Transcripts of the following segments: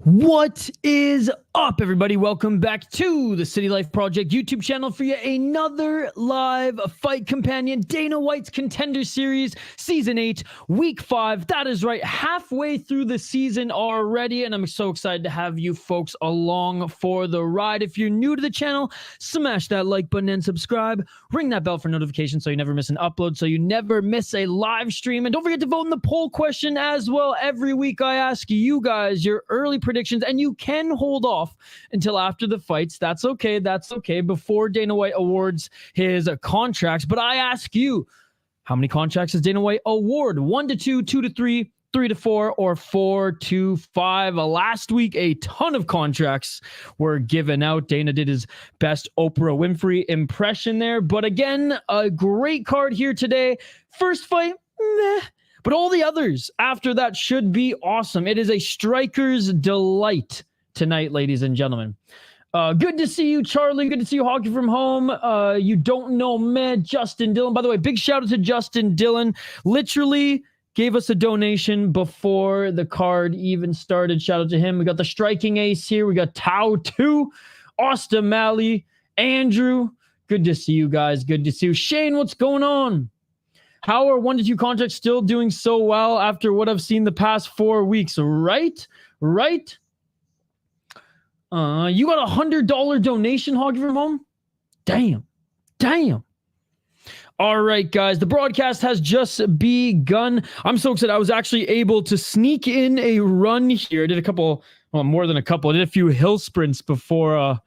What is up, everybody? Welcome back to the City Life Project YouTube channel for yet another live fight companion. Dana White's Contender Series, Season 8, Week 5. That is right, halfway through the season already, and I'm so excited to have you folks along for the ride. If you're new to the channel, smash that like button and subscribe. Ring that bell for notifications so you never miss an upload, so you never miss a live stream. And don't forget to vote in the poll question as well. Every week I ask you guys your early predictions, and you can hold off until after the fights. That's okay. That's okay. Before Dana White awards his contracts. But I ask you, how many contracts does Dana White award? 1 to 2, 2 to 3, 3 to 4, or 4 to 5? Last week, a ton of contracts were given out. Dana did his best Oprah Winfrey impression there. But again, a great card here today. First fight, meh. But all the others after that should be awesome. It is a striker's delight tonight, ladies and gentlemen. Good to see you, Charlie. Good to see you, Hockey from Home. You don't know me, Justin Dillon. By the way, big shout out to Justin Dillon. Literally gave us a donation before the card even started. Shout out to him. We got the striking ace here. We got Tau 2, Austin Malley, Andrew. Good to see you guys. Good to see you. Shane, what's going on? How are 1 to 2 contracts still doing so well after what I've seen the past 4 weeks? Right? You got a $100 donation, Hockey from Home? Damn. All right, guys, the broadcast has just begun. I'm so excited. I was actually able to sneak in a run here. I did a couple, well, more than a couple. I did a few hill sprints before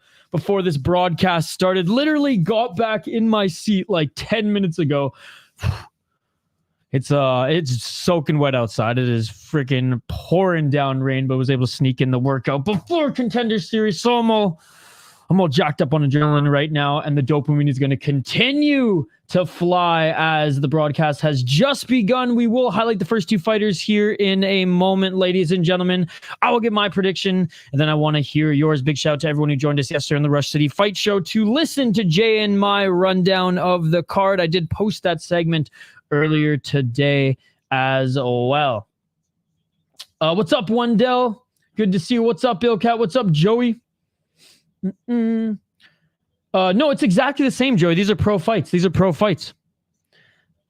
this broadcast started. Literally got back in my seat like 10 minutes ago. It's soaking wet outside. It is freaking pouring down rain, but was able to sneak in the workout before Contender Series. So I'm all jacked up on adrenaline right now, and the dopamine is going to continue to fly as the broadcast has just begun. We will highlight the first 2 fighters here in a moment, ladies and gentlemen. I will get my prediction, and then I want to hear yours. Big shout out to everyone who joined us yesterday on the Rush City Fight Show to listen to Jay and my rundown of the card. I did post that segment earlier today as well. What's up, Wendell? Good to see you. What's up, Bill Cat? What's up, Joey? No, it's exactly the same, Joey. These are pro fights.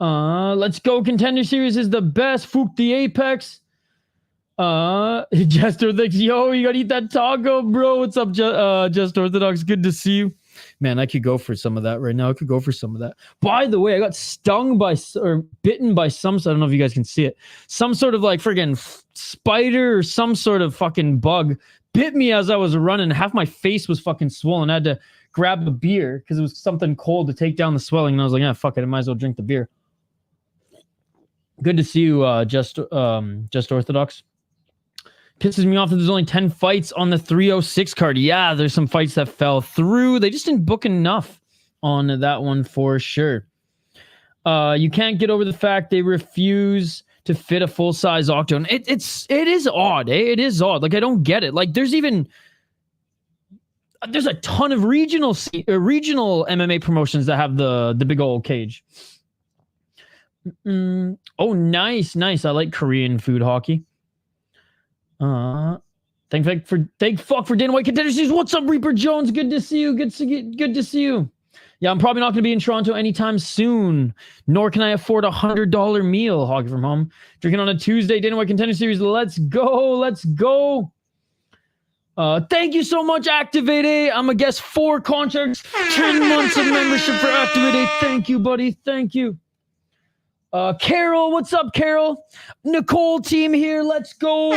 Let's go. Contender Series is the best. Fook the Apex. Just Orthodox. Yo, you gotta eat that taco, bro. What's up, Just Orthodox? Good to see you. Man, I could go for some of that right now. By the way, I got stung by, or bitten by some, I don't know if you guys can see it. Some sort of like friggin' spider or some sort of fucking bug bit me as I was running. Half my face was fucking swollen. I had to grab a beer because it was something cold to take down the swelling. And I was like, yeah, fuck it. I might as well drink the beer. Good to see you, Just Orthodox. Pisses me off that there's only 10 fights on the 306 card. Yeah, there's some fights that fell through. They just didn't book enough on that one for sure. You can't get over the fact they refuse to fit a full-size Octone. It is odd, eh? It is odd. Like, I don't get it. Like, there's a ton of regional MMA promotions that have the big old cage. Oh, nice. I like Korean food hockey. Thank fuck for Dana White Contender Series. What's up, Reaper Jones? Good to see you. Good to see you. Yeah, I'm probably not going to be in Toronto anytime soon, nor can I afford $100 meal. Hockey from Home. Drinking on a Tuesday. Dana White Contender Series. Let's go. Thank you so much, Activate A. I'm a guest 4 contracts, 10 months of membership for Activate A. Thank you, buddy. Thank you. Carol, what's up, Carol? Nicolle team here. Let's go.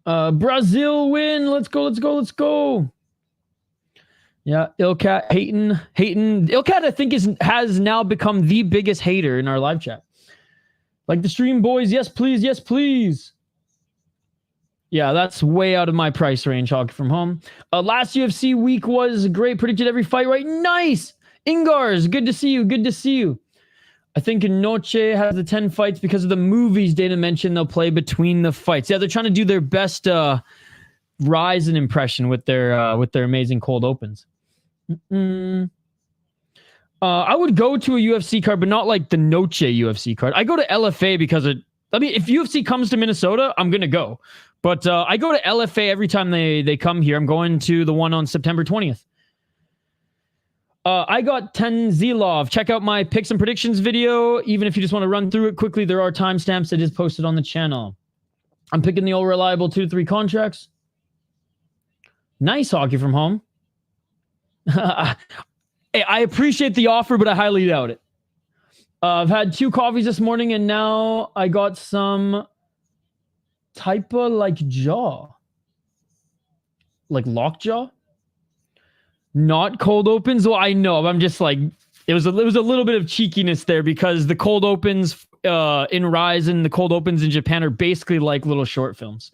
Brazil win. Let's go. Yeah, Ilkat hating. Ilkat, I think, has now become the biggest hater in our live chat. Like the stream, boys. Yes, please. Yeah, that's way out of my price range, Hockey from Home. Last UFC week was great. Predicted every fight right. Nice. Ingars, good to see you. I think Noche has the 10 fights because of the movies Dana mentioned they'll play between the fights. Yeah, they're trying to do their best rise in impression with their amazing cold opens. I would go to a UFC card, but not like the Noche UFC card. I go to LFA because if UFC comes to Minnesota, I'm gonna go. But I go to LFA every time they come here. I'm going to the one on September 20th. I got Tanzilov. Check out my picks and predictions video. Even if you just want to run through it quickly, there are timestamps that is posted on the channel. I'm picking the all reliable 2-3 contracts. Nice hockey from home. I appreciate the offer, but I highly doubt it. I've had 2 coffees this morning, and now I got some Taiga like jaw. Like lockjaw? Not cold opens? Well, I know. I'm just like, it was a little bit of cheekiness there because the cold opens in Rise and the cold opens in Japan are basically like little short films.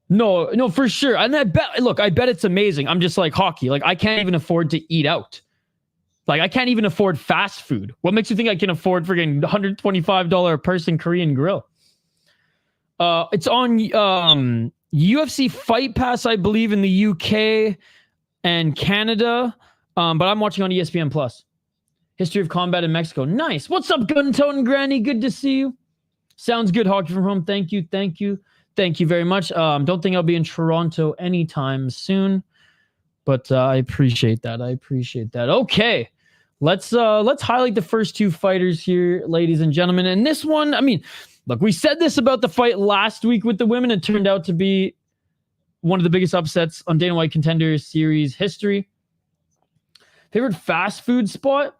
No, for sure. And I bet it's amazing. I'm just like hockey. Like I can't even afford to eat out. Like I can't even afford fast food. What makes you think I can afford freaking $125 a person Korean grill? It's on UFC Fight Pass, I believe, in the UK and Canada. But I'm watching on ESPN Plus. History of combat in Mexico. Nice. What's up, Guntote Granny? Good to see you. Sounds good. Hockey from home. Thank you. Thank you very much. Don't think I'll be in Toronto anytime soon, but I appreciate that. Okay, let's highlight the first 2 fighters here, ladies and gentlemen. And this one, I mean, look, we said this about the fight last week with the women. It turned out to be one of the biggest upsets on Dana White Contender Series history. Favorite fast food spot?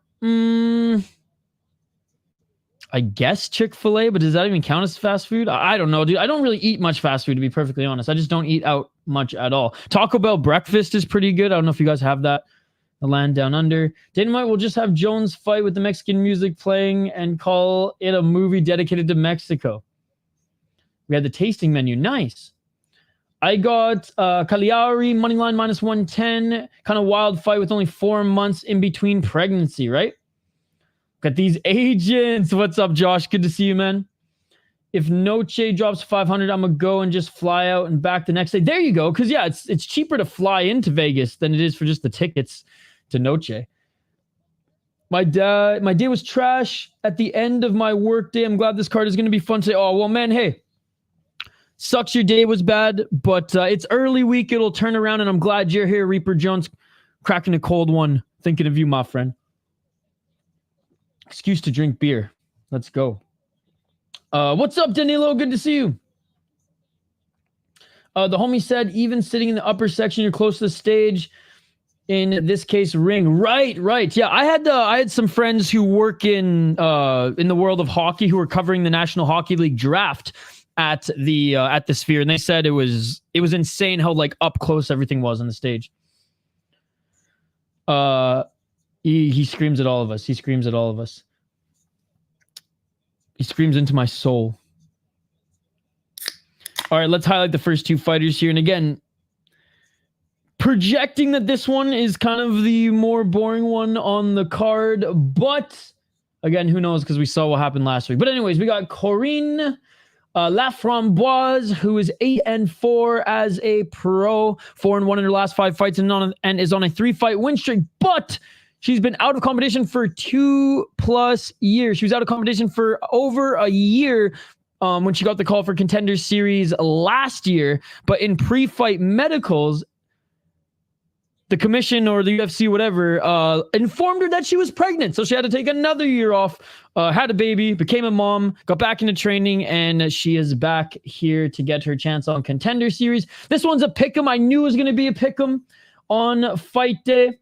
I guess Chick-fil-A, but does that even count as fast food? I don't know, dude. I don't really eat much fast food, to be perfectly honest. I just don't eat out much at all. Taco Bell breakfast is pretty good. I don't know if you guys have that. The land down under. Dana White will just have Jones fight with the Mexican music playing and call it a movie dedicated to Mexico. We had the tasting menu. Nice. I got Caliari, moneyline -110. Kind of wild fight with only 4 months in between pregnancy, right? Got these agents. What's up, Josh? Good to see you, man. If Noche drops 500, I'm going to go and just fly out and back the next day. There you go. Because, yeah, it's cheaper to fly into Vegas than it is for just the tickets to Noche. My day was trash at the end of my work day. I'm glad this card is going to be fun today. Oh, well, man, hey. Sucks your day was bad, but it's early week. It'll turn around, and I'm glad you're here, Reaper Jones, cracking a cold one. Thinking of you, my friend. Excuse to drink beer. Let's go. What's up, Danilo? Good to see you. The homie said, even sitting in the upper section, you're close to the stage. In this case, ring. Right. Yeah, I had some friends who work in the world of hockey who were covering the National Hockey League draft at the Sphere, and they said it was insane how like up close everything was on the stage. He screams at all of us. He screams into my soul. All right, let's highlight the first 2 fighters here. And again, projecting that this one is kind of the more boring one on the card. But again, who knows, because we saw what happened last week. But anyways, we got Corinne Laframboise, who is 8-4 as a pro, 4-1 in her last 5 fights, and is on a 3-fight win streak. But she's been out of competition for 2+ years. She was out of competition for over a year when she got the call for Contender Series last year. But in pre-fight medicals, the commission or the UFC, whatever, informed her that she was pregnant. So she had to take another year off, had a baby, became a mom, got back into training, and she is back here to get her chance on Contender Series. This one's a pick'em. I knew it was going to be a pick'em on fight day.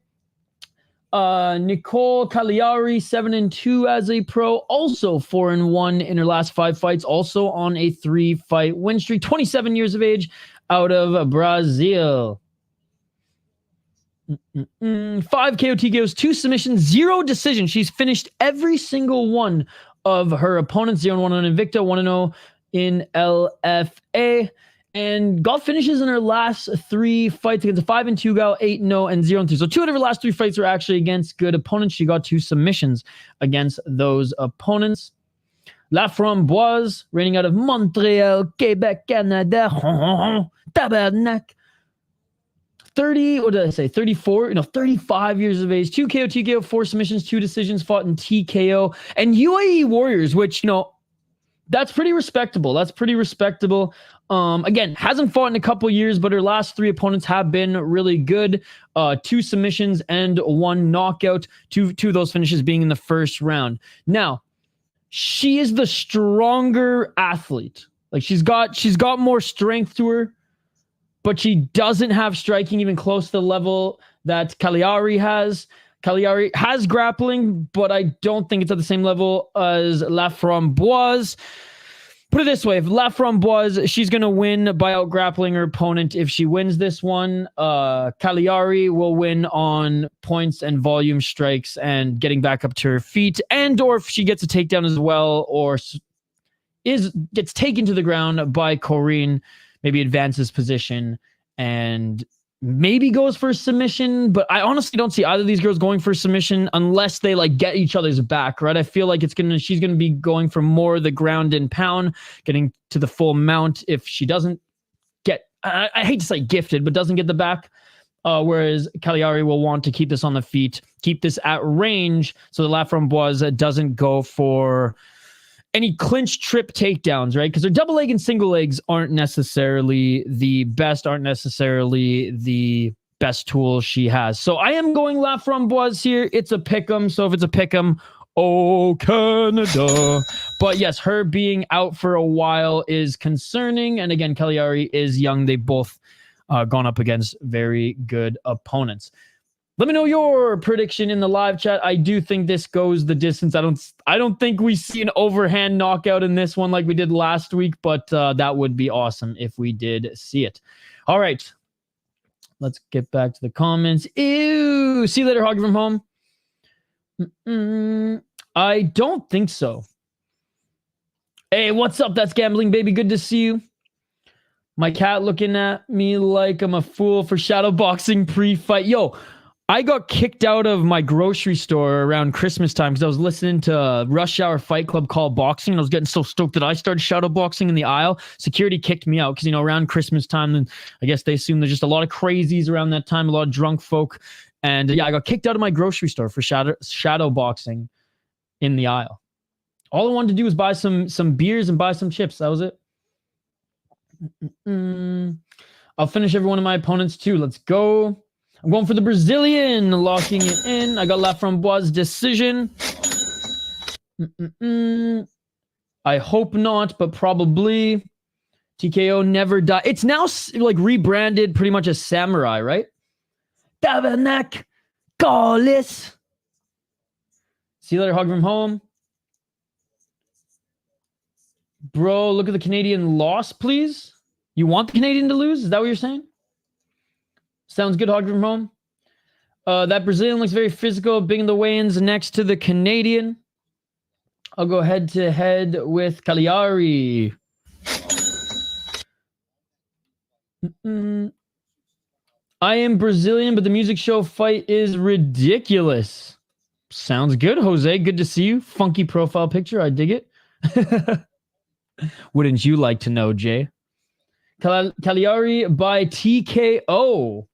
Nicolle Caliari, 7-2 as a pro, also 4-1 in her last 5 fights, also on a 3-fight win streak, 27 years of age, out of Brazil. 5 KO TKOs, 2 submissions, 0 decisions. She's finished every single one of her opponents. 0-1 on Invicta, 1-0 in LFA. And got finishes in her last 3 fights against a 5-2 gal, 8-0, and 0-3. So 2 out of her last 3 fights were actually against good opponents. She got 2 submissions against those opponents. Laframboise, reigning out of Montreal, Quebec, Canada. Tabarnak. 30, what did I say? 34, 35 years of age, 2 KO, TKO, 4 submissions, 2 decisions, fought in TKO, and UAE Warriors, which, that's pretty respectable. Again, hasn't fought in a couple years, but her last 3 opponents have been really good. 2 submissions and 1 knockout. Two of those finishes being in the first round. Now, she is the stronger athlete. Like she's got more strength to her, but she doesn't have striking even close to the level that Caliari has. Caliari has grappling, but I don't think it's at the same level as Laframboise. Put it this way, if Laframboise, she's going to win by out-grappling her opponent. If she wins this one, Caliari will win on points and volume strikes and getting back up to her feet. And or if she gets a takedown as well, or gets taken to the ground by Corinne, maybe advances position and maybe goes for a submission. But I honestly don't see either of these girls going for a submission unless they like get each other's back, right? I feel like she's gonna be going for more of the ground and pound, getting to the full mount. If she doesn't get, I hate to say gifted, but doesn't get the back, whereas Caliari will want to keep this on the feet, keep this at range, so the Laframboise doesn't go for any clinch trip takedowns, right? Because her double leg and single legs aren't necessarily the best tool she has. So I am going Laframboise here. It's a pick'em. So if it's a pick'em, oh, Canada. But yes, her being out for a while is concerning. And again, Caliari is young. They both gone up against very good opponents. Let me know your prediction in the live chat. I do think this goes the distance. I don't think we see an overhand knockout in this one like we did last week, but that would be awesome if we did see it. All right. Let's get back to the comments. Ew. See you later, Hoggy from home. I don't think so. Hey, what's up? That's Gambling Baby. Good to see you. My cat looking at me like I'm a fool for shadow boxing pre-fight. Yo, I got kicked out of my grocery store around Christmas time because I was listening to Rush Hour Fight Club Call Boxing, and I was getting so stoked that I started shadow boxing in the aisle. Security kicked me out because, around Christmas time, and I guess they assume there's just a lot of crazies around that time, a lot of drunk folk. And yeah, I got kicked out of my grocery store for shadow boxing in the aisle. All I wanted to do was buy some beers and buy some chips. That was it. I'll finish every one of my opponents too. Let's go. I'm going for the Brazilian, locking it in. I got Laframboise decision. I hope not, but probably. TKO never die. It's now like rebranded pretty much as Samurai, right? Davanak Gaulis. See you later, Hug from home. Bro, look at the Canadian loss, please. You want the Canadian to lose? Is that what you're saying? Sounds good, Hog from home. That Brazilian looks very physical, big in the weigh-ins next to the Canadian. I'll go head-to-head with Caliari. I am Brazilian, but the music show fight is ridiculous. Sounds good, Jose. Good to see you. Funky profile picture. I dig it. Wouldn't you like to know, Jay? Caliari by TKO.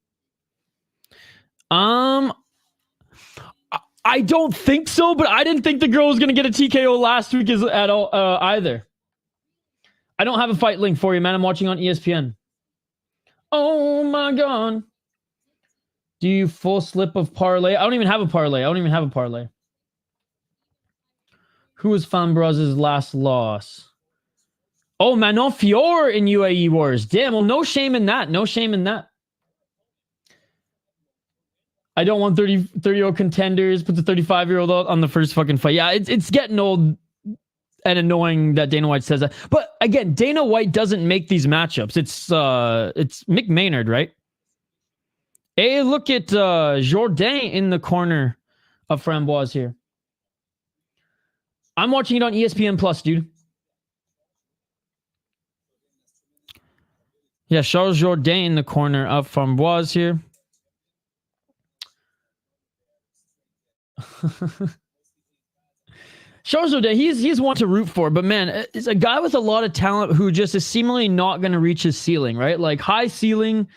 I don't think so, but I didn't think the girl was going to get a TKO last week at all either. I don't have a fight link for you, man. I'm watching on ESPN. Oh my God. Do you full slip of parlay? I don't even have a parlay. Who was Fambraze's last loss? Oh, Manon Fior in UAE Wars. Damn, well, no shame in that. I don't want 30-year-old contenders. Put the 35-year-old out on the first fucking fight. Yeah, it's getting old and annoying that Dana White says that. But again, Dana White doesn't make these matchups. It's Mick Maynard, right? Hey, look at Jourdain in the corner of Framboise here. I'm watching it on ESPN Plus, dude. Yeah, Charles Jourdain in the corner of Framboise here. Charles Jourdain, he's one to root for, but man, it's a guy with a lot of talent who just is seemingly not going to reach his ceiling, right? Like high ceiling,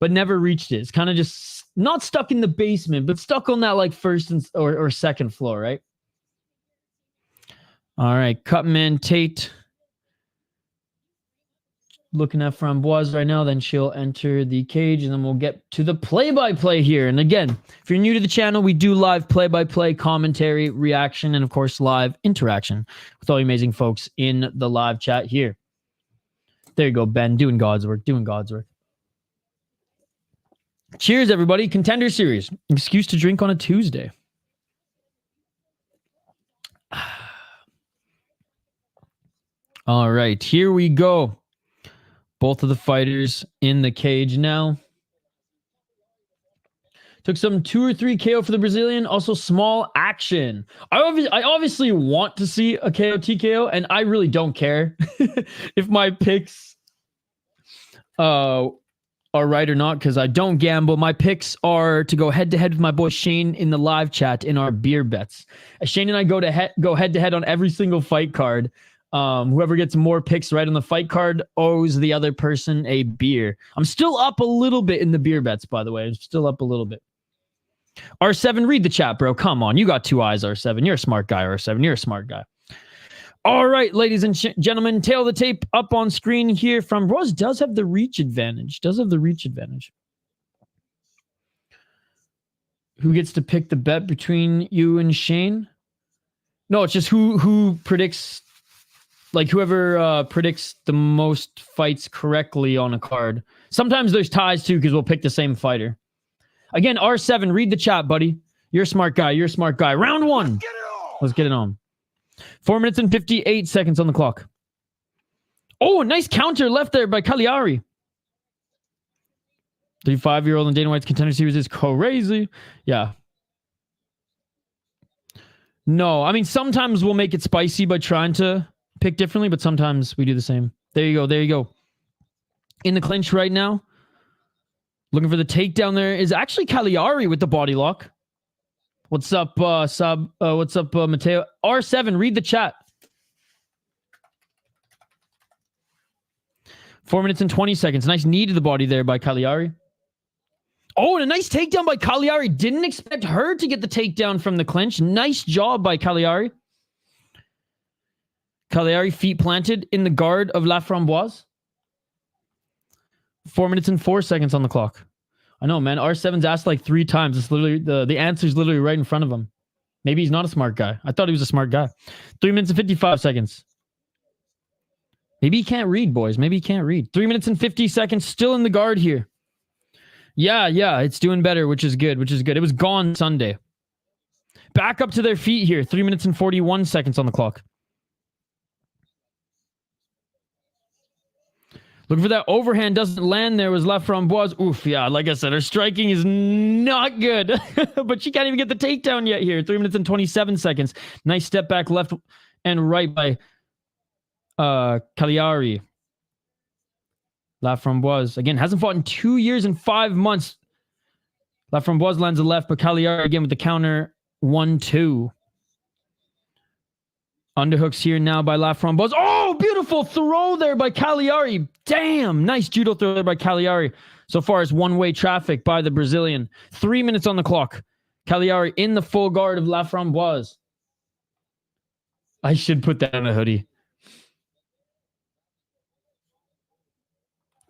but never reached it. It's kind of just not stuck in the basement, but stuck on that like first or second floor, right? All right, Cutman Tate looking at Framboise right now. Then she'll enter the cage, and then we'll get to the play-by-play here. And again, if you're new to the channel, we do live play-by-play, commentary, reaction, and of course, live interaction with all the amazing folks in the live chat here. There you go, Ben, doing God's work, doing God's work. Cheers, everybody. Contender Series. Excuse to drink on a Tuesday. All right, here we go. Both of the fighters in the cage now. Took some 2 or 3 KO for the Brazilian. Also small action. I obviously want to see a KO TKO, and I really don't care if my picks are right or not, because I don't gamble. My picks are to go head-to-head with my boy Shane in the live chat in our beer bets. Shane and I go head-to-head on every single fight card. Whoever gets more picks right on the fight card owes the other person a beer. I'm still up a little bit in the beer bets, by the way. I'm still up a little bit. R7, read the chat, bro. Come on. You got 2 eyes, R7. You're a smart guy, R7. You're a smart guy. All right, ladies and gentlemen, tail of the tape up on screen here from Ross does have the reach advantage. Who gets to pick the bet between you and Shane? No, it's just who predicts, like whoever predicts the most fights correctly on a card. Sometimes there's ties too, because we'll pick the same fighter. Again, R7, read the chat, buddy. You're a smart guy. You're a smart guy. Round 1. Let's get it on. 4 minutes and 58 seconds on the clock. Oh, nice counter left there by Caliari. 35-year-old in Dana White's Contender Series is crazy. Yeah. No, I mean, sometimes we'll make it spicy by trying to pick differently, but sometimes we do the same. There you go. There you go. In the clinch right now. Looking for the takedown there is actually Caliari with the body lock. What's up, Mateo? R7, read the chat. 4 minutes and 20 seconds. Nice knee to the body there by Caliari. Oh, and a nice takedown by Caliari. Didn't expect her to get the takedown from the clinch. Nice job by Caliari. Caliari feet planted in the guard of Laframboise. 4 minutes and 4 seconds on the clock. I know, man. R7's asked like 3 times. It's literally the answer's literally right in front of him. Maybe he's not a smart guy. I thought he was a smart guy. 3 minutes and 55 seconds. Maybe he can't read, boys. Maybe he can't read. 3 minutes and 50 seconds. Still in the guard here. Yeah. It's doing better, which is good. It was gone Sunday. Back up to their feet here. 3 minutes and 41 seconds on the clock. Looking for that overhand, doesn't land there, was Laframboise. Oof, yeah, like I said, her striking is not good. But she can't even get the takedown yet here. 3 minutes and 27 seconds. Nice step back left and right by Caliari. Laframboise, again, hasn't fought in 2 years and 5 months. Laframboise lands a left, but Caliari again with the counter 1-2. Underhooks here now by Laframboise. Oh, beautiful throw there by Caliari. Damn, nice judo throw there by Caliari. So far as one-way traffic by the Brazilian. 3 minutes on the clock. Caliari in the full guard of Laframboise. I should put that in a hoodie.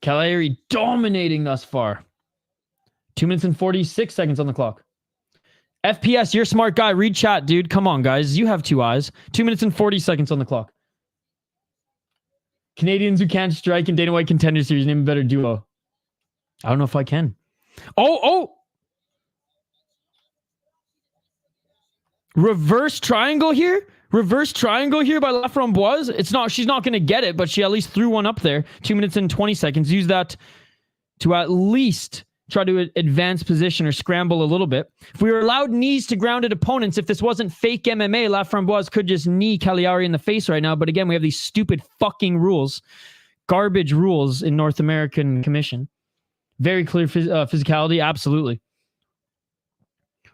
Caliari dominating thus far. 2 minutes and 46 seconds on the clock. FPS, you're a smart guy. Read chat, dude. Come on, guys. You have 2 eyes. 2 minutes and 40 seconds on the clock. Canadians who can't strike in Dana White Contender Series, name a better duo. I don't know if I can. Oh! Reverse triangle here? Reverse triangle here by Laframboise. She's not going to get it, but she at least threw one up there. 2 minutes and 20 seconds. Use that to at least try to advance position or scramble a little bit. If we were allowed knees to grounded opponents, if this wasn't fake MMA, Laframboise could just knee Caliari in the face right now. But again, we have these stupid fucking rules. Garbage rules in North American Commission. Very clear physicality, absolutely.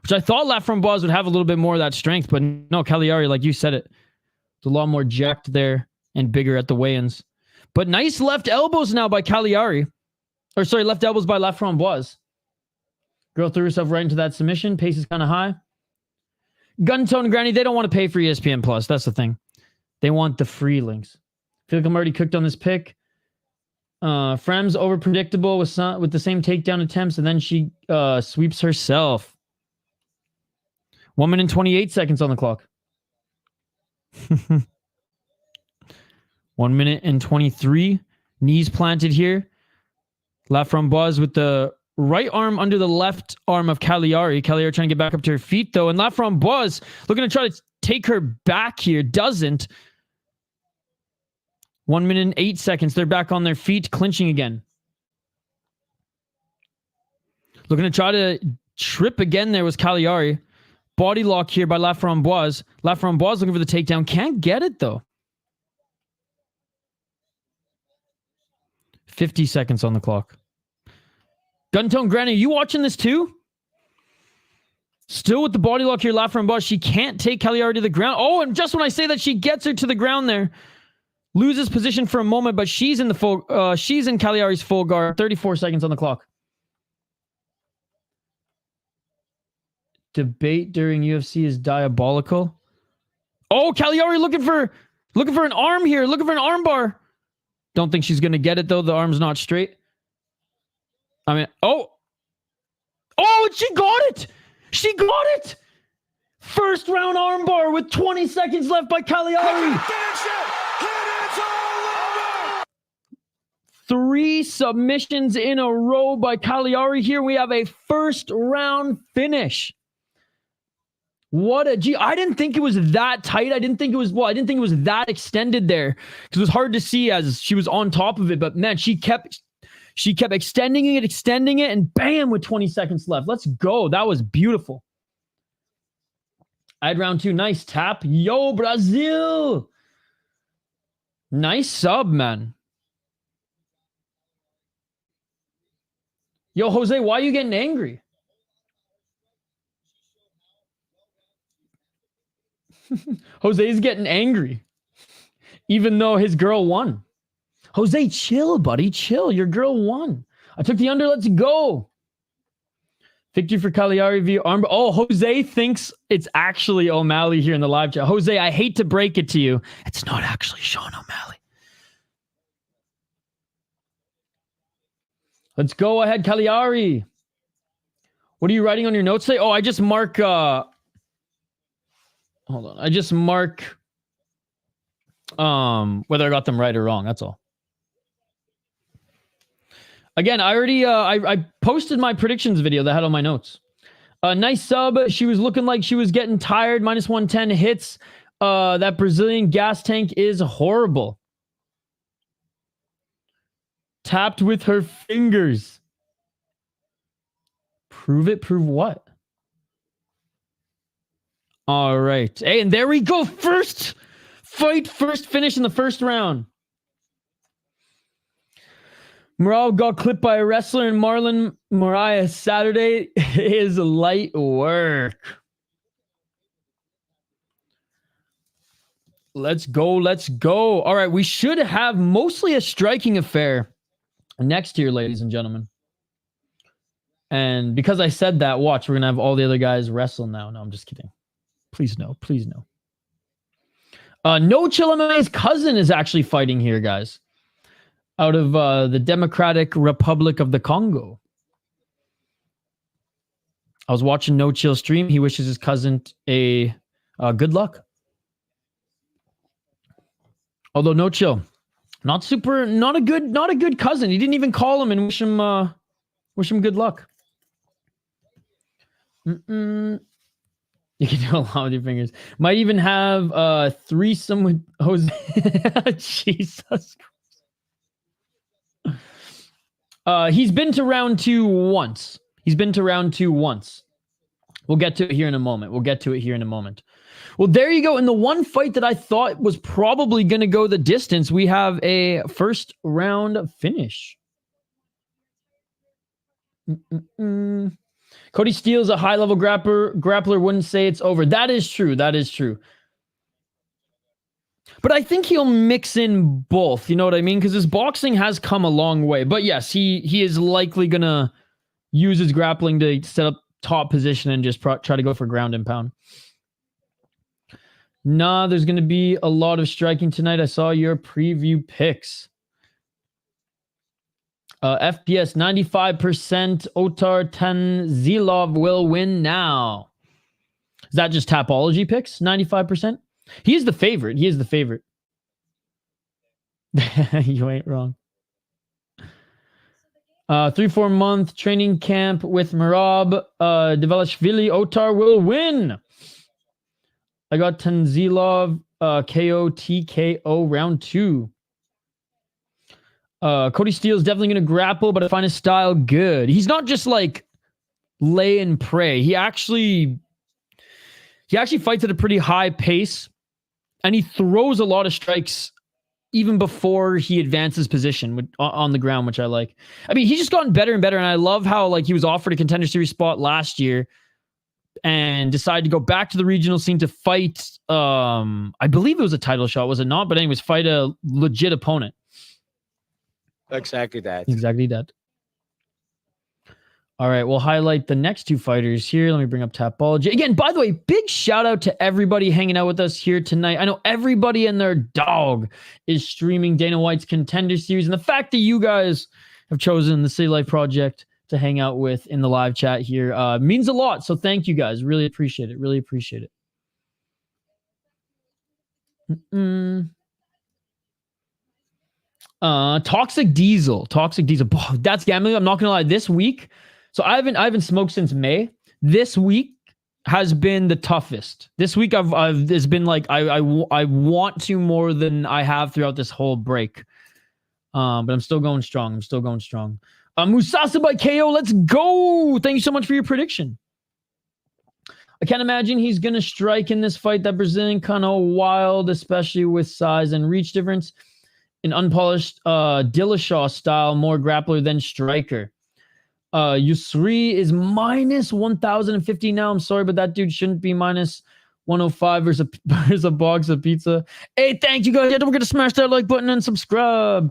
Which I thought Laframboise would have a little bit more of that strength, but no, Caliari, like you said it, it's a lot more jacked there and bigger at the weigh-ins. But nice left elbows now by Caliari. Or sorry, left elbows by Laframboise. Girl threw herself right into that submission. Pace is kind of high. Gun Tone and Granny, they don't want to pay for ESPN Plus. That's the thing. They want the free links. I feel like I'm already cooked on this pick. Frem's over predictable with the same takedown attempts, and then she sweeps herself. 1 minute and 28 seconds on the clock. 1 minute and 23. Knees planted here. Laframboise with the right arm under the left arm of Caliari. Caliari trying to get back up to her feet, though. And Laframboise looking to try to take her back here. Doesn't. 1 minute and 8 seconds. They're back on their feet, clinching again. Looking to try to trip again there was Caliari. Body lock here by Laframboise. Laframboise looking for the takedown. Can't get it, though. 50 seconds on the clock. Guntone Granny, you watching this too? Still with the body lock here, Laframboise. She can't take Caliari to the ground. Oh, and just when I say that, she gets her to the ground there. Loses position for a moment, but she's in Caliari's full guard. 34 seconds on the clock. Debate during UFC is diabolical. Oh, Caliari looking for an arm here. Looking for an arm bar. Don't think she's going to get it, though. The arm's not straight. I mean, oh, she got it. She got it. First round arm bar with 20 seconds left by Caliari. 3 submissions in a row by Caliari. Here we have a first round finish. What a G. I didn't think it was that tight. I didn't think it was that extended there. Because it was hard to see as she was on top of it. But man, she kept extending it, and bam, with 20 seconds left. Let's go. That was beautiful. I had round 2. Nice tap. Yo, Brazil. Nice sub, man. Yo, Jose, why are you getting angry? Jose's getting angry. Even though his girl won. Jose, chill, buddy. Chill. Your girl won. I took the under. Let's go. Victory for Caliari via arm. Oh, Jose thinks it's actually O'Malley here in the live chat. Jose, I hate to break it to you. It's not actually Sean O'Malley. Let's go ahead, Caliari. What are you writing on your notes today? Oh, I just mark... Hold on. I just mark whether I got them right or wrong. That's all. Again, I already I posted my predictions video that had all my notes. Nice sub. She was looking like she was getting tired. Minus 110 hits. That Brazilian gas tank is horrible. Tapped with her fingers. Prove it. Prove what? All right. Hey, and there we go. First fight, first finish in the first round. Morale got clipped by a wrestler, and Marlon Moraes Saturday is light work. Let's go. Let's go. All right. We should have mostly a striking affair next year, ladies and gentlemen. And because I said that, watch, we're going to have all the other guys wrestle now. No, I'm just kidding. Please no. Please no. No Chill MMA's cousin is actually fighting here, guys. Out of the Democratic Republic of the Congo. I was watching No Chill stream. He wishes his cousin a good luck. Although No Chill, not a good cousin. He didn't even call him and wish him good luck. You can do a lot with your fingers. Might even have threesome with Jose. Jesus Christ. He's been to round 2 once. We'll get to it here in a moment. Well, there you go. In the one fight that I thought was probably going to go the distance, we have a first round finish. Kody Steele's a high-level grappler. Wouldn't say it's over. That is true. But I think he'll mix in both. You know what I mean? Because his boxing has come a long way. But yes, he is likely going to use his grappling to set up top position and just try to go for ground and pound. Nah, there's going to be a lot of striking tonight. I saw your preview picks. FPS 95%. Otar Tanzilov will win now. Is that just Tapology picks? 95%? He is the favorite. He is the favorite. You ain't wrong. 3-4 month training camp with Merab Develashvili. Otar will win. I got Tanzilov KO TKO round 2. Cody Steele is definitely going to grapple, but I find his style good. He's not just like lay and pray. He actually fights at a pretty high pace, and he throws a lot of strikes even before he advances position on the ground, which I like. I mean, he's just gotten better and better, and I love how like he was offered a Contender Series spot last year and decided to go back to the regional scene to fight, I believe it was a title shot, was it not? But anyways, fight a legit opponent. Exactly that. Exactly that. All right, we'll highlight the next 2 fighters here. Let me bring up Tapology. Again, by the way, big shout out to everybody hanging out with us here tonight. I know everybody and their dog is streaming Dana White's Contender Series, and the fact that you guys have chosen the City Life Project to hang out with in the live chat here means a lot. So thank you guys. Really appreciate it. Really appreciate it. Toxic Diesel. Oh, that's gambling. I'm not gonna lie. This week, so I haven't smoked since May. This week has been the toughest. This week it's been like I want to more than I have throughout this whole break. But I'm still going strong. Musasa by KO. Let's go. Thank you so much for your prediction. I can't imagine he's gonna strike in this fight. That Brazilian kind of wild, especially with size and reach difference. An unpolished Dillashaw style, more grappler than striker. Yousri is minus 1,050 now. I'm sorry, but that dude shouldn't be minus 105 versus a box of pizza. Hey, thank you guys. Don't forget to smash that like button and subscribe.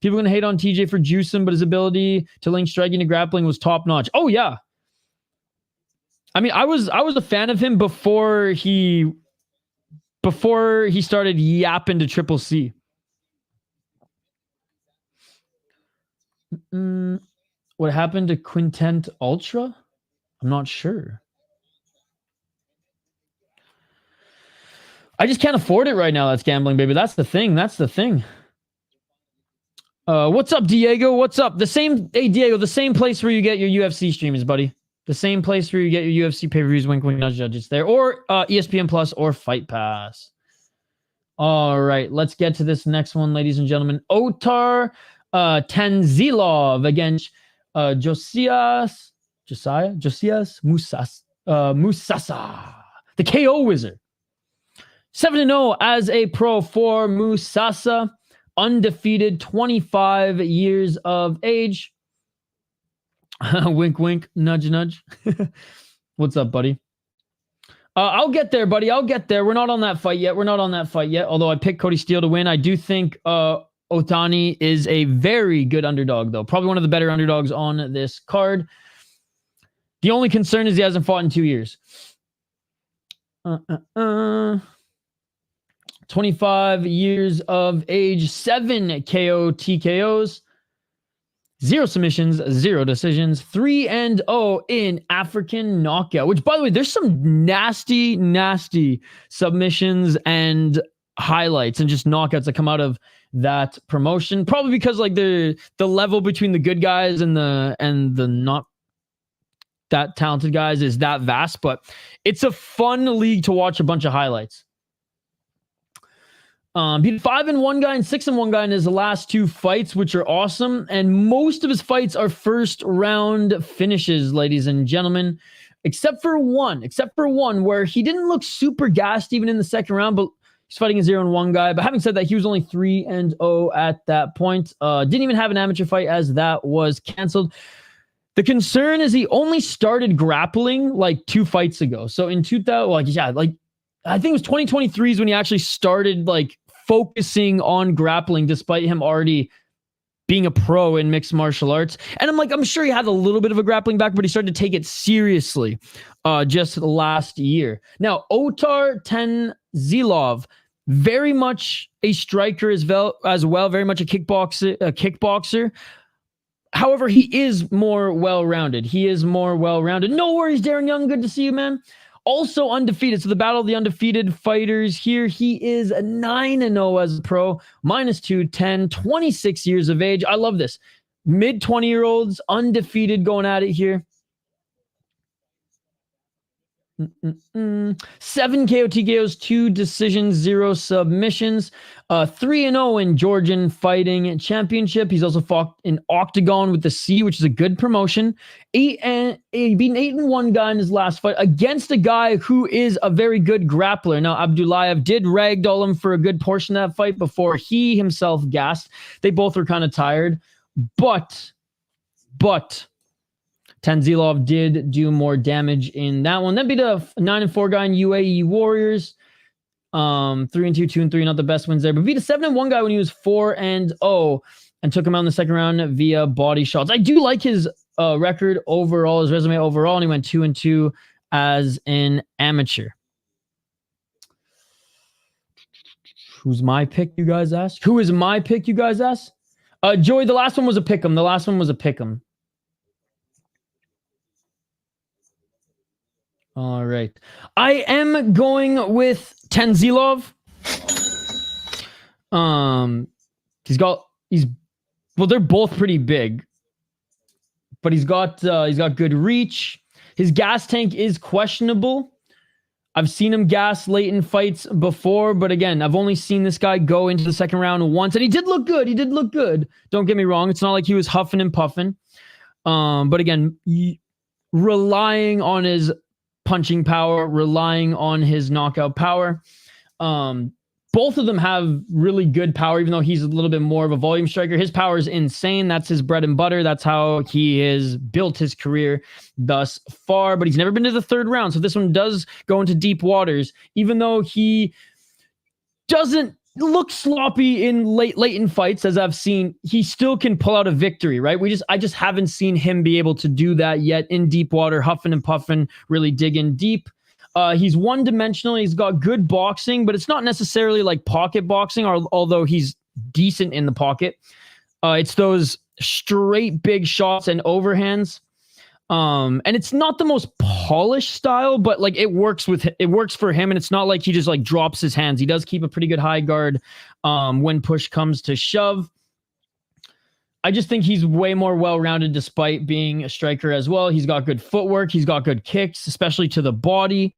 People are going to hate on TJ for juicing, but his ability to link striking to grappling was top notch. Oh, yeah. I mean, I was a fan of him before he started yapping to Triple C. What happened to Quintet Ultra? I'm not sure. I just can't afford it right now. That's gambling, baby. That's the thing. What's up, Diego? What's up? Hey, Diego, the same place where you get your UFC streams, buddy. The same place where you get your UFC pay-per-views, wink, wink, nudge, nudge. It's there. Or ESPN Plus or Fight Pass. All right, let's get to this next one, ladies and gentlemen. Otar Tanzilov against Josias, Musasa, the KO Wizard. 7-0 as a pro for Musasa. Undefeated, 25 years of age. Wink, wink, nudge, nudge. What's up, buddy? I'll get there, buddy. I'll get there. We're not on that fight yet. Although I picked Cody Steele to win. I do think Ottoni is a very good underdog, though. Probably one of the better underdogs on this card. The only concern is he hasn't fought in 2 years. 25 years of age, 7 KO TKOs, 0 submissions, 0 decisions, 3-0 in African knockout. Which, by the way, there's some nasty, nasty submissions and highlights and just knockouts that come out of that promotion. Probably because like the level between the good guys and the not that talented guys is that vast. But it's a fun league to watch a bunch of highlights. Beat 5-1 guy and 6-1 guy in his last 2 fights, which are awesome. And most of his fights are first round finishes, ladies and gentlemen, except for one where he didn't look super gassed even in the second round, but he's fighting a 0-1 guy. But having said that, he was only 3-0 at that point. Didn't even have an amateur fight as that was canceled. The concern is he only started grappling like 2 fights ago. So in 2000, I think it was 2023 is when he actually started like focusing on grappling, despite him already being a pro in mixed martial arts. And I'm sure he had a little bit of a grappling back, but he started to take it seriously just last year. Now, Otar Tanzilov, very much a striker as well, very much a kickboxer. However, he is more well-rounded. No worries, Darren Young. Good to see you, man. Also undefeated. So the battle of the undefeated fighters here. He is 9-0 as a pro, -210, 26 years of age. I love this. Mid-20-year-olds, undefeated, going at it here. 7 KO TKOs, 2 decisions, 0 submissions. 3-0 in Georgian Fighting Championship. He's also fought in Octagon with the C, which is a good promotion. He beat an 8-1 guy in his last fight against a guy who is a very good grappler. Now, Abdullayev did ragdoll him for a good portion of that fight before he himself gassed. They both were kind of tired, but Tanzilov did do more damage in that one. Then beat a 9-4 guy in UAE Warriors. 3-2, 2-3, not the best wins there, but beat a 7-1 guy when he was 4-0 and took him out in the second round via body shots. I do like his record overall, his resume overall, and he went 2-2 as an amateur. Who's my pick, you guys ask? Who is my pick, you guys ask? Joey, the last one was a pick'em. All right. I am going with Tanzilov. They're both pretty big, but he's got good reach. His gas tank is questionable. I've seen him gas late in fights before, but again, I've only seen this guy go into the second round once, and he did look good. Don't get me wrong. It's not like he was huffing and puffing. But again, relying on his punching power, relying on his knockout power. Both of them have really good power, even though he's a little bit more of a volume striker. His power is insane. That's his bread and butter. That's how he has built his career thus far. But he's never been to the third round. So this one does go into deep waters, even though he doesn't look sloppy in late in fights, as I've seen. He still can pull out a victory, right? I just haven't seen him be able to do that yet in deep water, huffing and puffing, really digging deep. He's one-dimensional. He's got good boxing, but it's not necessarily like pocket boxing, although he's decent in the pocket. It's those straight big shots and overhands. And it's not the most polished style, but like it works for him. And it's not like he just like drops his hands. He does keep a pretty good high guard when push comes to shove. I just think he's way more well-rounded despite being a striker as well. He's got good footwork. He's got good kicks, especially to the body.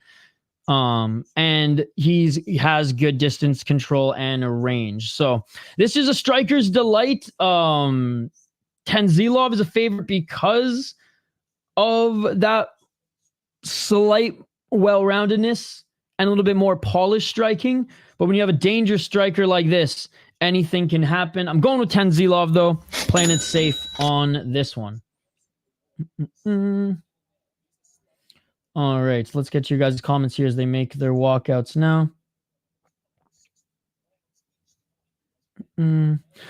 And he has good distance control and a range. So this is a striker's delight. Tanzilov is a favorite because of that slight well-roundedness and a little bit more polished striking. But when you have a dangerous striker like this, anything can happen. I'm going with Tanzilov, though. Playing it safe on this one. All right. So let's get your guys' comments here as they make their walkouts now.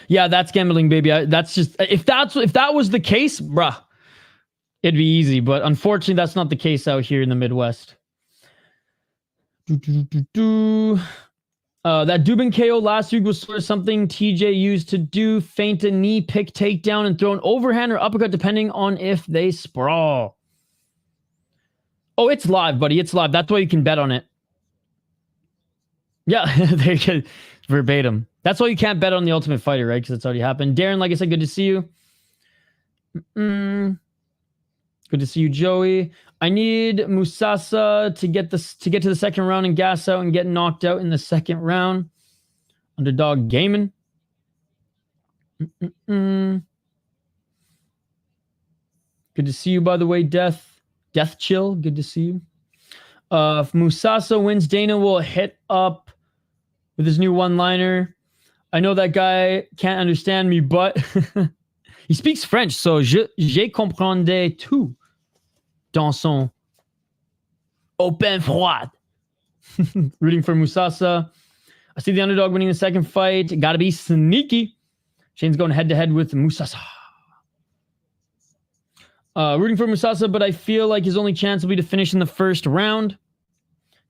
Yeah, that's gambling, baby. That's just... If that was the case, bruh, it'd be easy. But unfortunately, that's not the case out here in the Midwest. That Dubin KO last week was sort of something TJ used to do. Feint a knee, pick takedown, and throw an overhand or uppercut depending on if they sprawl. Oh, it's live, buddy. It's live. That's why you can bet on it. Yeah, there you go. Verbatim. That's why you can't bet on the Ultimate Fighter, right? Because it's already happened. Darren, like I said, good to see you. Good to see you, Joey. I need Musasa to get to the second round and gas out and get knocked out in the second round. Underdog gaming. Good to see you, by the way, Death Chill. Good to see you. If Musasa wins, Dana will hit up with his new one-liner. I know that guy can't understand me, but he speaks French, so je comprendais tout dans son open froid. Rooting for Musasa. I see the underdog winning the second fight. Got to be sneaky. Shane's going head-to-head with Musasa. Rooting for Musasa, but I feel like his only chance will be to finish in the first round.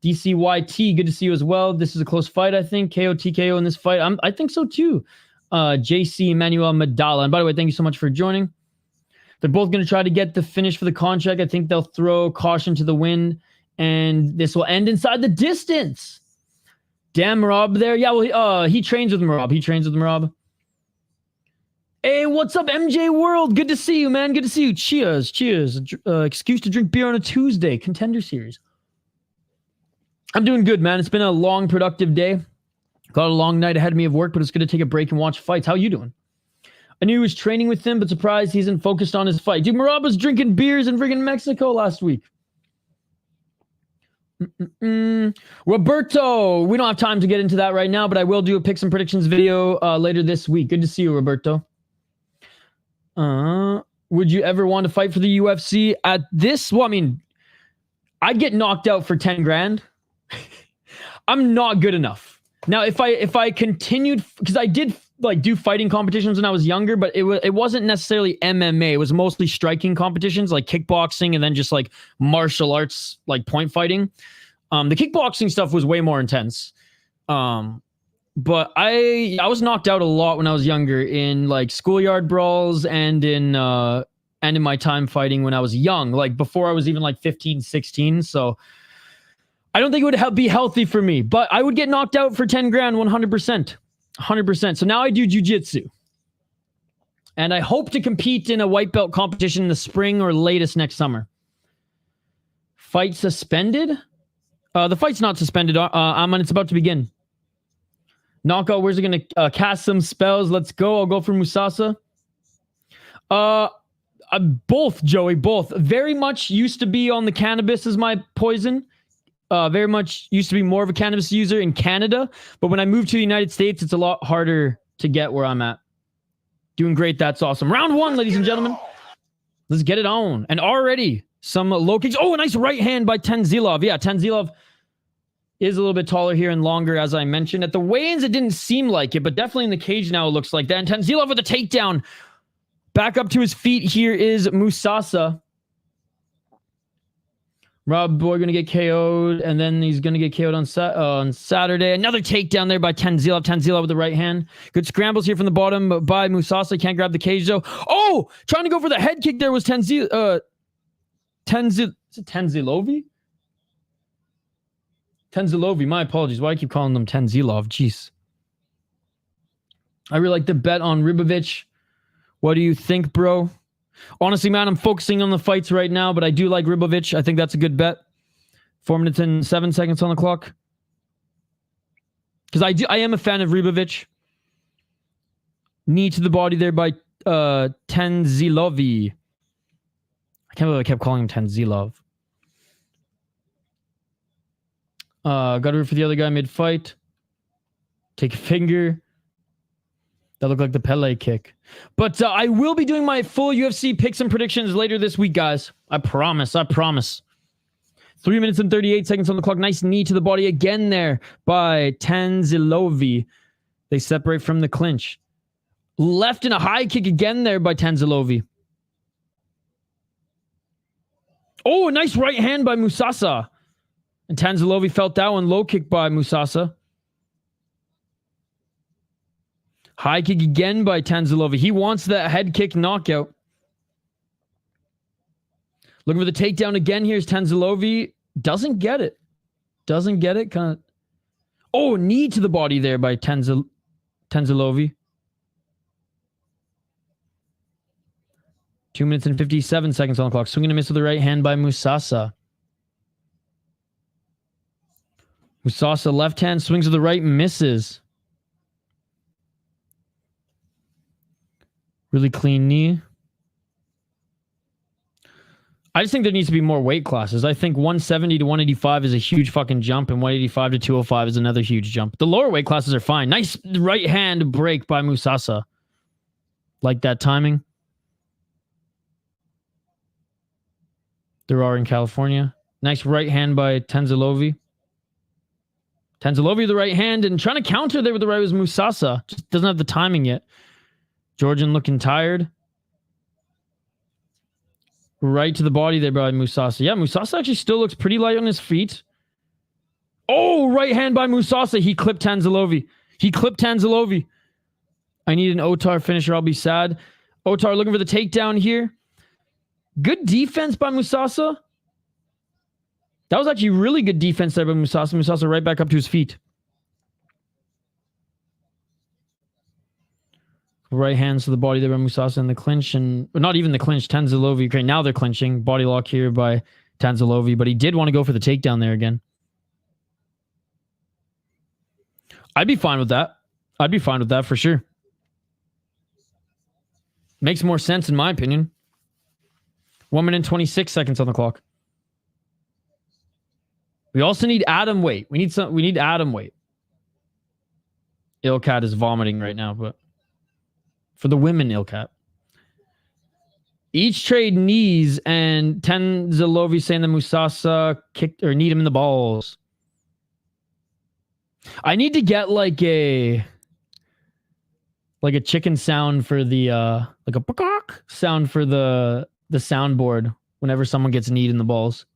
DCYT, good to see you as well. This is a close fight, I think. KO, TKO in this fight. I think so, too. JC Emmanuel Madala. And by the way, thank you so much for joining. They're both going to try to get the finish for the contract. I think they'll throw caution to the wind, and this will end inside the distance. Damn, Rob there. Yeah, well, he trains with Rob. Hey, what's up, MJ World? Good to see you, man. Good to see you. Cheers. Excuse to drink beer on a Tuesday. Contender series. I'm doing good, man. It's been a long, productive day. Got a long night ahead of me of work, but it's going to take a break and watch fights. How you doing? I knew he was training with him, but surprised he isn't focused on his fight. Dude, Marab was drinking beers in friggin' Mexico last week. Roberto. We don't have time to get into that right now, but I will do a picks and predictions video later this week. Good to see you, Roberto. Would you ever want to fight for the UFC at this? Well, I mean, I'd get knocked out for 10 grand. I'm not good enough. Now, if I continued, because I did like do fighting competitions when I was younger, but it wasn't necessarily MMA. It was mostly striking competitions, like kickboxing, and then just like martial arts, like point fighting. The kickboxing stuff was way more intense. But I was knocked out a lot when I was younger in like schoolyard brawls and in my time fighting when I was young, like before I was even like 15, 16. So I don't think it would be healthy for me, but I would get knocked out for 10 grand, 100%. 100%. So now I do jiu-jitsu. And I hope to compete in a white belt competition in the spring or latest next summer. Fight suspended? The fight's not suspended. It's about to begin. Knockout, where's it going to cast some spells? Let's go. I'll go for Musasa. Both, Joey, both. Very much used to be on the cannabis as my poison. Very much used to be more of a cannabis user in Canada. But when I moved to the United States, it's a lot harder to get where I'm at. Doing great. That's awesome. Round one, ladies and gentlemen. Let's get it on. And already some low kicks. Oh, a nice right hand by Tanzilov. Yeah, Tanzilov is a little bit taller here and longer, as I mentioned. At the weigh-ins, it didn't seem like it, but definitely in the cage now it looks like that. And Tanzilov with a takedown. Back up to his feet here is Musasa. Rob Boy going to get KO'd, and then he's going to get KO'd on Saturday. Another takedown there by Tanzilov. Tanzilov with the right hand. Good scrambles here from the bottom by Musasa. Can't grab the cage, though. Oh! Trying to go for the head kick there was Tanzilovi? Tanzilovi, my apologies. Why do I keep calling them Tanzilov? Jeez. I really like the bet on Ribovic. What do you think, bro? Honestly, man, I'm focusing on the fights right now, but I do like Ribovic. I think that's a good bet. 4 minutes and 7 seconds on the clock. Because I am a fan of Ribovic. Knee to the body there by Tanzilovi. I can't believe I kept calling him Tanzilov. Got to root for the other guy mid-fight. Take a finger. That looked like the Pele kick. But I will be doing my full UFC picks and predictions later this week, guys. I promise. 3 minutes and 38 seconds on the clock. Nice knee to the body again there by Tanzilovi. They separate from the clinch. Left in a high kick again there by Tanzilovi. Oh, a nice right hand by Musasa. And Tanzilovi felt that one. Low kick by Musasa. High kick again by Tanzilovi. He wants that head kick knockout. Looking for the takedown again. Here's Tanzilovi. Doesn't get it. Kind of. Oh, knee to the body there by Tanzilovi. 2 minutes and 57 seconds on the clock. Swinging a miss with the right hand by Musasa. Musasa left hand swings with the right, misses. Really clean knee. I just think there needs to be more weight classes. I think 170 to 185 is a huge fucking jump, and 185 to 205 is another huge jump. The lower weight classes are fine. Nice right hand break by Musasa. Like that timing. There are in California. Nice right hand by Tanzilovi. Tanzilov with the right hand and trying to counter there with the right was Musasa. Just doesn't have the timing yet. Georgian looking tired. Right to the body there by Musasa. Yeah, Musasa actually still looks pretty light on his feet. Oh, right hand by Musasa. He clipped Tanzilov. I need an Otar finisher. I'll be sad. Otar looking for the takedown here. Good defense by Musasa. That was actually really good defense there by Musasa. Musasa right back up to his feet. Right hands to the body there by Musasa in the clinch. And not even the clinch. Tanzilov. Okay, now they're clinching. Body lock here by Tanzilov. But he did want to go for the takedown there again. I'd be fine with that. I'd be fine with that for sure. Makes more sense in my opinion. 1 minute and 26 seconds on the clock. We also need atom weight. We need atom weight. Ilkat is vomiting right now, but for the women, Ilkat. Each trade knees, and Tanzilov saying that Musasa kicked or kneed him in the balls. I need to get like a chicken sound for the like a peacock sound for the soundboard whenever someone gets kneed in the balls.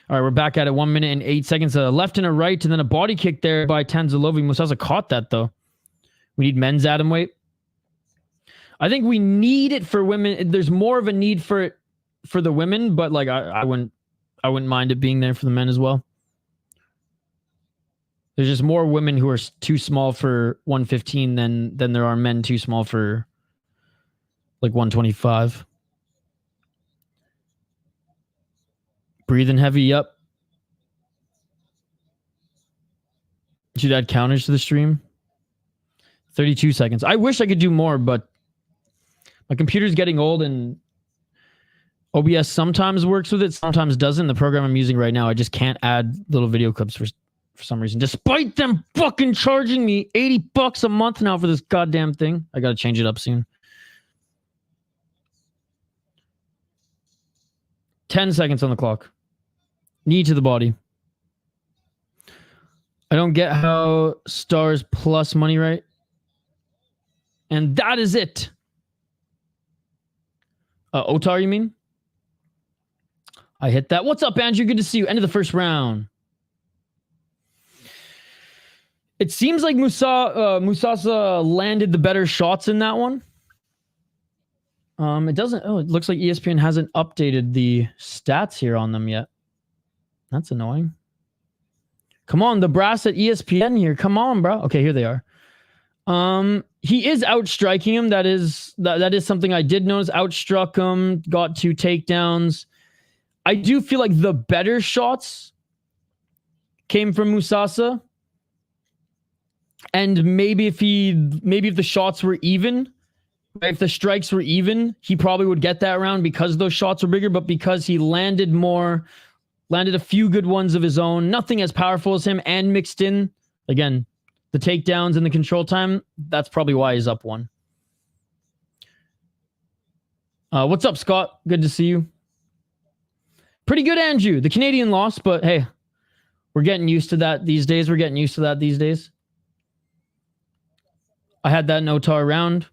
All right, we're back at it. 1 minute and 8 seconds. A left and a right, and then a body kick there by Tanzilov. Musasa caught that though. We need men's atom weight. I think we need it for women. There's more of a need for it for the women, but like I wouldn't mind it being there for the men as well. There's just more women who are too small for 115 than there are men too small for like 125. Breathing heavy, yep. Should add counters to the stream. 32 seconds. I wish I could do more, but my computer's getting old and OBS sometimes works with it, sometimes doesn't. The program I'm using right now, I just can't add little video clips for some reason. Despite them fucking charging me $80 a month now for this goddamn thing. I gotta change it up soon. 10 seconds on the clock. Knee to the body. I don't get how stars plus money, right? And that is it. Otar, you mean? I hit that. What's up, Andrew? Good to see you. End of the first round. It seems like Musasa landed the better shots in that one. It doesn't. Oh, it looks like ESPN hasn't updated the stats here on them yet. That's annoying. Come on, the brass at ESPN here. Come on, bro. Okay, here they are. He is outstriking him. That is something I did notice. Outstruck him. Got 2 takedowns. I do feel like the better shots came from Musasa. And maybe if the shots were even, if the strikes were even, he probably would get that round because those shots were bigger, but because he landed a few good ones of his own, nothing as powerful as him, and mixed in, again, the takedowns and the control time, that's probably why he's up 1. What's up, Scott? Good to see you. Pretty good, Andrew. The Canadian lost, but hey, we're getting used to that these days. I had that in Otar round.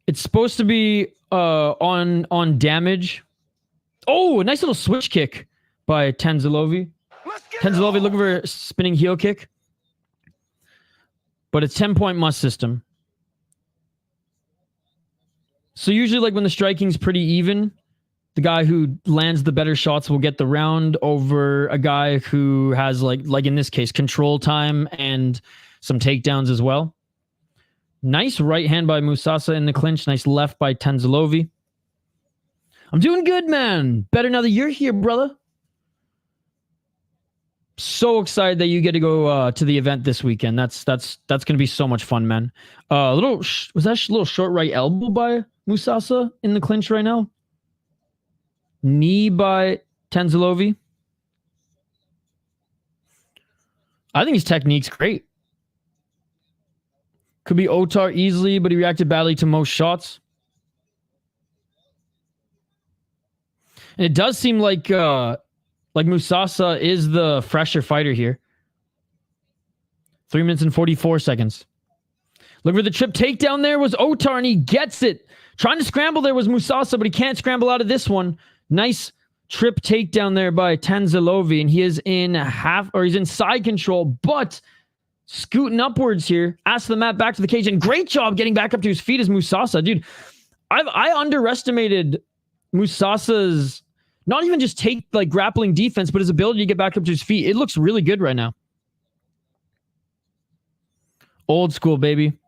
It's supposed to be on damage. Oh, a nice little switch kick by Tanzilov. Tanzilov looking for a spinning heel kick. But it's 10-point must system. So usually like when the striking's pretty even, the guy who lands the better shots will get the round over a guy who has like in this case, control time and some takedowns as well. Nice right hand by Musasa in the clinch. Nice left by Tanzilov. I'm doing good, man. Better now that you're here, brother. So excited that you get to go to the event this weekend. That's going to be so much fun, man. Was that a little short right elbow by Musasa in the clinch right now? Knee by Tanzilov. I think his technique's great. Could be Otar easily, but he reacted badly to most shots. And it does seem like Musasa is the fresher fighter here. 3 minutes and 44 seconds. Look for the trip takedown there was Otar, and he gets it. Trying to scramble there was Musasa, but he can't scramble out of this one. Nice trip takedown there by Tanzilov, and he is in he's in side control, but scooting upwards here. Ask the mat back to the cage, and great job getting back up to his feet as Musasa. Dude, I underestimated Musasa's not even just grappling defense, but his ability to get back up to his feet. It looks really good right now. Old school, baby.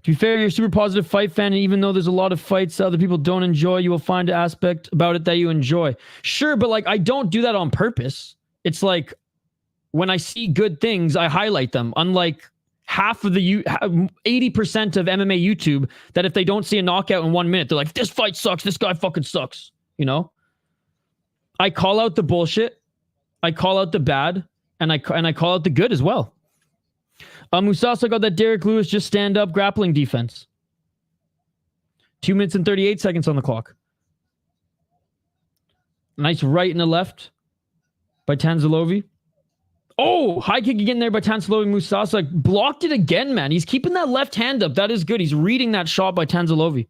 To be fair, you're a super positive fight fan, and even though there's a lot of fights other people don't enjoy, you will find an aspect about it that you enjoy. Sure, but I don't do that on purpose. It's like when I see good things, I highlight them. Unlike half of the 80% of MMA YouTube, that if they don't see a knockout in 1 minute, they're like, this fight sucks, this guy fucking sucks. You know? I call out the bullshit, I call out the bad, and I call out the good as well. Musasa got that Derek Lewis just stand-up grappling defense. 2 minutes and 38 seconds on the clock. Nice right and a left by Tanzilov. Oh, high kick again there by Tanzilov. Musasa blocked it again, man. He's keeping that left hand up. That is good. He's reading that shot by Tanzilov.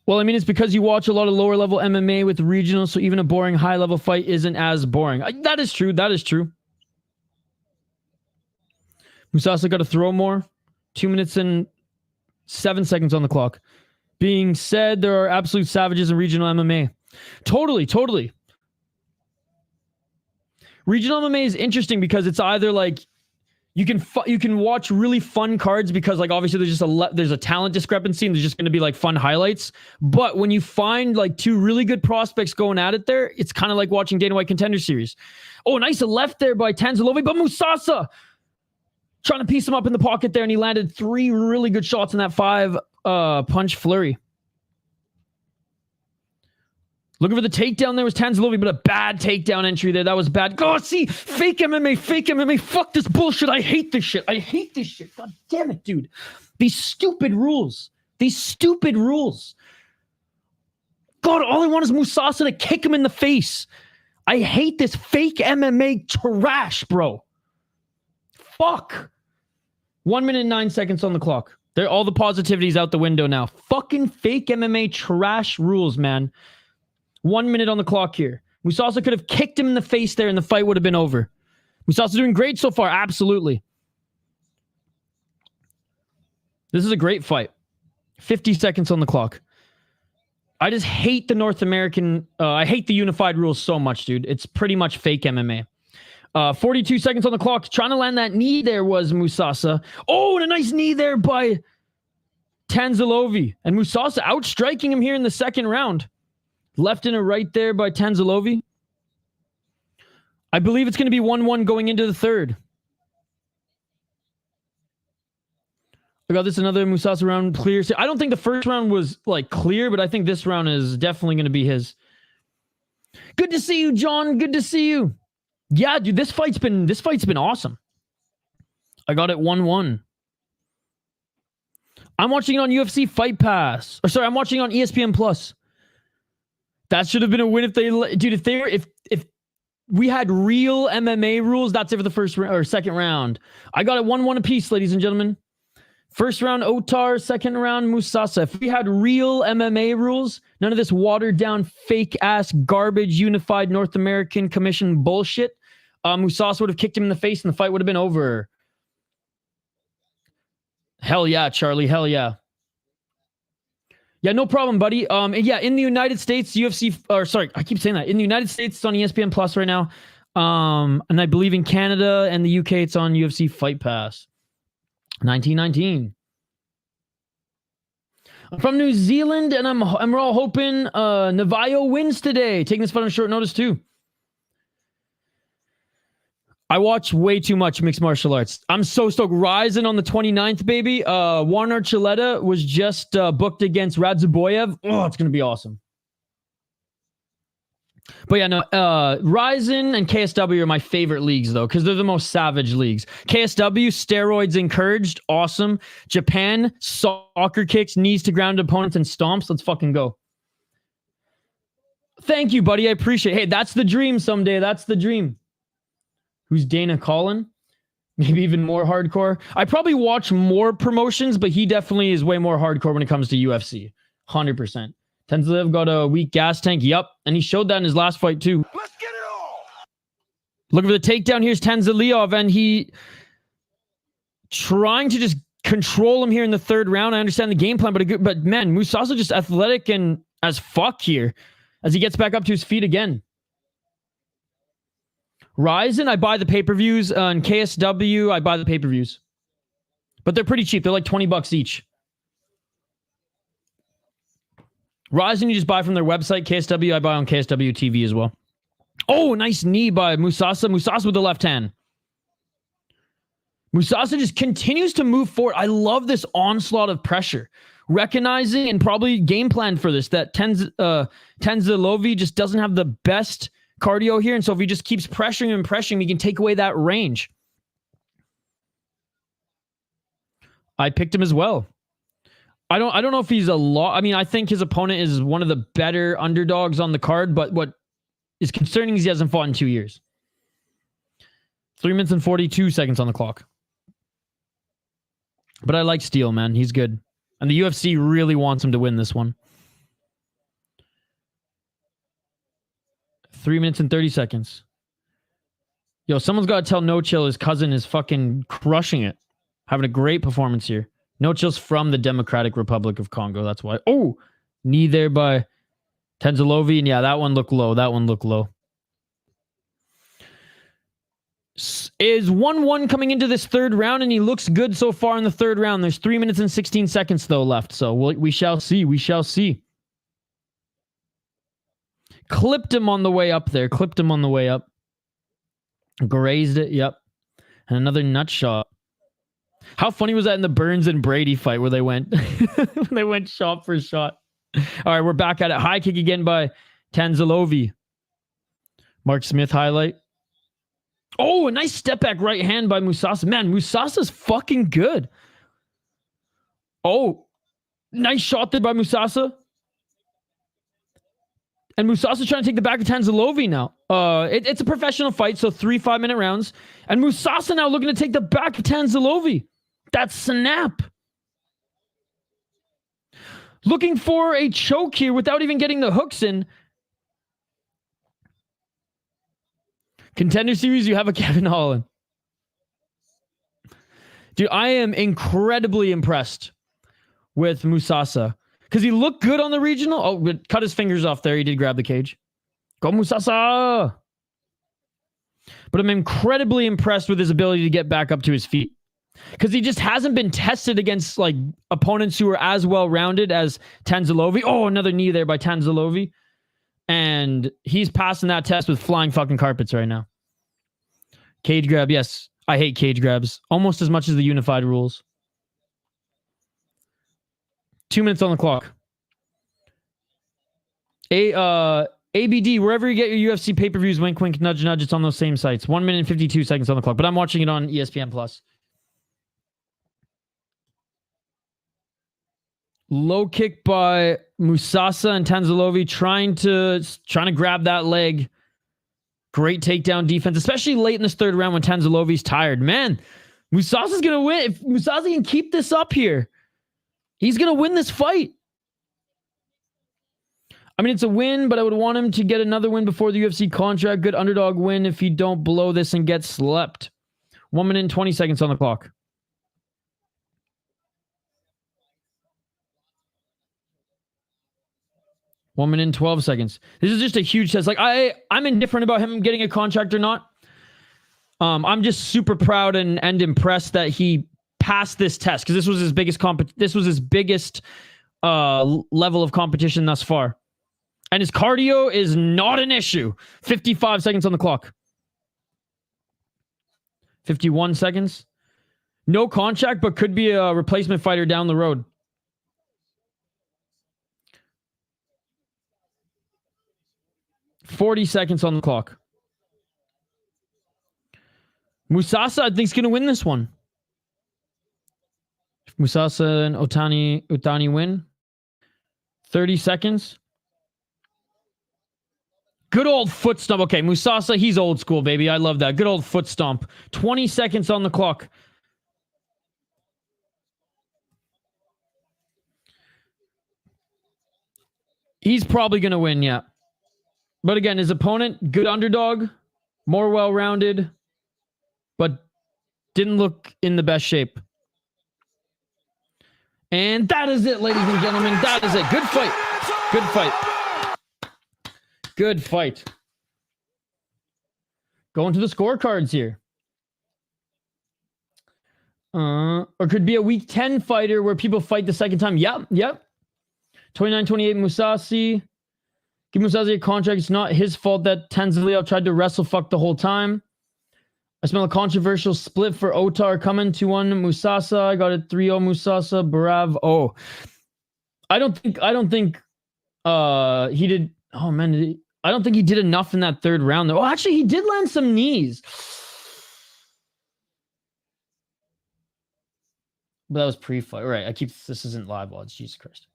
Well, I mean, it's because you watch a lot of lower level MMA with regionals, so even a boring high level fight isn't as boring. That is true. That is true. Musasa got to throw more. 2 minutes and 7 seconds on the clock. Being said, there are absolute savages in regional MMA. Totally, totally. Regional MMA is interesting because it's either you can watch really fun cards because obviously there's a talent discrepancy and there's just going to be fun highlights. But when you find two really good prospects going at it there, it's kind of like watching Dana White Contender Series. Oh, nice left there by Tanzilov, but Musasa trying to piece him up in the pocket there, and he landed 3 really good shots in that 5 punch flurry. Looking for the takedown there was Tanzilov, but a bad takedown entry there. That was bad. Go see, fake MMA, fake MMA. Fuck this bullshit. I hate this shit. I hate this shit. God damn it, dude. These stupid rules. These stupid rules. God, all I want is Musasa to kick him in the face. I hate this fake MMA trash, bro. Fuck. 1 minute and 9 seconds on the clock. All the positivity's out the window now. Fucking fake MMA trash rules, man. 1 minute on the clock here. Musasa could have kicked him in the face there and the fight would have been over. Musasa doing great so far. Absolutely. This is a great fight. 50 seconds on the clock. I just hate the North American... I hate the unified rules so much, dude. It's pretty much fake MMA. 42 seconds on the clock. Trying to land that knee there was Musasa. Oh, and a nice knee there by Tanzilov. And Musasa outstriking him here in the second round. Left and a right there by Tanzilov. I believe it's going to be 1-1 going into the third. I got this another Musasa round clear. I don't think the first round was clear, but I think this round is definitely going to be his. Good to see you, John. Good to see you. Yeah, dude, this fight's been awesome. I got it 1-1. I'm watching it on UFC Fight Pass. I'm watching it on ESPN Plus. That should have been a win if we had real MMA rules. That's it for the first or second round. I got it 1-1 apiece, ladies and gentlemen. First round Otar, second round Musasa. If we had real MMA rules, none of this watered down fake ass garbage unified North American commission bullshit, Musasa would have kicked him in the face and the fight would have been over. Hell yeah, Charlie. Hell yeah. Yeah, no problem, buddy. Yeah, in the United States, I keep saying that. In the United States, it's on ESPN Plus right now. And I believe in Canada and the UK, it's on UFC Fight Pass. 1919. I'm from New Zealand, and we're all hoping Navajo wins today. Taking this fight on short notice, too. I watch way too much mixed martial arts. I'm so stoked. Ryzen on the 29th, baby. Juan Archuleta was just booked against Radzuboyev. Oh, it's going to be awesome. But yeah, no, Ryzen and KSW are my favorite leagues, though, because they're the most savage leagues. KSW, steroids encouraged, awesome. Japan, soccer kicks, knees to ground opponents, and stomps. Let's fucking go. Thank you, buddy. I appreciate it. Hey, that's the dream someday. That's the dream. Who's Dana Collin? Maybe even more hardcore. I probably watch more promotions, but he definitely is way more hardcore when it comes to UFC. 100%. Tanzilov got a weak gas tank. Yup. And he showed that in his last fight, too. Let's get it all. Looking for the takedown. Here's Tanzilov, and he trying to just control him here in the third round. I understand the game plan, but man, Musasa just athletic and as fuck here as he gets back up to his feet again. Ryzen, I buy the pay-per-views. On KSW, I buy the pay-per-views. But they're pretty cheap. They're like $20 each. Ryzen, you just buy from their website. KSW, I buy on KSW TV as well. Oh, nice knee by Musasa. Musasa with the left hand. Musasa just continues to move forward. I love this onslaught of pressure. Recognizing and probably game plan for this, that Tanzilovi just doesn't have the best cardio here, and so if he just keeps pressuring and pressuring, he can take away that range. I picked him as well. I don't know if he's a lot. I mean, I think his opponent is one of the better underdogs on the card, but what is concerning is he hasn't fought in 2 years. 3 minutes and 42 seconds on the clock. But I like Steele, man. He's good. And the UFC really wants him to win this one. 3 minutes and 30 seconds. Yo, someone's got to tell No Chill his cousin is fucking crushing it. Having a great performance here. No Chill's from the Democratic Republic of Congo. That's why. Oh, knee there by Tanzilovi. And yeah, that one looked low. That one looked low. Is 1-1 coming into this third round, and he looks good so far in the third round. There's 3 minutes and 16 seconds, though, left. So we shall see. We shall see. Clipped him on the way up there. Clipped him on the way up. Grazed it. Yep. And another nut shot. How funny was that in the Burns and Brady fight where they went shot for shot? All right, we're back at it. High kick again by Tanzilovi. Mark Smith highlight. Oh, a nice step back right hand by Musasa. Man, Musasa's fucking good. Oh, nice shot there by Musasa. And Musasa's trying to take the back of Tanzilovi now. It's a professional fight, so 3 5-minute rounds. And Musasa now looking to take the back of Tanzilovi. That's snap. Looking for a choke here without even getting the hooks in. Contender Series, you have a Kevin Holland. Dude, I am incredibly impressed with Musasa. Because he looked good on the regional. Oh, cut his fingers off there. He did grab the cage. Go Musasa! But I'm incredibly impressed with his ability to get back up to his feet. Because he just hasn't been tested against like opponents who are as well-rounded as Tanzilovi. Oh, another knee there by Tanzilovi. And he's passing that test with flying fucking carpets right now. Cage grab, yes. I hate cage grabs. Almost as much as the unified rules. 2 minutes on the clock. ABD, wherever you get your UFC pay-per-views, wink, wink, nudge, nudge, it's on those same sites. 1 minute and 52 seconds on the clock, but I'm watching it on ESPN+. Low kick by Musasa and Tanzilovi trying to grab that leg. Great takedown defense, especially late in this third round when Tanzilovi's tired. Man, Musasa's going to win. If Musasa can keep this up here, he's going to win this fight. I mean, it's a win, but I would want him to get another win before the UFC contract. Good underdog win if you don't blow this and get slept. 1 minute and 20 seconds on the clock. 1 minute and 12 seconds. This is just a huge test. Like I'm indifferent about him getting a contract or not. I'm just super proud and impressed that he passed this test because this was his biggest level of competition thus far. And his cardio is not an issue. 55 seconds on the clock. 51 seconds. No contract, but could be a replacement fighter down the road. 40 seconds on the clock. Musasa, I think, is going to win this one. If Musasa and Ottoni win. 30 seconds. Good old foot stomp. Okay, Musasa, he's old school, baby. I love that. Good old foot stomp. 20 seconds on the clock. He's probably going to win, yeah. But again, his opponent, good underdog, more well-rounded, but didn't look in the best shape. And that is it, ladies and gentlemen. That is it. Good fight. Good fight. Good fight. Going to the scorecards here. Or could be a week 10 fighter where people fight the second time. Yep. 29-28 Musasi. Give Musasi a contract. It's not his fault that Tanzilov tried to wrestle fuck the whole time. I smell a controversial split for Otar coming 2-1 Musasa. I got it 3-0 Musasa. Bravo. I don't think he did. Oh man, I don't think he did enough in that third round though. Oh, actually he did land some knees. But that was pre-fight. Right, this isn't live odds. Jesus Christ.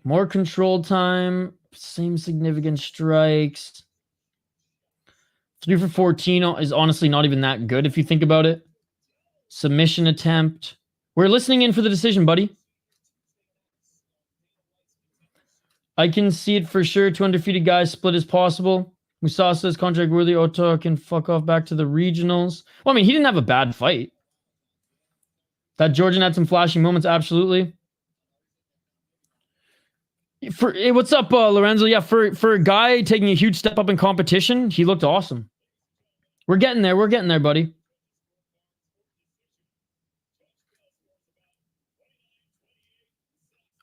More control time, same significant strikes. 3 for 14 is honestly not even that good if you think about it. Submission attempt. We're listening in for the decision, buddy. I can see it for sure. 2 undefeated guys split as possible. Musasa is contract worthy. Otar can fuck off back to the regionals. Well, I mean, he didn't have a bad fight. That Georgian had some flashing moments, absolutely. What's up, Lorenzo? Yeah, for a guy taking a huge step up in competition, he looked awesome. We're getting there. We're getting there, buddy.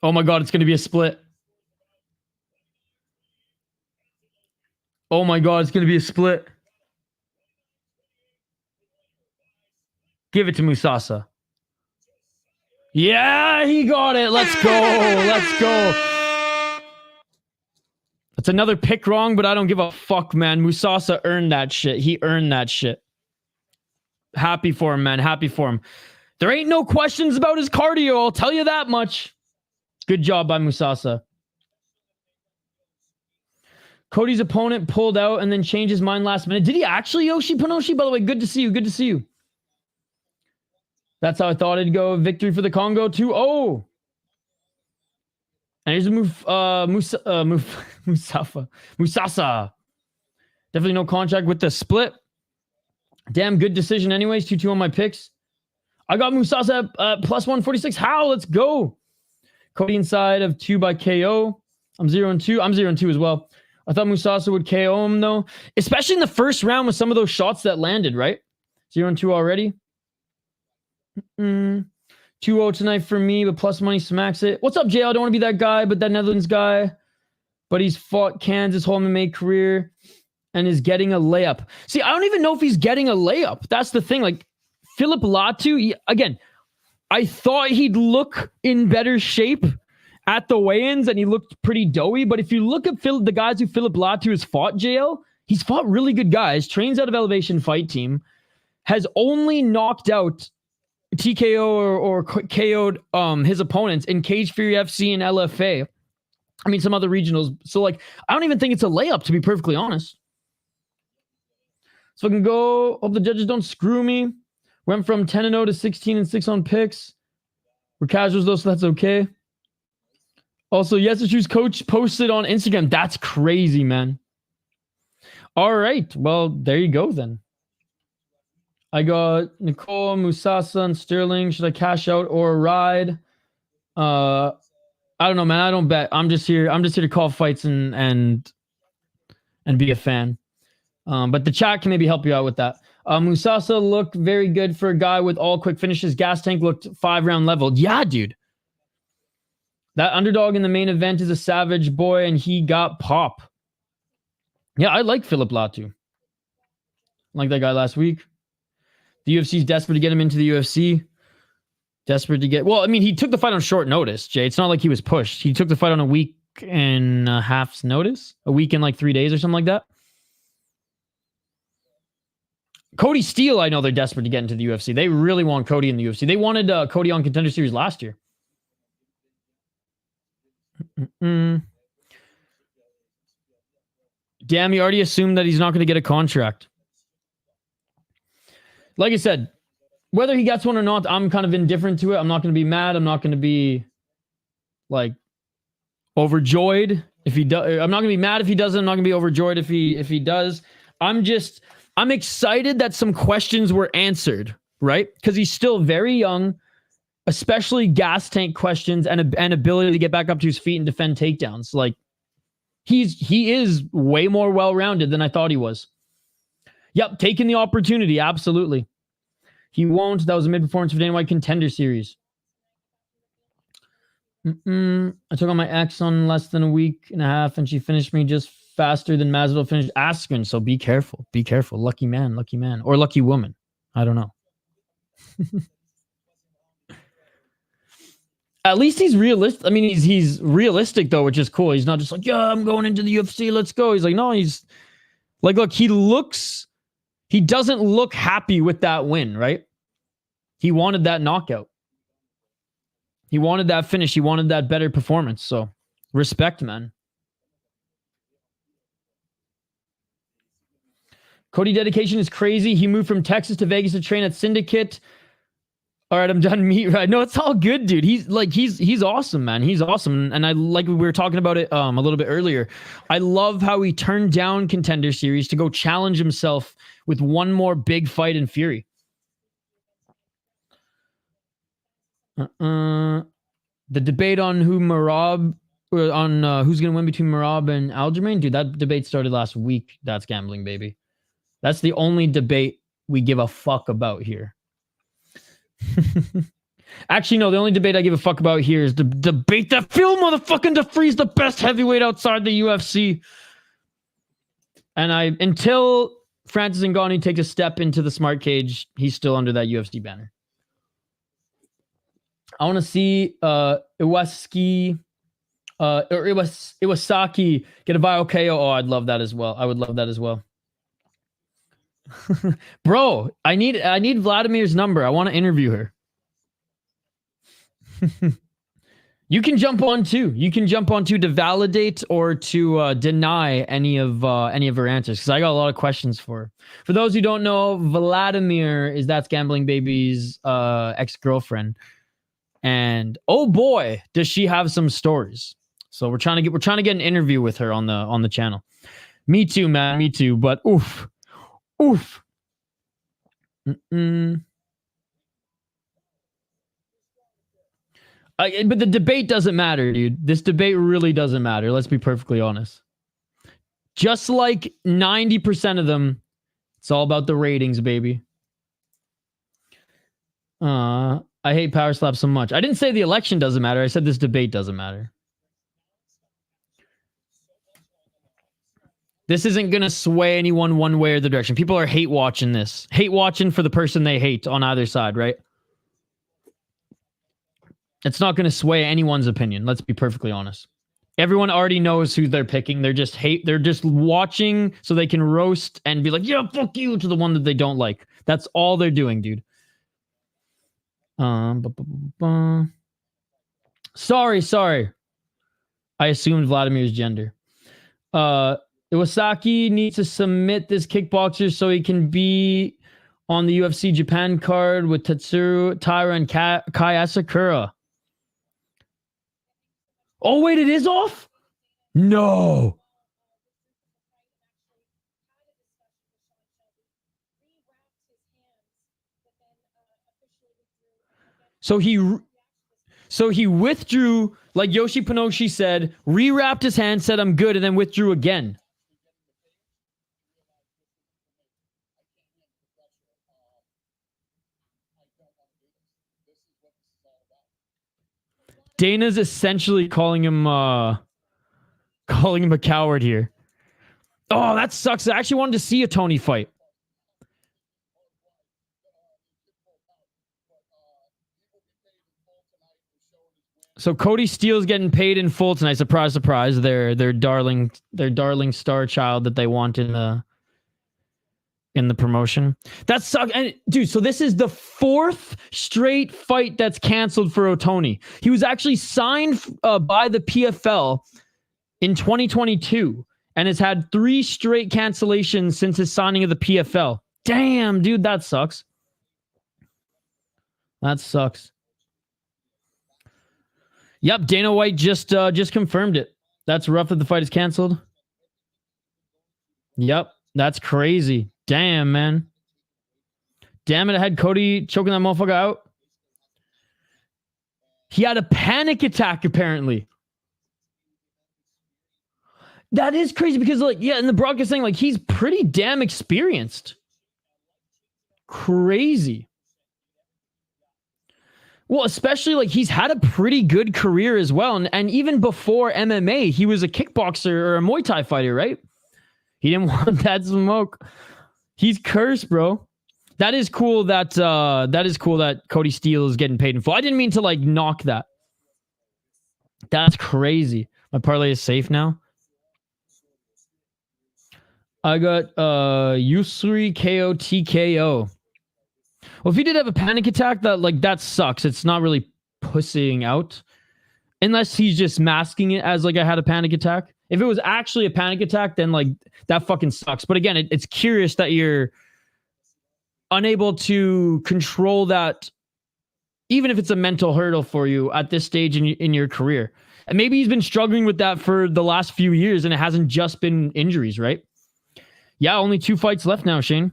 Oh my God, it's going to be a split. Oh my God, it's going to be a split. Give it to Musasa. Yeah, he got it. Let's go. Let's go. That's another pick wrong, but I don't give a fuck, man. Musasa earned that shit. He earned that shit. Happy for him, man. Happy for him. There ain't no questions about his cardio. I'll tell you that much. Good job by Musasa. Cody's opponent pulled out and then changed his mind last minute. Did he actually, Yoshi Panoshi? By the way, good to see you. Good to see you. That's how I thought it'd go. Victory for the Congo 2-0. And here's a Musasa. Definitely no contract with the split. Damn good decision anyways. 2-2 on my picks. I got Musasa at plus 146. How? Let's go. Cody inside of 2 by KO. I'm 0-2. I'm 0-2 as well. I thought Musasa would KO him though. Especially in the first round with some of those shots that landed, right? 0-2 already. 2-0 tonight for me, but plus money smacks it. What's up, Jay? I don't want to be that guy, but that Netherlands guy. But he's fought Kansas whole MMA career and is getting a layup. See, I don't even know if he's getting a layup. That's the thing. Like, Phillip Latu, again, I thought he'd look in better shape at the weigh-ins, and he looked pretty doughy. But if you look at the guys who Phillip Latu has fought, JL, he's fought really good guys, trains out of Elevation Fight Team, has only knocked out TKO or KO'd his opponents in Cage Fury FC and LFA. I mean, some other regionals. So, like, I don't even think it's a layup, to be perfectly honest. So I can go. Hope the judges don't screw me. Went from 10-0 to 16-6 on picks. We're casuals, though, so that's okay. Also, Yesishu's coach posted on Instagram. That's crazy, man. All right. Well, there you go, then. I got Nicolle, Musasa, and Stirling. Should I cash out or ride? I don't know, man. I don't bet. I'm just here to call fights and be a fan. But the chat can maybe help you out with that. Musasa looked very good for a guy with all quick finishes. Gas tank looked 5-round leveled. Yeah, dude. That underdog in the main event is a savage boy, and he got pop. Yeah, I like Phillip Latu. Like that guy last week. The UFC's desperate to get him into the UFC. Desperate to get... Well, I mean, he took the fight on short notice, Jay. It's not like he was pushed. He took the fight on a week and a half's notice, a week and like 3 days or something like that. Cody Steele, I know they're desperate to get into the UFC. They really want Cody in the UFC. They wanted Cody on Contender Series last year. Damn, you already assumed that he's not going to get a contract. Like I said, whether he gets one or not, I'm kind of indifferent to it. I'm not going to be mad. I'm not going to be like overjoyed if he does. I'm not going to be mad if he doesn't. I'm not going to be overjoyed if he does. I'm excited that some questions were answered, right? Because he's still very young, especially gas tank questions and ability to get back up to his feet and defend takedowns. Like he is way more well-rounded than I thought he was. Yep, taking the opportunity, absolutely. He won't. That was a mid-performance for Dana White Contender Series. I took on my ex on less than a week and a half, and she finished me just faster than Masvidal finished Askren. So be careful. Be careful. Lucky man. Or lucky woman. I don't know. At least he's realistic. I mean, he's realistic, though, which is cool. He's not just like, yeah, I'm going into the UFC. Let's go. He's like, no, he's like, look, he doesn't look happy with that win, right? He wanted that knockout. He wanted that finish. He wanted that better performance. So respect, man. Cody dedication is crazy. He moved from Texas to Vegas to train at Syndicate. All right, I'm done meat right. No, it's all good, dude. He's awesome, man. He's awesome. And I like we were talking about it a little bit earlier. I love how he turned down Contender Series to go challenge himself with one more big fight in Fury. The debate on who's going to win between Merab and Aljamain, dude, that debate started last week. That's gambling, baby. That's the only debate we give a fuck about here. Actually, no, the only debate I give a fuck about here is the debate that Phil motherfucking DeFree's the best heavyweight outside the UFC. And until Francis Ngannou takes a step into the smart cage, he's still under that UFC banner. I want to see Iwasaki get a viral KO. Oh, I'd love that as well. I would love that as well. Bro, I need Vladimir's number. I want to interview her. You can jump on too. You can jump on too to validate or to deny any of her answers, because I got a lot of questions for her. For those who don't know, Vladimir is That's Gambling Baby's ex-girlfriend. And oh boy, does she have some stories. So we're trying to get an interview with her on the channel. Me too, man. Me too. But oof. But the debate doesn't matter, dude. This debate really doesn't matter. Let's be perfectly honest. Just like 90% of them, it's all about the ratings, baby. I hate Power Slap so much. I didn't say the election doesn't matter. I said this debate doesn't matter. This isn't going to sway anyone one way or the direction. People are hate watching this. Hate watching for the person they hate on either side, right? It's not going to sway anyone's opinion. Let's be perfectly honest. Everyone already knows who they're picking. They're just watching so they can roast and be like, yeah, fuck you, to the one that they don't like. That's all they're doing, dude. Sorry. I assumed Vladimir's gender. Iwasaki needs to submit this kickboxer so he can be on the UFC Japan card with Tatsuro Taira and Kai Asakura. Oh, wait, it is off? No. So he withdrew, like Yoshi Pinoshi said, rewrapped his hand, said I'm good, and then withdrew again. Dana's essentially calling him a coward here. Oh, that sucks. I actually wanted to see a Ottoni fight. So Cody Steele's getting paid in full tonight. Surprise, surprise. Their darling star child that they want in the promotion. That sucks. And dude, so this is the 4th straight fight that's canceled for Ottoni. He was actually signed by the PFL in 2022 and has had 3 straight cancellations since his signing of the PFL. Damn, dude, that sucks. That sucks. Yep, Dana White just confirmed it. That's rough that the fight is canceled. Yep, that's crazy. Damn, man. Damn it, I had Cody choking that motherfucker out. He had a panic attack, apparently. That is crazy because, like, yeah, in the broadcast saying, like, he's pretty damn experienced. Crazy. Well, especially, like, he's had a pretty good career as well. And even before MMA, he was a kickboxer or a Muay Thai fighter, right? He didn't want that smoke. He's cursed, bro. That is cool that Cody Steele is getting paid in full. I didn't mean to, like, knock that. That's crazy. My parlay is safe now. I got Yousri KO TKO. Well, if he did have a panic attack, that sucks. It's not really pussying out. Unless he's just masking it as, like, I had a panic attack. If it was actually a panic attack, then, like, that fucking sucks. But again, it's curious that you're unable to control that, even if it's a mental hurdle for you at this stage in your career. And maybe he's been struggling with that for the last few years, and it hasn't just been injuries, right? Yeah, only 2 fights left now, Shane.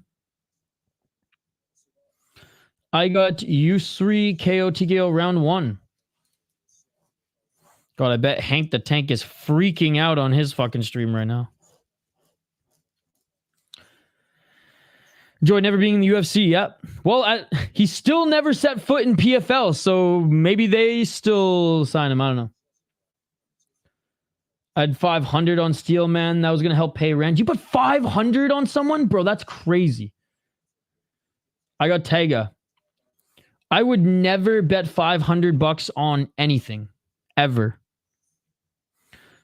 I got Yousri KO TKO round 1. God, I bet Hank the Tank is freaking out on his fucking stream right now. Enjoy never being in the UFC. Yep. Well, he still never set foot in PFL, so maybe they still sign him. I don't know. I had 500 on Steele, man. That was going to help pay rent. You put 500 on someone? Bro, that's crazy. I got Taiga. I would never bet $500 on anything. Ever.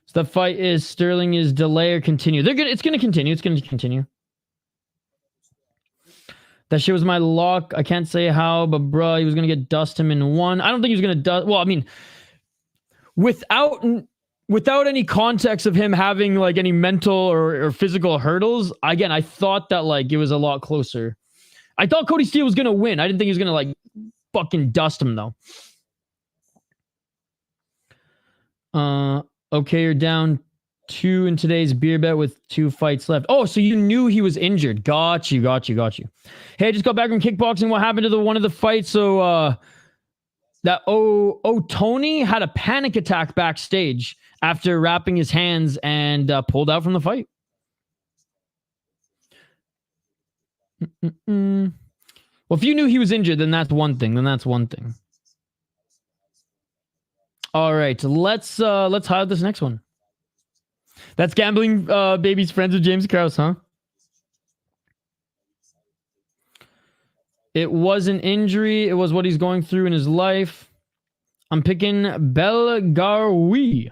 So the fight is Stirling is delay or continue. It's going to continue. It's going to continue. That shit was my lock. I can't say how, but bro, he was going to get dust him in 1. I don't think he was going to dust. Well, I mean, without any context of him having, like, any mental or physical hurdles, again, I thought that, like, it was a lot closer. I thought Cody Steele was going to win. I didn't think he was going to, like, fucking dust him, though. Okay, you're down 2 in today's beer bet with 2 fights left. Oh, so you knew he was injured. Got you. Hey, I just got back from kickboxing. What happened to one of the fights? So, that Ottoni had a panic attack backstage after wrapping his hands and pulled out from the fight. Well, if you knew he was injured, then that's one thing. All right, let's highlight this next one. That's Gambling Baby's friends with James Krause, huh? It was an injury. It was what he's going through in his life. I'm picking Belgaroui.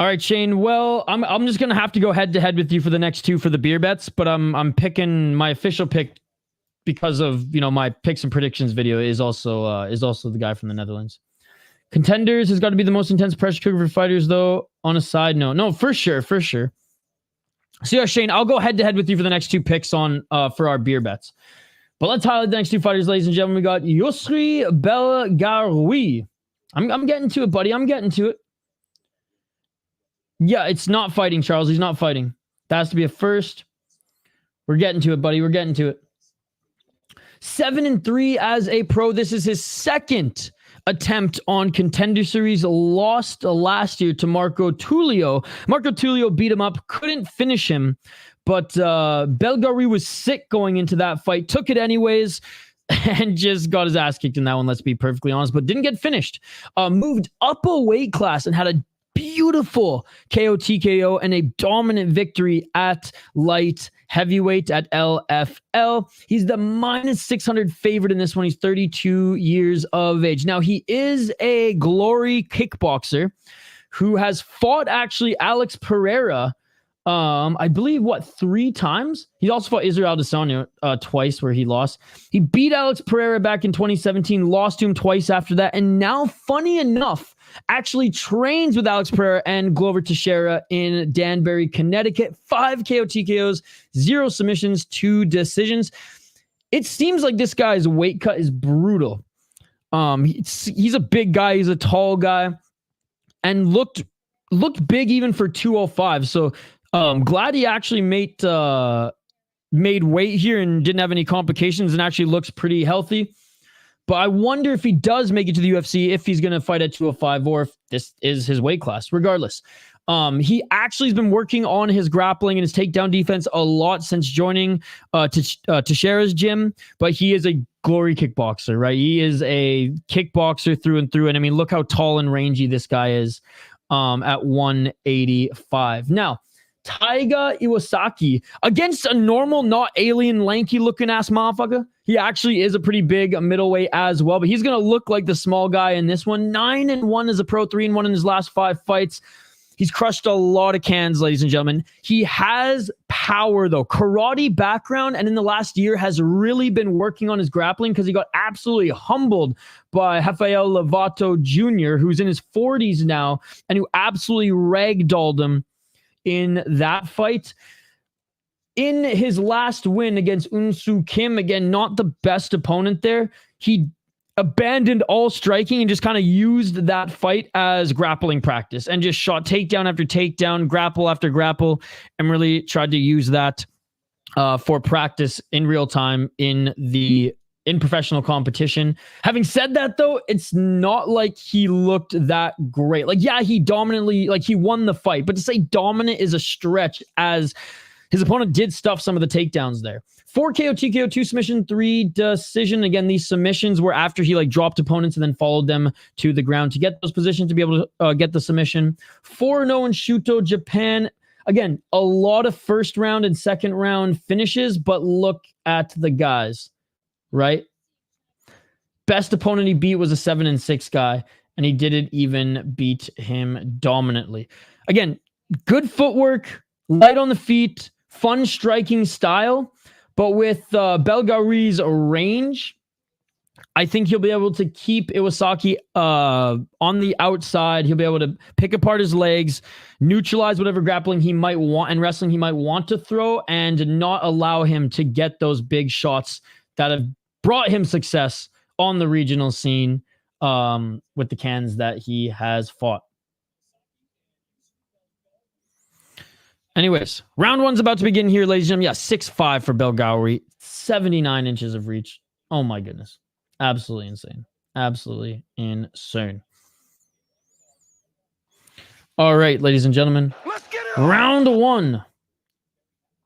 All right, Shane. Well, I'm just gonna have to go head to head with you for the next 2 for the beer bets, but I'm picking my official pick because of, my picks and predictions video is also the guy from the Netherlands. Contenders has got to be the most intense pressure cooker for fighters, though. On a side note, no, for sure. So yeah, Shane, I'll go head to head with you for the next 2 picks on for our beer bets. But let's highlight the next 2 fighters, ladies and gentlemen. We got Yousri Belgaroui. I'm getting to it, buddy. I'm getting to it. Yeah, it's not fighting, Charles. He's not fighting. That has to be a first. We're getting to it, buddy. We're getting to it. 7-3 as a pro. This is his second attempt on Contender Series. Lost last year to Marco Tulio. Marco Tulio beat him up. Couldn't finish him. But Belgaroui was sick going into that fight. Took it anyways. And just got his ass kicked in that one, let's be perfectly honest. But didn't get finished. Moved up a weight class and had a beautiful KO TKO and a dominant victory at light heavyweight at LFL. He's the -600 favorite in this one. He's 32 years of age. Now, he is a glory kickboxer who has fought actually Alex Pereira, I believe, 3 times? He also fought Israel Adesanya twice, where he lost. He beat Alex Pereira back in 2017, lost to him twice after that, and now, funny enough, actually trains with Alex Pereira and Glover Teixeira in Danbury, Connecticut. 5 KO TKOs, 0 submissions, 2 decisions. It seems like this guy's weight cut is brutal. He's a big guy. He's a tall guy, and looked big even for 205. So glad he actually made weight here and didn't have any complications and actually looks pretty healthy. But I wonder if he does make it to the UFC, if he's going to fight at 205 or if this is his weight class. Regardless, he actually has been working on his grappling and his takedown defense a lot since joining Teixeira's gym. But he is a glory kickboxer, right? He is a kickboxer through and through. And I mean, look how tall and rangy this guy is at 185. Now, Taiga Iwasaki against a normal, not alien, lanky looking ass motherfucker. He actually is a pretty big middleweight as well, but he's going to look like the small guy in this one. 9-1 as a pro, 3-1 in his last 5 fights. He's crushed a lot of cans, ladies and gentlemen. He has power, though. Karate background, and in the last year has really been working on his grappling because he got absolutely humbled by Rafael Lovato Jr., who's in his 40s now, and who absolutely ragdolled him in that fight. In his last win against Unsu Kim, again, not the best opponent there, he abandoned all striking and just kind of used that fight as grappling practice and just shot takedown after takedown, grapple after grapple, and really tried to use that for practice in real time in professional competition. Having said that, though, it's not like he looked that great. Like, yeah, he dominantly, like, he won the fight, but to say dominant is a stretch, as his opponent did stuff some of the takedowns there. 4 KO TKO, 2 submission, 3 decision. Again, these submissions were after he like dropped opponents and then followed them to the ground to get those positions to be able to get the submission. 4-0 in Shuto, Japan. Again, a lot of first round and second round finishes, but look at the guys, right? Best opponent he beat was a 7-6 guy, and he didn't even beat him dominantly. Again, good footwork, light on the feet, fun striking style, but with Belgaroui's range, I think he'll be able to keep Iwasaki on the outside. He'll be able to pick apart his legs, neutralize whatever grappling he might want and wrestling he might want to throw, and not allow him to get those big shots that have brought him success on the regional scene with the cans that he has fought. Anyways, round 1's about to begin here, ladies and gentlemen. Yeah, 6'5" for Belgaroui, 79 inches of reach. Oh my goodness. Absolutely insane. Absolutely insane. All right, ladies and gentlemen. Let's get it on. Round 1.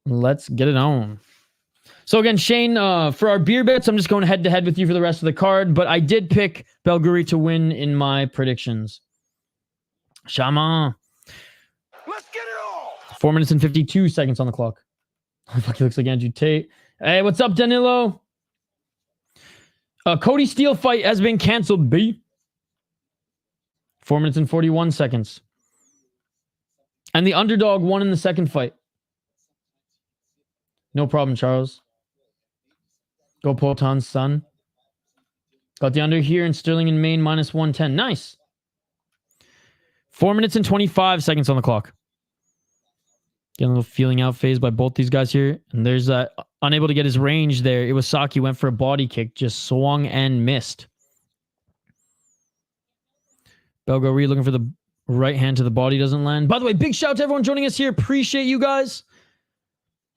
Let's get it on. So again, Shane, for our beer bets, I'm just going head-to-head with you for the rest of the card, but I did pick Belgaroui to win in my predictions. Shaman. Let's get it on. 4 minutes and 52 seconds on the clock. Oh, fuck, he looks like Andrew Tate. Hey, what's up, Danilo? Cody Steele fight has been canceled, B. 4 minutes and 41 seconds. And the underdog won in the second fight. No problem, Charles. Go Potan's son. Got the under here in Stirling and Maine, -110. Nice. 4 minutes and 25 seconds on the clock. Getting a little feeling out phase by both these guys here. And there's unable to get his range there. Iwasaki went for a body kick, just swung and missed. Belgaroui looking for the right hand to the body, doesn't land. By the way, big shout out to everyone joining us here. Appreciate you guys.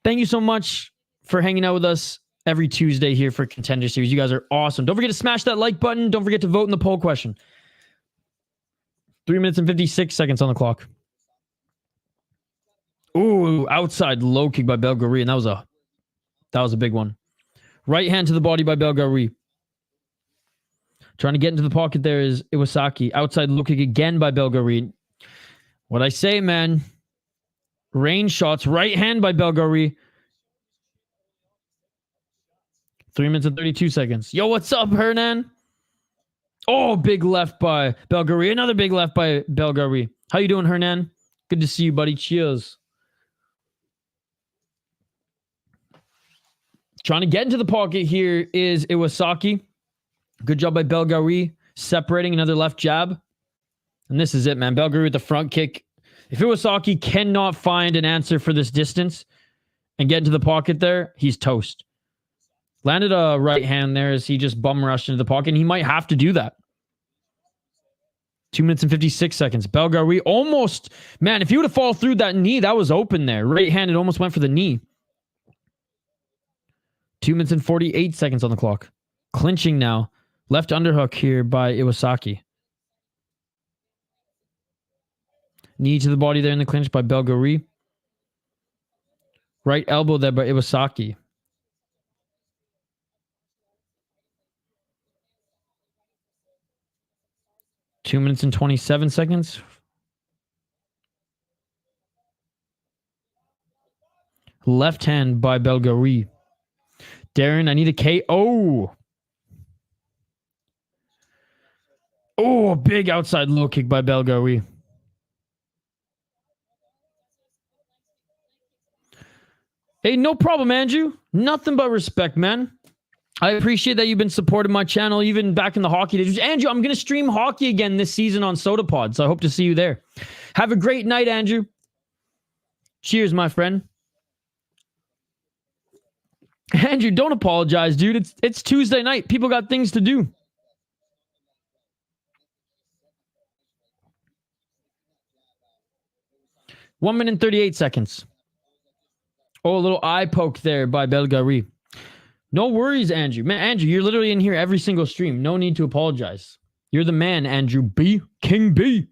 Thank you so much for hanging out with us every Tuesday here for Contender Series. You guys are awesome. Don't forget to smash that like button. Don't forget to vote in the poll question. 3 minutes and 56 seconds on the clock. Ooh, outside low kick by Belgaroui, and that was a big one. Right hand to the body by Belgaroui. Trying to get into the pocket there is Iwasaki. Outside low kick again by Belgaroui. What I say, man. Range shots. Right hand by Belgaroui. 3 minutes and 32 seconds. Yo, what's up, Hernan? Oh, big left by Belgaroui. Another big left by Belgaroui. How you doing, Hernan? Good to see you, buddy. Cheers. Trying to get into the pocket here is Iwasaki. Good job by Belgaroui. Separating another left jab. And this is it, man. Belgaroui with the front kick. If Iwasaki cannot find an answer for this distance and get into the pocket there, he's toast. Landed a right hand there as he just bum rushed into the pocket. And he might have to do that. 2 minutes and 56 seconds. Belgaroui almost... Man, if he would have fallen through that knee, that was open there. Right hand, it almost went for the knee. 2 minutes and 48 seconds on the clock. Clinching now. Left underhook here by Iwasaki. Knee to the body there in the clinch by Belgaroui. Right elbow there by Iwasaki. Two minutes and 27 seconds. Left hand by Belgaroui. Darren, I need a KO. Oh, big outside low kick by Belgaroui. Hey, no problem, Andrew. Nothing but respect, man. I appreciate that you've been supporting my channel even back in the hockey days. Andrew, I'm going to stream hockey again this season on SodaPod, so I hope to see you there. Have a great night, Andrew. Cheers, my friend. Andrew, don't apologize, dude. It's Tuesday night. People got things to do. One minute and 38 seconds. Oh, a little eye poke there by Belgaroui. No worries, Andrew. Man, Andrew, you're literally in here every single stream. No need to apologize. You're the man, Andrew B. King B.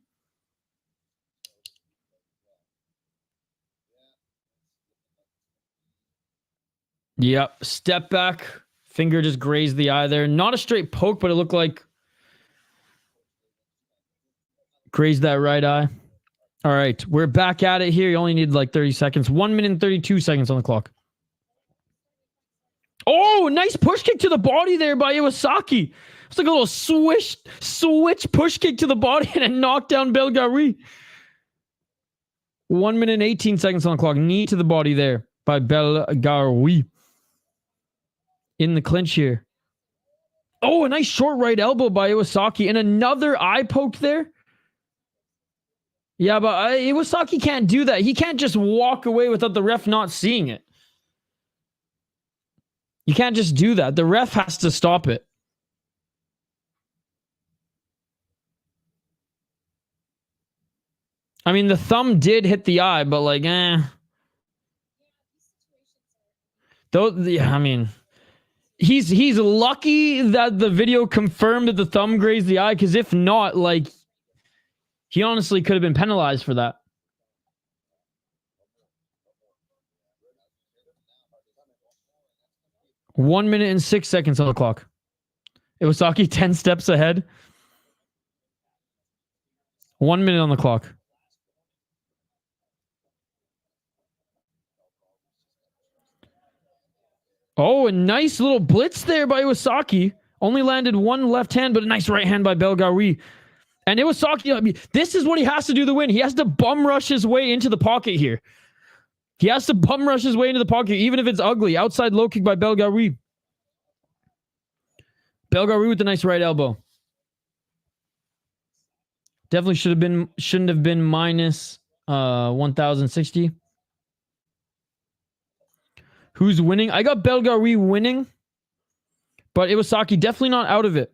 Yep. Step back. Finger just grazed the eye there. Not a straight poke, but it looked like grazed that right eye. All right. We're back at it here. You only need like 30 seconds. 1 minute and 32 seconds on the clock. Oh, nice push kick to the body there by Iwasaki. It's like a little switch push kick to the body and a knockdown Belgaroui. 1 minute and 18 seconds on the clock. Knee to the body there by Belgaroui. In the clinch here. Oh, a nice short right elbow by Iwasaki. And another eye poke there. Yeah, but Iwasaki can't do that. He can't just walk away without the ref not seeing it. You can't just do that. The ref has to stop it. I mean, the thumb did hit the eye, but like, Though, yeah, I mean, he's lucky that the video confirmed that the thumb grazed the eye, because if not, like, he honestly could have been penalized for that. One minute and 6 seconds on the clock. Iwasaki 10 steps ahead. 1 minute on the clock. Oh, a nice little blitz there by Iwasaki. Only landed one left hand, but a nice right hand by Belgaroui. And Iwasaki, I mean, this is what he has to do to win. He has to bum rush his way into the pocket here. He has to bum rush his way into the pocket, even if it's ugly. Outside low kick by Belgaroui. Belgaroui with the nice right elbow. Definitely shouldn't have been minus 1,060. Who's winning? I got Belgaroui winning, but Iwasaki definitely not out of it.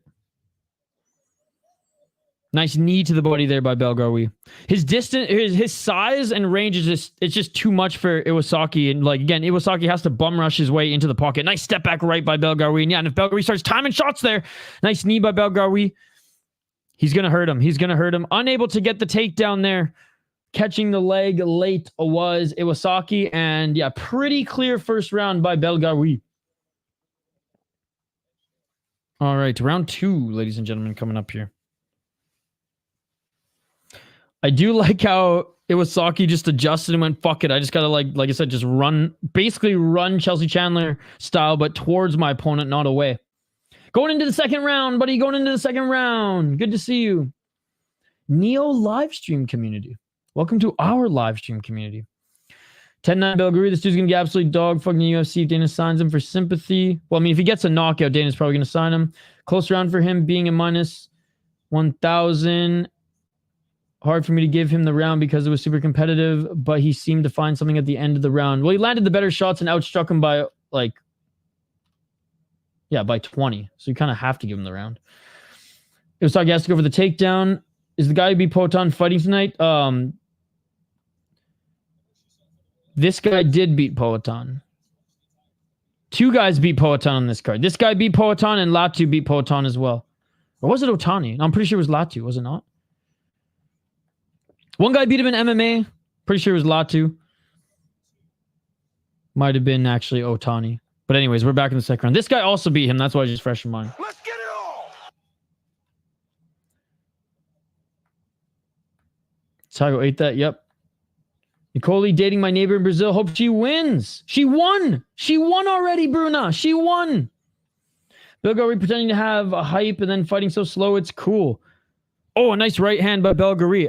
Nice knee to the body there by Belgaroui. His distance, his size and range is just too much for Iwasaki. And like, again, Iwasaki has to bum rush his way into the pocket. Nice step back right by Belgaroui. And yeah, and if Belgaroui starts timing shots there, nice knee by Belgaroui. He's going to hurt him. He's going to hurt him. Unable to get the takedown there. Catching the leg late was Iwasaki. And yeah, pretty clear first round by Belgaroui. All right, round 2, ladies and gentlemen, coming up here. I do like how Iwasaki just adjusted and went, fuck it. I just got to, like I said, just basically run Chelsea Chandler style, but towards my opponent, not away. Going into the second round, buddy. Going into the second round. Good to see you. Neo live stream community. Welcome to our live stream community. 10-9 Belgaroui. This dude's going to get absolutely dog fucking the UFC if Dana signs him for sympathy. Well, I mean, if he gets a knockout, Dana's probably going to sign him. Close round for him being a minus 1,000. Hard for me to give him the round because it was super competitive, but he seemed to find something at the end of the round. Well, he landed the better shots and outstruck him by, like, yeah, by 20. So you kind of have to give him the round. Iwasaki has to go for the takedown. Is the guy who beat Poatan fighting tonight? This guy did beat Poatan. Two guys beat Poatan on this card. This guy beat Poatan and Latu beat Poatan as well. Or was it Ottoni? I'm pretty sure it was Latu, was it not? One guy beat him in MMA. Pretty sure it was Latu. Might have been actually Ottoni. But anyways, we're back in the second round. This guy also beat him. That's why I just fresh in mind. Let's get it all. Taiga ate that. Yep. Nicolle dating my neighbor in Brazil. Hope she wins. She won. She won already, Bruna. She won. Belgaroui pretending to have a hype and then fighting so slow. It's cool. Oh, a nice right hand by Belgaroui.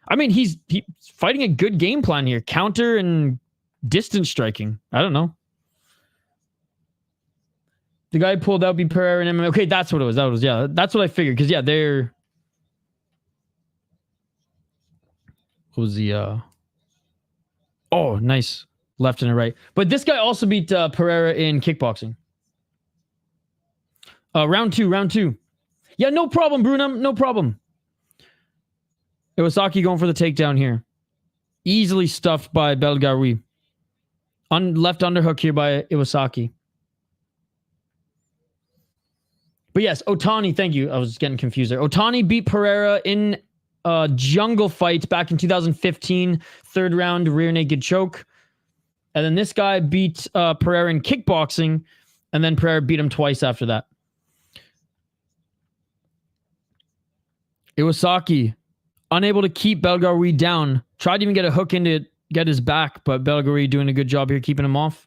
I mean, he's fighting a good game plan here. Counter and distance striking. I don't know. The guy pulled out beat Pereira and MMA. Okay, that's what it was. Yeah, that's what I figured. Because, yeah, they're... What was the... Oh, nice. Left and a right. But this guy also beat Pereira in kickboxing. Round two. Yeah, no problem, Bruno. No problem. Iwasaki going for the takedown here. Easily stuffed by Belgaroui. Left underhook here by Iwasaki. But yes, Ottoni, thank you. I was getting confused there. Ottoni beat Pereira in a jungle fight back in 2015. Third round rear naked choke. And then this guy beat Pereira in kickboxing. And then Pereira beat him twice after that. Iwasaki, unable to keep Belgaroui down. Tried to even get a hook in to get his back, but Belgaroui doing a good job here keeping him off.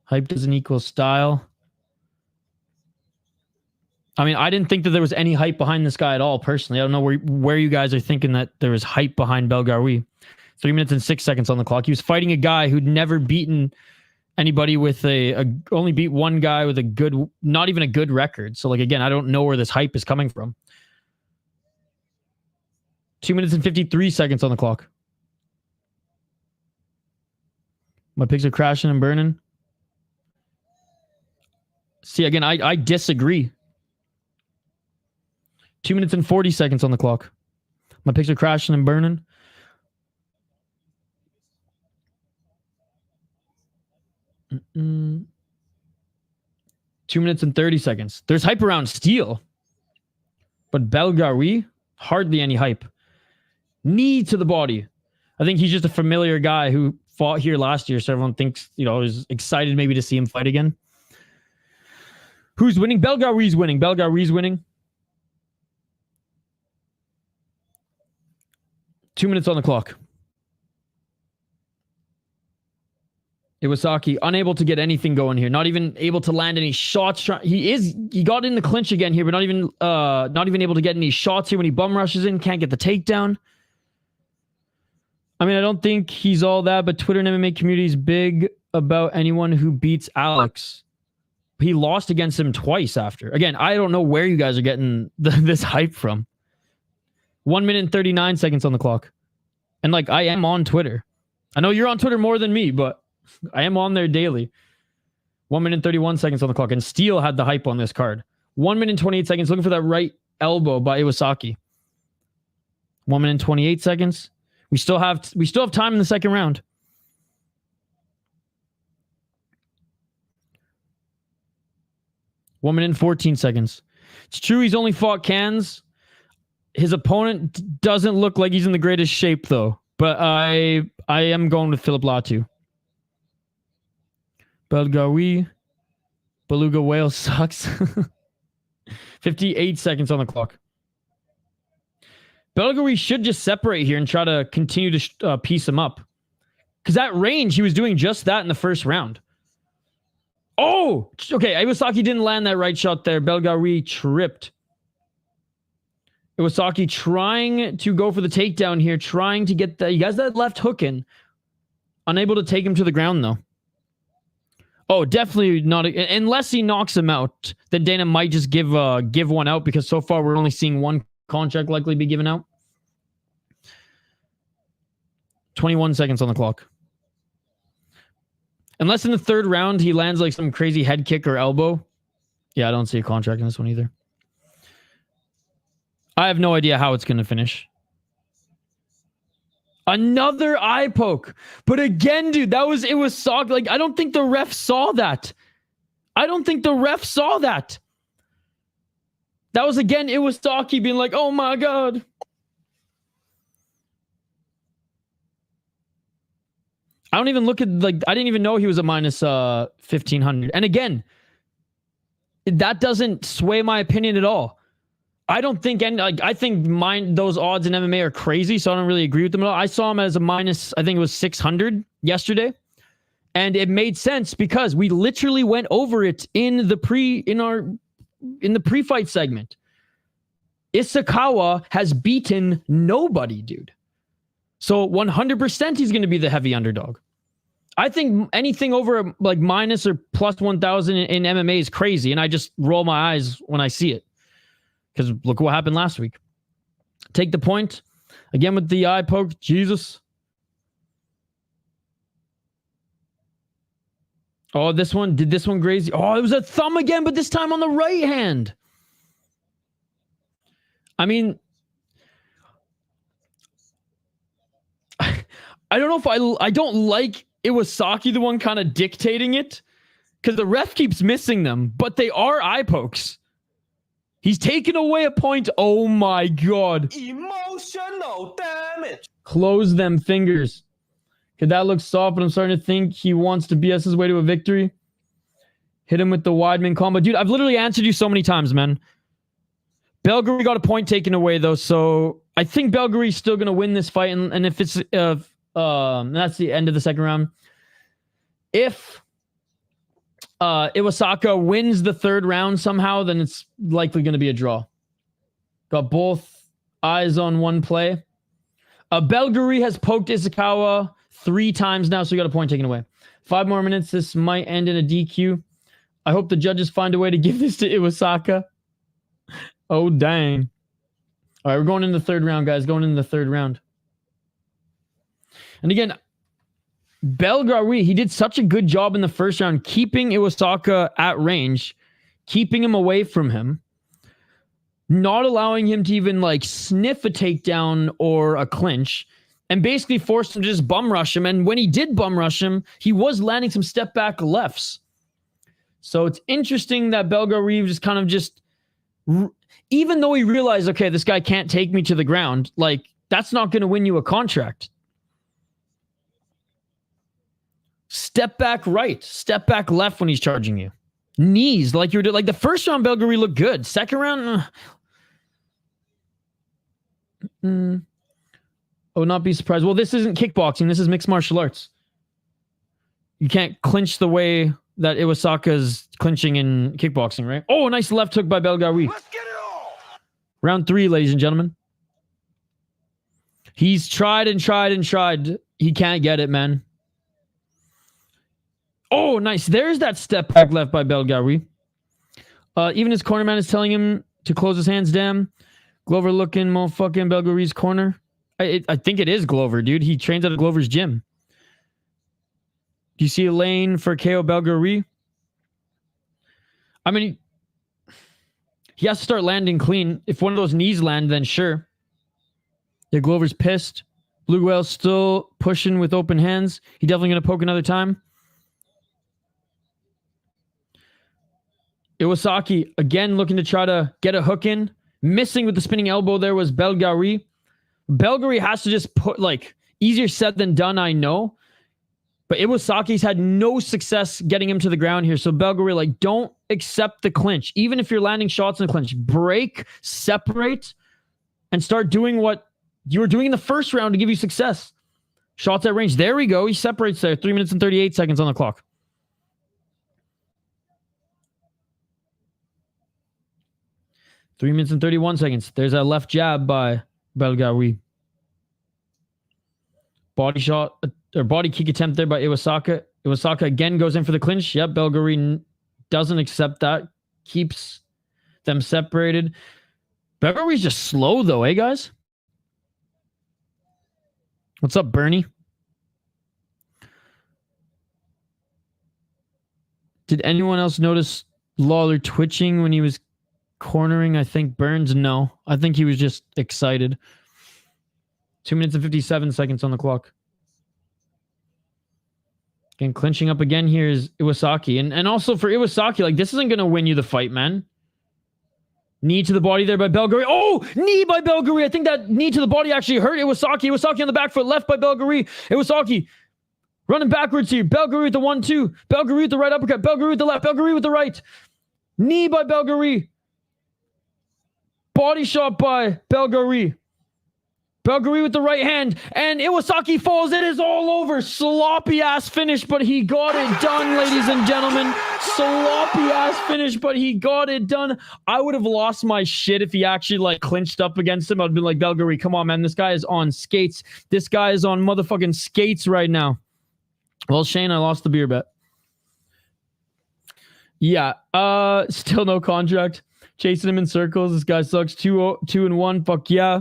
Hype doesn't equal style. I mean, I didn't think that there was any hype behind this guy at all, personally. I don't know where you guys are thinking that there was hype behind Belgaroui. 3 minutes and 6 seconds on the clock. He was fighting a guy who'd never beaten anybody with only beat one guy with a good, not even a good record. So, like, again, I don't know where this hype is coming from. 2 minutes and 53 seconds on the clock. My picks are crashing and burning. See, again, I disagree. 2 minutes and 40 seconds on the clock. My picks are crashing and burning. Mm-mm. 2 minutes and 30 seconds. There's hype around Steele. But Belgaroui, hardly any hype. Knee to the body. I think he's just a familiar guy who fought here last year, so everyone thinks, is excited maybe to see him fight again. Who's winning? Belgaroui's winning. Belgaroui's winning. 2 minutes on the clock. Iwasaki unable to get anything going here. Not even able to land any shots. He got in the clinch again here, but not even able to get any shots here when he bum rushes in. Can't get the takedown. I mean, I don't think he's all that, but Twitter and MMA community is big about anyone who beats Alex. He lost against him twice after. Again, I don't know where you guys are getting this hype from. 1 minute and 39 seconds on the clock. And like, I am on Twitter. I know you're on Twitter more than me, but I am on there daily. 1 minute and 31 seconds on the clock. And Steele had the hype on this card. 1 minute and 28 seconds. Looking for that right elbow by Iwasaki. 1 minute and 28 seconds. We still have time in the second round. One minute and 14 seconds. It's true he's only fought cans. His opponent doesn't look like he's in the greatest shape, though. But I am going with Phillip Latu. Belgaroui. Beluga whale sucks. 58 seconds on the clock. Belgaroui should just separate here and try to continue to piece him up. Because at range, he was doing just that in the first round. Oh! Okay, Iwasaki didn't land that right shot there. Belgaroui tripped. Iwasaki trying to go for the takedown here, trying to get the... He has that left hook in. Unable to take him to the ground, though. Oh, definitely not. Unless he knocks him out, then Dana might just give one out, because so far we're only seeing one contract likely be given out. 21 seconds on the clock. Unless in the third round he lands like some crazy head kick or elbow. Yeah, I don't see a contract in this one either. I have no idea how it's going to finish. Another eye poke. But again, dude, it was Iwasaki. Like, I don't think the ref saw that. That was, again, Iwasaki being like, oh my God. I don't even look at, like, I didn't even know he was a minus 1,500. And again, that doesn't sway my opinion at all. I don't think any, like, I think those odds in MMA are crazy, so I don't really agree with them at all. I saw him as a minus, I think it was 600 yesterday. And it made sense because we literally went over it in the pre-fight segment. Ishikawa has beaten nobody, dude. So 100% he's going to be the heavy underdog. I think anything over like minus or plus 1,000 in MMA is crazy, and I just roll my eyes when I see it. Because look what happened last week. Take the point. Again with the eye poke. Jesus. Oh, this one. Did this one graze? Oh, it was a thumb again, but this time on the right hand. I mean, I don't know if I don't like Iwasaki, the one kind of dictating it, because the ref keeps missing them, but they are eye pokes. He's taken away a point. Oh my God. Emotional damage. Close them fingers. Okay, that looks soft, but I'm starting to think he wants to BS his way to a victory. Hit him with the Weidman combo. Dude, I've literally answered you so many times, man. Belgaroui got a point taken away, though, so I think Belgaroui's still going to win this fight, and if it's... that's the end of the second round. If Iwasaki wins the third round somehow, then it's likely going to be a draw. Got both eyes on one play. Belgaroui has poked Ishikawa 3 times now, so he got a point taken away. 5 more minutes. This might end in a DQ. I hope the judges find a way to give this to Iwasaki. Oh, dang. All right, we're going into the third round, guys. Going into the third round. And again, Belgaroui, he did such a good job in the first round, keeping Iwasaki at range, keeping him away from him, not allowing him to even like sniff a takedown or a clinch, and basically forced him to just bum rush him. And when he did bum rush him, he was landing some step back lefts. So it's interesting that Belgaroui just kind of just, even though he realized, okay, this guy can't take me to the ground, like, that's not going to win you a contract. Step back right, step back left when he's charging you. Knees, like you're doing. Like the first round, Belgaroui looked good. Second round, I would not be surprised. Well, this isn't kickboxing. This is mixed martial arts. You can't clinch the way that Iwasaka's clinching in kickboxing, right? Oh, a nice left hook by Belgaroui. Let's get it all. Round 3, ladies and gentlemen. He's tried and tried and tried. He can't get it, man. Oh, nice. There's that step back left by Belgaroui. Even his corner man is telling him to close his hands. Damn. Glover looking motherfucking Belgaroui's corner. I think it is Glover, dude. He trains at Glover's gym. Do you see a lane for KO Belgaroui? I mean, he has to start landing clean. If one of those knees land, then sure. Yeah, Glover's pissed. Blue Whale's still pushing with open hands. He definitely going to poke another time. Iwasaki, again, looking to try to get a hook in. Missing with the spinning elbow there was Belgaroui. Belgaroui has to just put, like, easier said than done, I know. But Iwasaki's had no success getting him to the ground here. So Belgaroui, like, don't accept the clinch. Even if you're landing shots in the clinch, break, separate, and start doing what you were doing in the first round to give you success. Shots at range. There we go. He separates there. 3 minutes and 38 seconds on the clock. Three minutes and 31 seconds. There's a left jab by Belgaroui. Body shot, or body kick attempt there by Iwasaki. Iwasaki again goes in for the clinch. Yep, Belgaroui doesn't accept that. Keeps them separated. Belgaroui's just slow though, eh, guys? What's up, Bernie? Did anyone else notice Lawler twitching when he was cornering, I think, Burns? No. I think he was just excited. 2 minutes and 57 seconds on the clock. Again, clinching up again here is Iwasaki. And also for Iwasaki, like, this isn't going to win you the fight, man. Knee to the body there by Belgaroui. Oh, knee by Belgaroui. I think that knee to the body actually hurt Iwasaki. Iwasaki on the back foot, left by Belgaroui. Iwasaki running backwards here. Belgaroui with the 1-2. Belgaroui with the right uppercut. Belgaroui with the left. Belgaroui with the right. Knee by Belgaroui. Body shot by Belgaroui. Belgaroui with the right hand. And Iwasaki falls. It is all over. Sloppy ass finish, but he got it done, ladies and gentlemen. Sloppy ass finish, but he got it done. I would have lost my shit if he actually like clinched up against him. I'd be like, Belgaroui, come on, man. This guy is on skates. This guy is on motherfucking skates right now. Well, Shane, I lost the beer bet. Yeah. Still no contract. Chasing him in circles. This guy sucks. 2-1. Fuck yeah.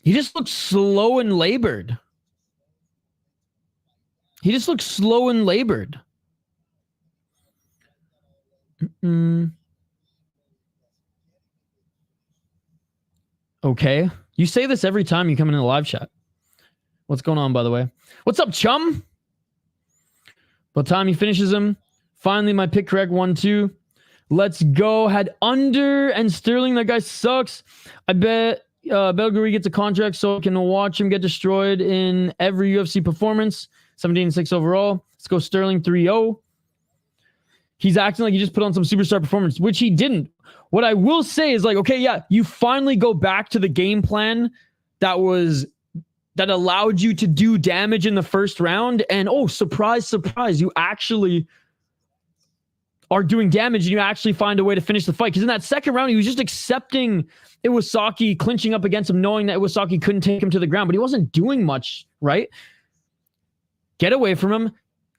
He just looks slow and labored. He just looks slow and labored. Okay. You say this every time you come in the live chat. What's going on, by the way? What's up, chum? By the time he finishes him, finally my pick correct. 1-2. Let's go. Had under and Stirling. That guy sucks. I bet Belgaroui gets a contract so I can watch him get destroyed in every UFC performance. 17-6 overall. Let's go Stirling 3-0. He's acting like he just put on some superstar performance, which he didn't. What I will say is like, okay, yeah, you finally go back to the game plan that allowed you to do damage in the first round. And oh, surprise, surprise, you actually are doing damage and you actually find a way to finish the fight. Because in that second round, he was just accepting Iwasaki clinching up against him, knowing that Iwasaki couldn't take him to the ground, but he wasn't doing much, right? Get away from him,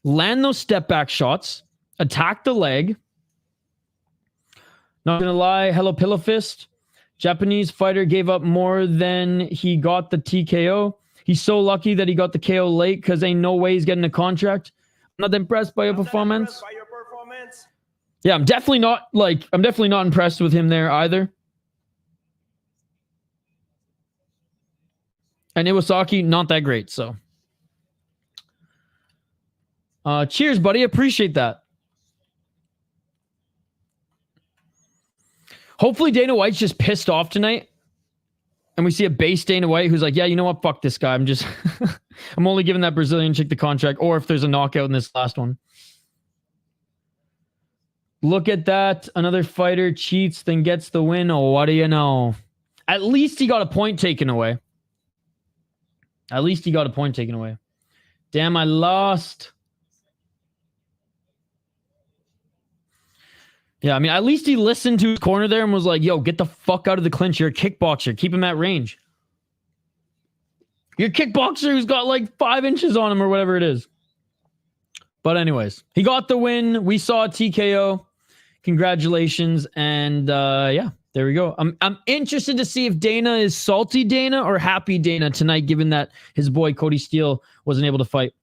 land those step back shots, attack the leg. Not gonna lie, hello Pillow Fist. Japanese fighter gave up more than he got the TKO. He's so lucky that he got the KO late because ain't no way he's getting a contract. I'm not impressed by your performance. Yeah, I'm definitely not impressed with him there either. And Iwasaki, not that great, so. Cheers, buddy. Appreciate that. Hopefully Dana White's just pissed off tonight. And we see a base Dana White who's like, yeah, you know what? Fuck this guy. I'm only giving that Brazilian chick the contract. Or if there's a knockout in this last one. Look at that. Another fighter cheats, then gets the win. Oh, what do you know? At least he got a point taken away. At least he got a point taken away. Damn, I lost. Yeah, I mean, at least he listened to his corner there and was like, yo, get the fuck out of the clinch. You're a kickboxer. Keep him at range. You're a kickboxer who's got like 5 inches on him or whatever it is. But anyways, he got the win. We saw a TKO. Congratulations. And yeah, there we go. I'm interested to see if Dana is salty Dana or happy Dana tonight, given that his boy Cody Steele wasn't able to fight.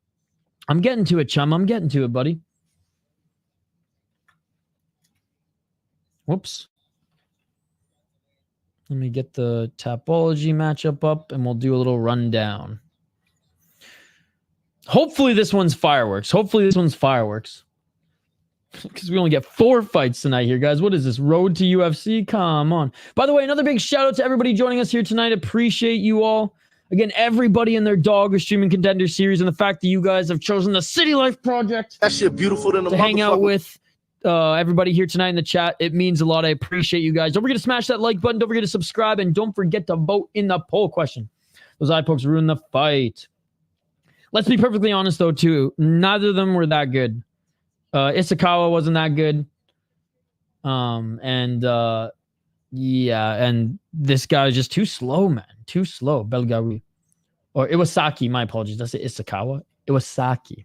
I'm getting to it, chum. I'm getting to it, buddy. Whoops. Let me get the Tapology matchup up and we'll do a little rundown. Hopefully this one's fireworks. Because we only get 4 fights tonight here, guys. What is this? Road to UFC? Come on. By the way, another big shout out to everybody joining us here tonight. Appreciate you all. Again, everybody and their dog are streaming Contender series, and the fact that you guys have chosen the City Life Project. That shit beautiful than a to hang out with. everybody here tonight in the chat. It means a lot. I appreciate you guys. Don't forget to smash that like button. Don't forget to subscribe. And don't forget to vote in the poll question. Those eye pokes ruined the fight. Let's be perfectly honest, though, too. Neither of them were that good. Isakawa wasn't that good. Yeah, and this guy is just too slow, man. Too slow. Belgaroui. Or Iwasaki, my apologies. That's it, Isakawa. Iwasaki.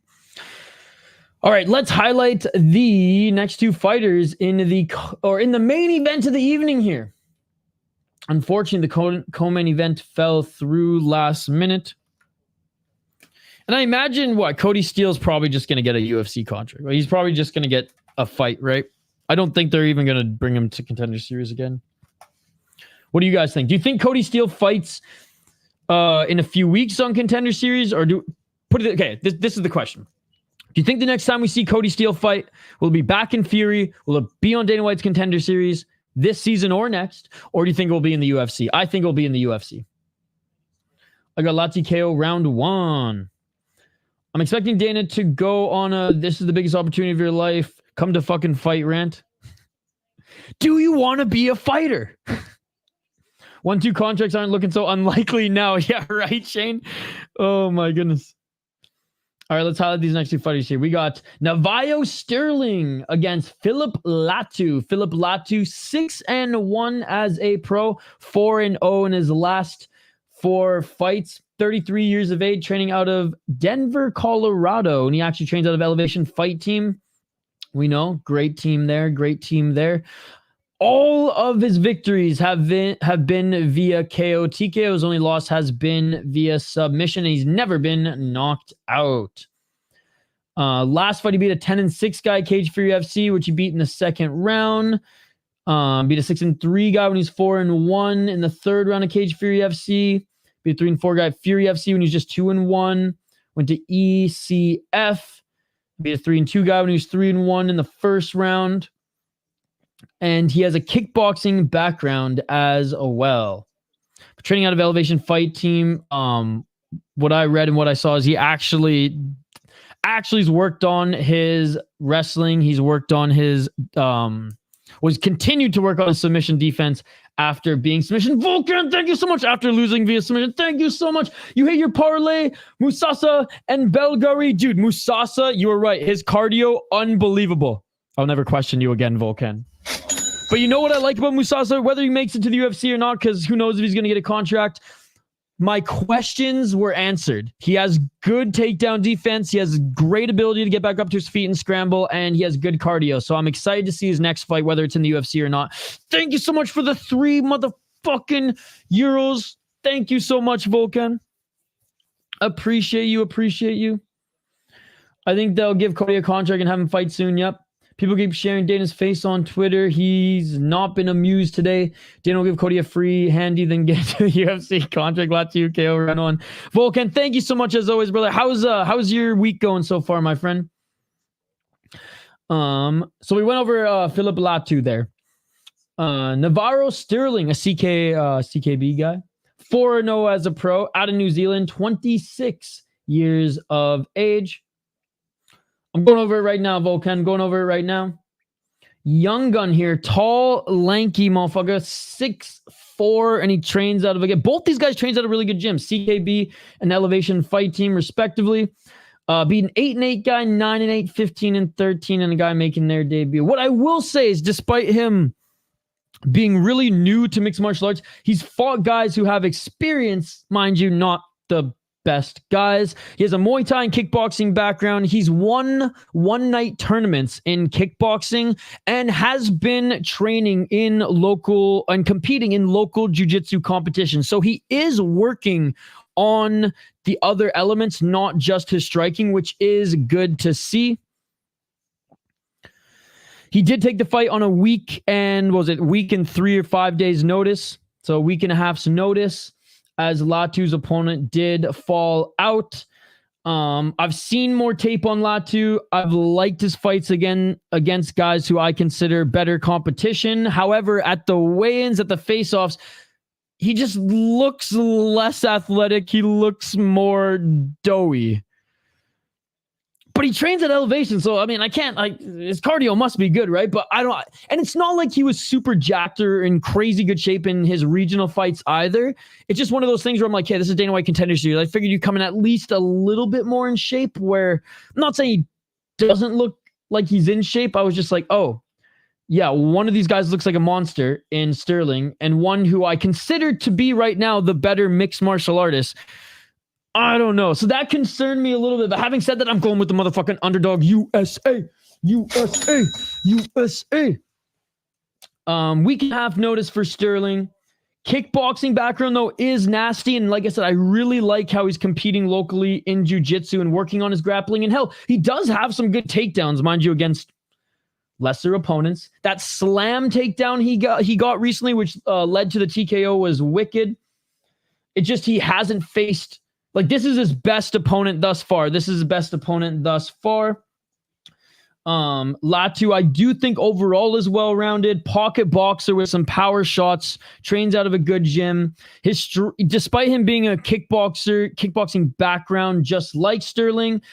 All right, let's highlight the next two fighters in the main event of the evening here. Unfortunately, the co-main event fell through last minute. And I imagine Cody Steele's probably just going to get a UFC contract. He's probably just going to get a fight, right? I don't think they're even going to bring him to Contender Series again. What do you guys think? Do you think Cody Steele fights in a few weeks on Contender Series, or this is the question. Do you think the next time we see Cody Steele fight will it be back in Fury? Will it be on Dana White's Contender Series this season or next? Or do you think it will be in the UFC? I think it will be in the UFC. I got Latu KO round 1. I'm expecting Dana to go on this is the biggest opportunity of your life. Come to fucking fight rant. Do you want to be a fighter? 1-2 contracts aren't looking so unlikely now. Yeah, right, Shane? Oh, my goodness. All right, let's highlight these next two fighters here. We got Navajo Stirling against Phillip Latu. Phillip Latu, 6-1 as a pro, 4-0 in his last 4 fights. 33 years of age, training out of Denver, Colorado. And he actually trains out of Elevation Fight Team. We know, great team there, great team there. All of his victories have been via KO. TKO's only loss has been via submission, and he's never been knocked out. Last fight, he beat a 10-6 guy, Cage for UFC, which he beat in the second round. Beat a 6-3 guy when he's 4-1 in the third round of Cage for UFC. Beat a 3-4 guy at Fury FC when he's just 2-1. Went to ECF. Beat a 3-2 guy when he was 3-1 in the first round. And he has a kickboxing background as well. Training out of Elevation Fight Team. What I read and what I saw is he actually has worked on his wrestling. He's worked on his continued to work on his submission defense after being submission. Vulcan, thank you so much. After losing via submission, thank you so much. You hit your parlay, Musasa and Belgaroui. Dude, Musasa, you were right. His cardio, unbelievable. I'll never question you again, Vulcan. But you know what I like about Musasa? Whether he makes it to the UFC or not, because who knows if he's going to get a contract. My questions were answered. He has good takedown defense. He has great ability to get back up to his feet and scramble, and he has good cardio. So I'm excited to see his next fight, whether it's in the UFC or not. Thank you so much for the 3 motherfucking euros. Thank you so much, Vulcan. Appreciate you. I think they'll give Cody a contract and have him fight soon. Yep. People keep sharing Dana's face on Twitter. He's not been amused today. Dana will give Cody a free handy, then get to the UFC contract. Latu KO run on. Vulcan, thank you so much as always, brother. How's your week going so far, my friend? So we went over Phillip Latu there. Navajo Stirling, a CKB guy. 4-0 as a pro, out of New Zealand, 26 years of age. I'm going over it right now, Vulcan. Going over it right now. Young gun here. Tall, lanky motherfucker. 6'4", and he trains out of, again, both these guys trains out of really good gyms. CKB and Elevation Fight Team, respectively. Beat an 8-8 guy, 9-8, 15-13, and a guy making their debut. What I will say is, despite him being really new to mixed martial arts, he's fought guys who have experience, mind you, not the best guys. He has a Muay Thai and kickboxing background. He's won one-night tournaments in kickboxing and has been training in local and competing in local jiu-jitsu competitions. So he is working on the other elements, not just his striking, which is good to see. He did take the fight on a week and week and 3 or 5 days notice. So a week and a half's notice, as Latu's opponent did fall out. I've seen more tape on Latu. I've liked his fights against guys who I consider better competition. However, at the weigh-ins, at the face-offs, he just looks less athletic. He looks more doughy. But he trains at elevation, so I mean, I can't, like, his cardio must be good, right? But I don't, and it's not like he was super jacked or in crazy good shape in his regional fights either. It's just one of those things where I'm like, hey, this is Dana White Contender Series. I figured you come in at least a little bit more in shape, where I'm not saying he doesn't look like he's in shape. I was just like, oh, yeah, one of these guys looks like a monster in Stirling, and one who I consider to be right now the better mixed martial artist. I don't know. So that concerned me a little bit. But having said that, I'm going with the motherfucking underdog USA. USA. USA. Week and a half notice for Stirling. Kickboxing background, though, is nasty. And like I said, I really like how he's competing locally in jiu-jitsu and working on his grappling. And hell, he does have some good takedowns, mind you, against lesser opponents. That slam takedown he got recently, which led to the TKO, was wicked. It just, he hasn't faced... Like, this is his best opponent thus far. Latu, I do think overall is well-rounded. Pocket boxer with some power shots. Trains out of a good gym. Despite him being a kickboxing background, just like Stirling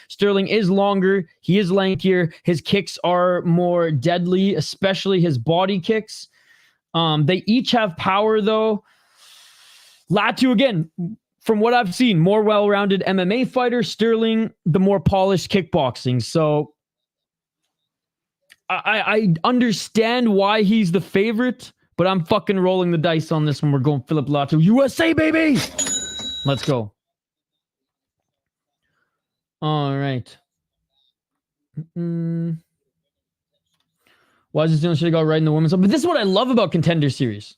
is longer. He is lankier. His kicks are more deadly, especially his body kicks. They each have power, though. Latu, again... From what I've seen, more well-rounded MMA fighter. Stirling, the more polished kickboxing. So I understand why he's the favorite, but I'm fucking rolling the dice on this one. We're going Phillip Latu. USA, baby! Let's go. All right. Why is this doing? Should I go right in the women's? But this is what I love about Contender Series.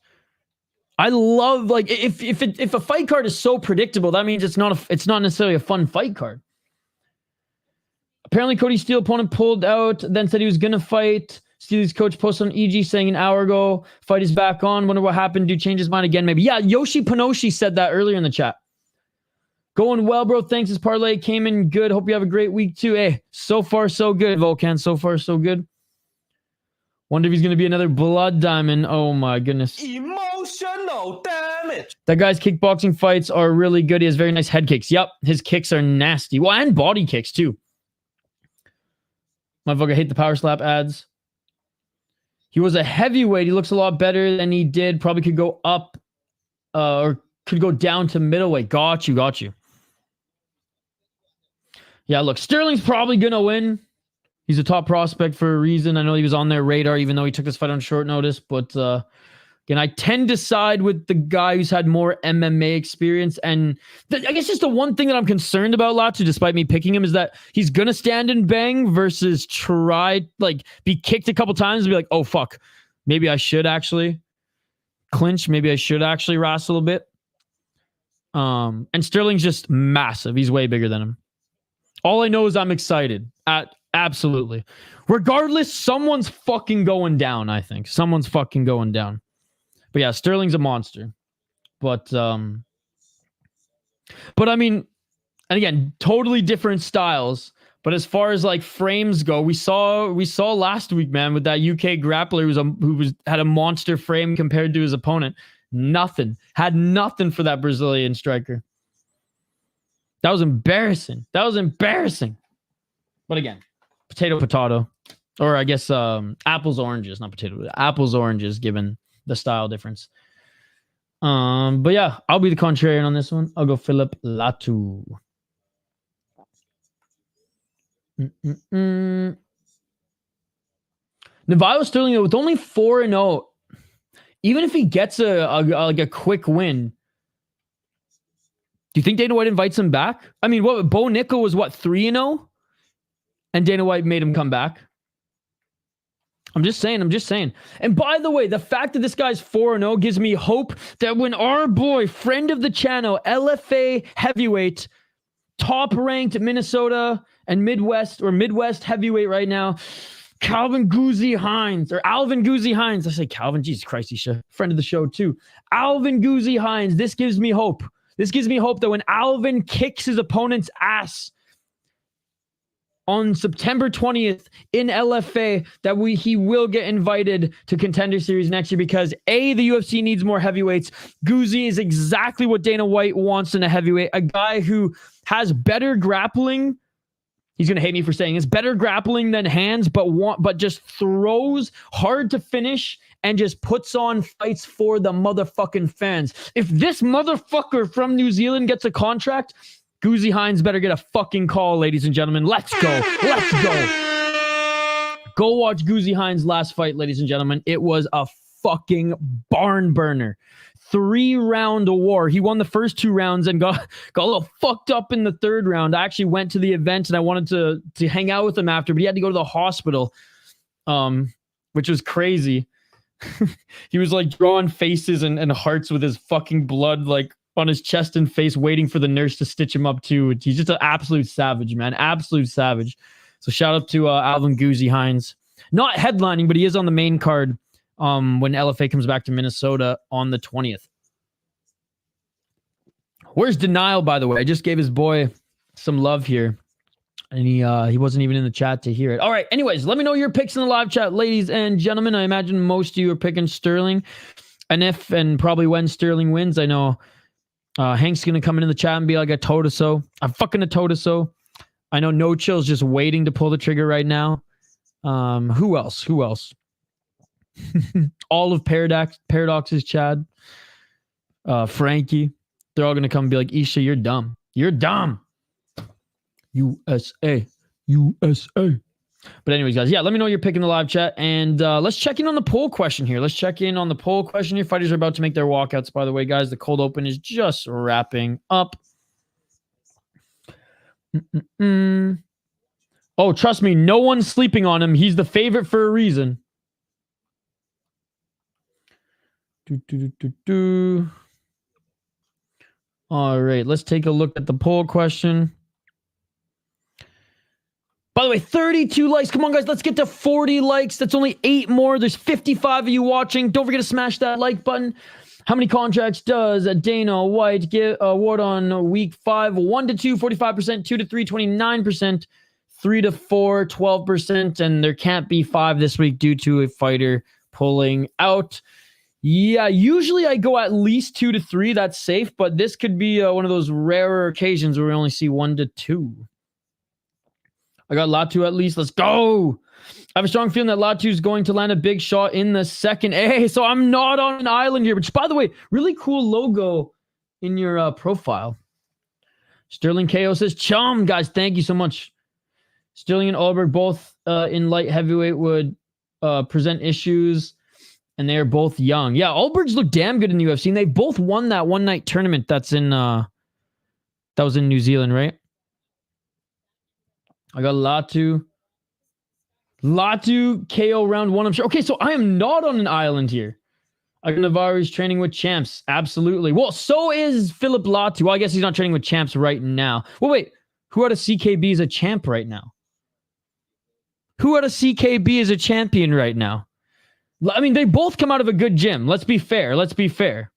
I love, like, if a fight card is so predictable, that means it's not necessarily a fun fight card. Apparently, Kody Steele opponent pulled out, then said he was gonna fight. Steele's coach posted on EG saying an hour ago, fight is back on. Wonder what happened. Do you change his mind again? Maybe. Yeah, Yoshi Panoshi said that earlier in the chat. Going well, bro. Thanks. His parlay came in good. Hope you have a great week too. Hey, so far so good, Volcan. So far so good. Wonder if he's gonna be another blood diamond. Oh my goodness. Emotional damage. That guy's kickboxing fights are really good. He has very nice head kicks. Yep, his kicks are nasty. Well, and body kicks too. Motherfucker, hate the power slap ads. He was a heavyweight. He looks a lot better than he did. Probably could go up or could go down to middleweight. Got you. Yeah, look, Stirling's probably going to win. He's a top prospect for a reason. I know he was on their radar, even though he took this fight on short notice. But again, I tend to side with the guy who's had more MMA experience. And I guess just the one thing that I'm concerned about Latu, despite me picking him, is that he's going to stand and bang versus try, like, be kicked a couple times and be like, oh, fuck, maybe I should actually clinch. Maybe I should actually wrestle a bit. And Stirling's just massive. He's way bigger than him. All I know is I'm excited. Absolutely. Regardless, someone's fucking going down, I think. Someone's fucking going down. But yeah, Stirling's a monster. But I mean, and again, totally different styles. But as far as like frames go, we saw last week, man, with that UK grappler who had a monster frame compared to his opponent. Had nothing for that Brazilian striker. That was embarrassing. But again, potato. Or I guess apples, oranges, not potato. Apples, oranges, given the style difference. But yeah, I'll be the contrarian on this one. I'll go Phillip Latu. Navajo Stirling, with only 4-0, even if he gets a quick win, do you think Dana White invites him back? I mean, Bo Nickel was 3-0? And Dana White made him come back. I'm just saying. And by the way, the fact that this guy's 4-0 gives me hope that when our boy, friend of the channel, LFA heavyweight, top-ranked Minnesota and Midwest heavyweight right now, Alvin Guzzi Hines. I say Calvin, Jesus Christ, Isha, friend of the show too. Alvin Guzzi Hines. This gives me hope. That when Alvin kicks his opponent's ass on September 20th in LFA, that he will get invited to Contender Series next year because the UFC needs more heavyweights. Guzzi is exactly what Dana White wants in a heavyweight, a guy who has better grappling He's gonna hate me for saying it's better grappling than hands, but just throws hard to finish and just puts on fights for the motherfucking fans. If this motherfucker from New Zealand gets a contract, Guzzi Hines better get a fucking call, ladies and gentlemen. Let's go. Let's go. Go watch Guzzi Hines' last fight, ladies and gentlemen. It was a fucking barn burner. 3-round war. He won the first 2 rounds and got a little fucked up in the 3rd round. I actually went to the event and I wanted to hang out with him after, but he had to go to the hospital, which was crazy. He was like drawing faces and hearts with his fucking blood like on his chest and face, waiting for the nurse to stitch him up too. He's just an absolute savage, man. Absolute savage. So shout out to Alvin Guzzi Hines. Not headlining, but he is on the main card when LFA comes back to Minnesota on the 20th. Where's Denial, by the way? I just gave his boy some love here. And he wasn't even in the chat to hear it. All right. Anyways, let me know your picks in the live chat, ladies and gentlemen. I imagine most of you are picking Stirling. And if and probably when Stirling wins, I know Hank's going to come into the chat and be like a Totoso. I'm fucking a Totoso. I know No Chill's just waiting to pull the trigger right now. Who else? Who else? All of Paradox's Chad. Frankie. They're all going to come and be like, Isha, you're dumb. You're dumb. USA. USA. But anyways, guys, yeah, let me know you're picking the live chat. And let's check in on the poll question here. Let's check in on the poll question here. Fighters are about to make their walkouts, by the way, guys. The cold open is just wrapping up. Oh, trust me, no one's sleeping on him. He's the favorite for a reason. All right, let's take a look at the poll question. By the way, 32 likes. Come on, guys. Let's get to 40 likes. That's only 8 more. There's 55 of you watching. Don't forget to smash that like button. How many contracts does Dana White get award on week 5? 1 to 2, 45%. 2 to 3, 29%. 3 to 4, 12%. And there can't be 5 this week due to a fighter pulling out. Yeah, usually I go at least 2 to 3. That's safe. But this could be one of those rarer occasions where we only see 1 to 2. I got Latu at least. Let's go. I have a strong feeling that Latu is going to land a big shot in the second. Hey, so I'm not on an island here. Which, by the way, really cool logo in your profile. Sterling KO says, chum, guys. Thank you so much. Sterling and Alberg both in light heavyweight would present issues. And they are both young. Yeah, Albergs look damn good in the UFC. And they both won that one-night tournament that's in... that was in New Zealand, right? I got Latu. Latu KO round 1, I'm sure. Okay, so I am not on an island here. I got Navarro's training with champs. Absolutely. Well, so is Phillip Latu. Well, I guess he's not training with champs right now. Well, wait. Who out of CKB is a champ right now? Who out of CKB is a champion right now? I mean, they both come out of a good gym. Let's be fair. Let's be fair.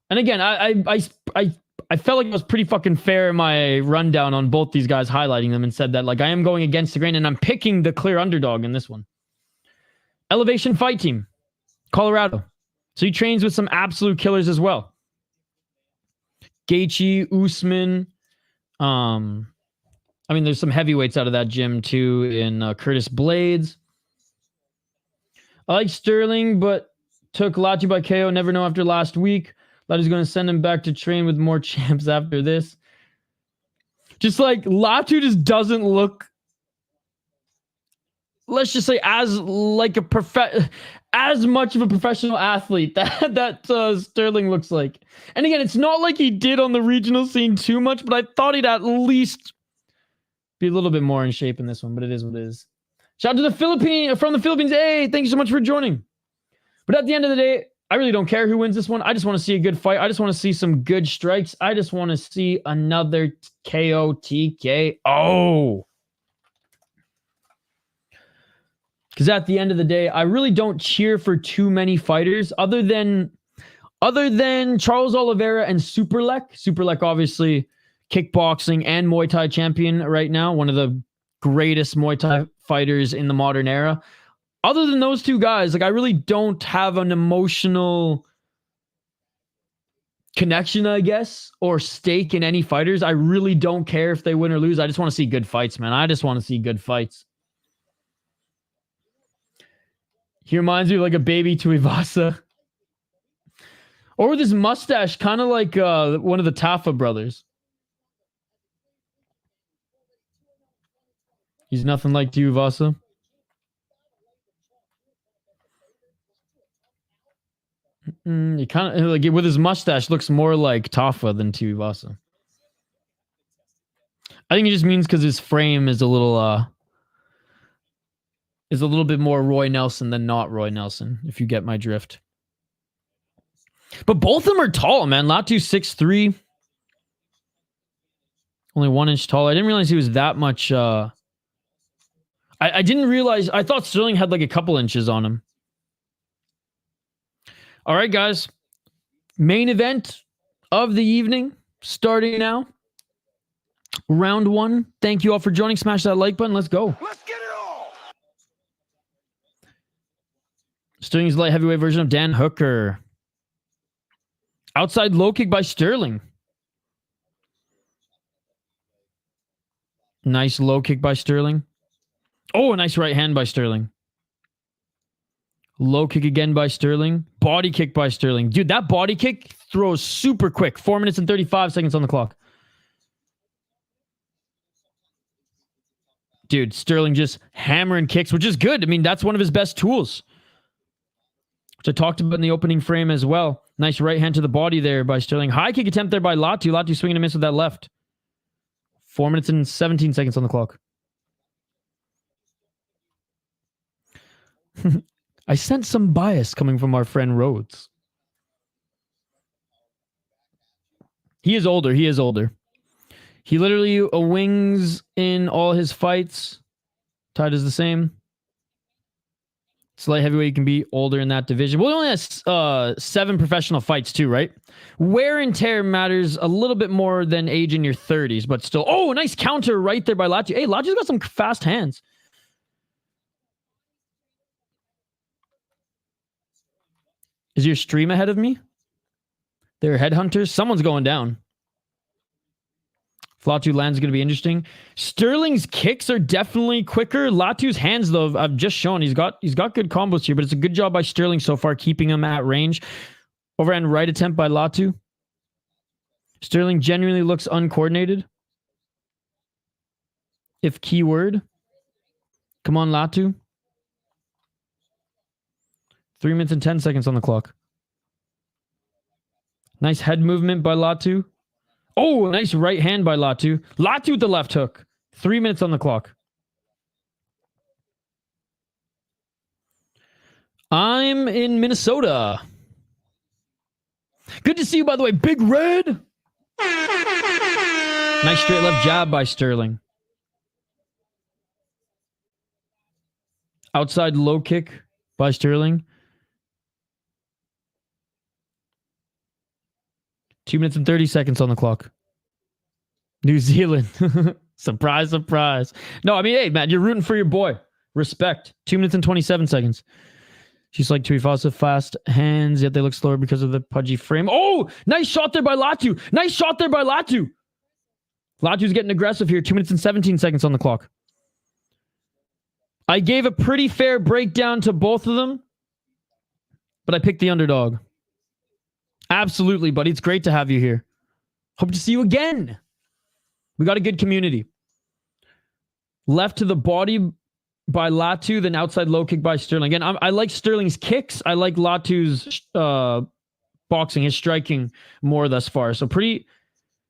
And again, I felt like it was pretty fucking fair in my rundown on both these guys, highlighting them and said that like I am going against the grain and I'm picking the clear underdog in this one. Elevation Fight Team, Colorado. So he trains with some absolute killers as well. Gaethje, Usman. I mean, there's some heavyweights out of that gym too in Curtis Blades. I like Sterling, but took Latu by KO. Never know after last week. Latu's going to send him back to train with more champs after this. Just like Latu just doesn't look, let's just say, as like as much of a professional athlete that Sterling looks like. And again, it's not like he did on the regional scene too much, but I thought he'd at least be a little bit more in shape in this one. But it is what it is. Shout out to the from the Philippines. Hey, thank you so much for joining. But at the end of the day, I really don't care who wins this one. I just want to see a good fight. I just want to see some good strikes. I just want to see another KO TKO. Because at the end of the day, I really don't cheer for too many fighters other than Charles Oliveira and Superlek. Superlek, obviously, kickboxing and Muay Thai champion right now. One of the greatest Muay Thai fighters in the modern era. Other than those two guys, like I really don't have an emotional connection, I guess, or stake in any fighters. I really don't care if they win or lose. I just want to see good fights, man. I just want to see good fights. He reminds me of like a baby to Iwasa. Or with his mustache, kind of like one of the Tafa brothers. He's nothing like Iwasa. He kind of like with his mustache looks more like Tafa than Iwasa. I think it just means because his frame is a little bit more Roy Nelson than not Roy Nelson, if you get my drift. But both of them are tall, man. Latu 6'3", only 1 inch tall. I didn't realize he was that much. I didn't realize. I thought Stirling had like a couple inches on him. All right, guys. Main event of the evening starting now. Round 1. Thank you all for joining. Smash that like button. Let's go. Let's get it all. Stirling's light heavyweight version of Dan Hooker. Outside low kick by Stirling. Nice low kick by Stirling. Oh, a nice right hand by Stirling. Low kick again by Stirling. Body kick by Stirling. Dude, that body kick throws super quick. 4 minutes and 35 seconds on the clock. Dude, Stirling just hammering kicks, which is good. I mean, that's one of his best tools. Which I talked about in the opening frame as well. Nice right hand to the body there by Stirling. High kick attempt there by Latu. Latu swinging a miss with that left. 4 minutes and 17 seconds on the clock. I sense some bias coming from our friend Rhodes. He is older. He is older. He literally wings in all his fights. Tide is the same. It's light heavyweight. You can be older in that division. Well, he only has 7 professional fights too, right? Wear and tear matters a little bit more than age in your 30s, but still. Oh, nice counter right there by Latu. Hey, Latu's got some fast hands. Is your stream ahead of me? They're headhunters. Someone's going down. Latu lands is going to be interesting. Stirling's kicks are definitely quicker. Latu's hands, though, I've just shown he's got good combos here, but it's a good job by Stirling so far, keeping him at range. Overhand right attempt by Latu. Stirling genuinely looks uncoordinated. If keyword. Come on, Latu. 3 minutes and 10 seconds on the clock. Nice head movement by Latu. Oh, nice right hand by Latu. Latu with the left hook. 3 minutes on the clock. I'm in Minnesota. Good to see you, by the way. Big Red. Nice straight left jab by Stirling. Outside low kick by Stirling. 2 minutes and 30 seconds on the clock. New Zealand. Surprise, surprise. No, I mean, hey, man, you're rooting for your boy. Respect. 2 minutes and 27 seconds. She's like Tuivasa, fast hands, yet they look slower because of the pudgy frame. Oh, nice shot there by Latu. Nice shot there by Latu. Latu's getting aggressive here. 2 minutes and 17 seconds on the clock. I gave a pretty fair breakdown to both of them, but I picked the underdog. Absolutely, buddy. It's great to have you here. Hope to see you again. We got a good community. Left to the body by Latu, then outside low kick by Stirling. Again, I like Stirling's kicks. I like Latu's boxing, his striking more thus far. So pretty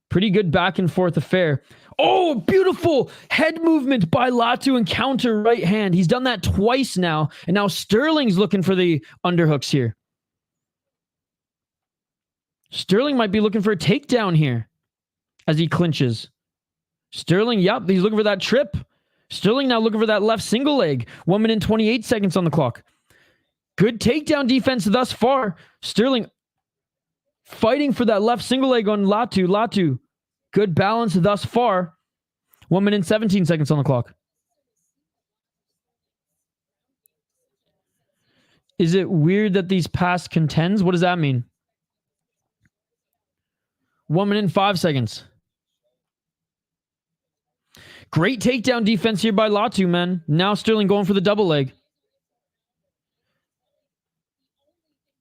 good back and forth affair. Oh, beautiful head movement by Latu and counter right hand. He's done that twice now. And now Stirling's looking for the underhooks here. Stirling might be looking for a takedown here as he clinches. Stirling, yep, he's looking for that trip. Stirling now looking for that left single leg. 1 minute and 28 seconds on the clock. Good takedown defense thus far. Stirling fighting for that left single leg on Latu. Latu, good balance thus far. 1 minute and 17 seconds on the clock. Is it weird that these past contends? What does that mean? 1 minute and 5 seconds. Great takedown defense here by Latu, man. Now Stirling going for the double leg.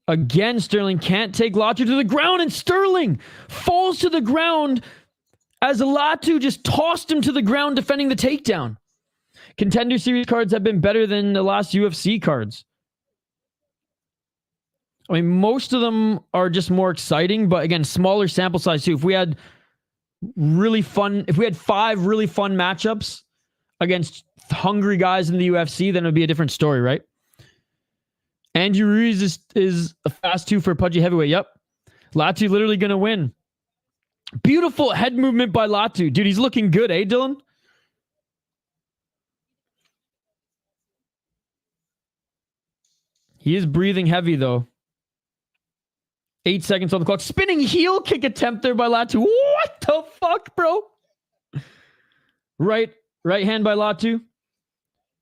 Again, Stirling can't take Latu to the ground, and Stirling falls to the ground as Latu just tossed him to the ground defending the takedown. Contender Series cards have been better than the last UFC cards. I mean, most of them are just more exciting, but again, smaller sample size too. If we had 5 really fun matchups against hungry guys in the UFC, then it would be a different story, right? Andrew Ruiz is a fast 2 for pudgy heavyweight. Yep. Latu literally going to win. Beautiful head movement by Latu. Dude, he's looking good, eh, Dylan? He is breathing heavy, though. 8 seconds on the clock. Spinning heel kick attempt there by Latu. What the fuck, bro? Right hand by Latu.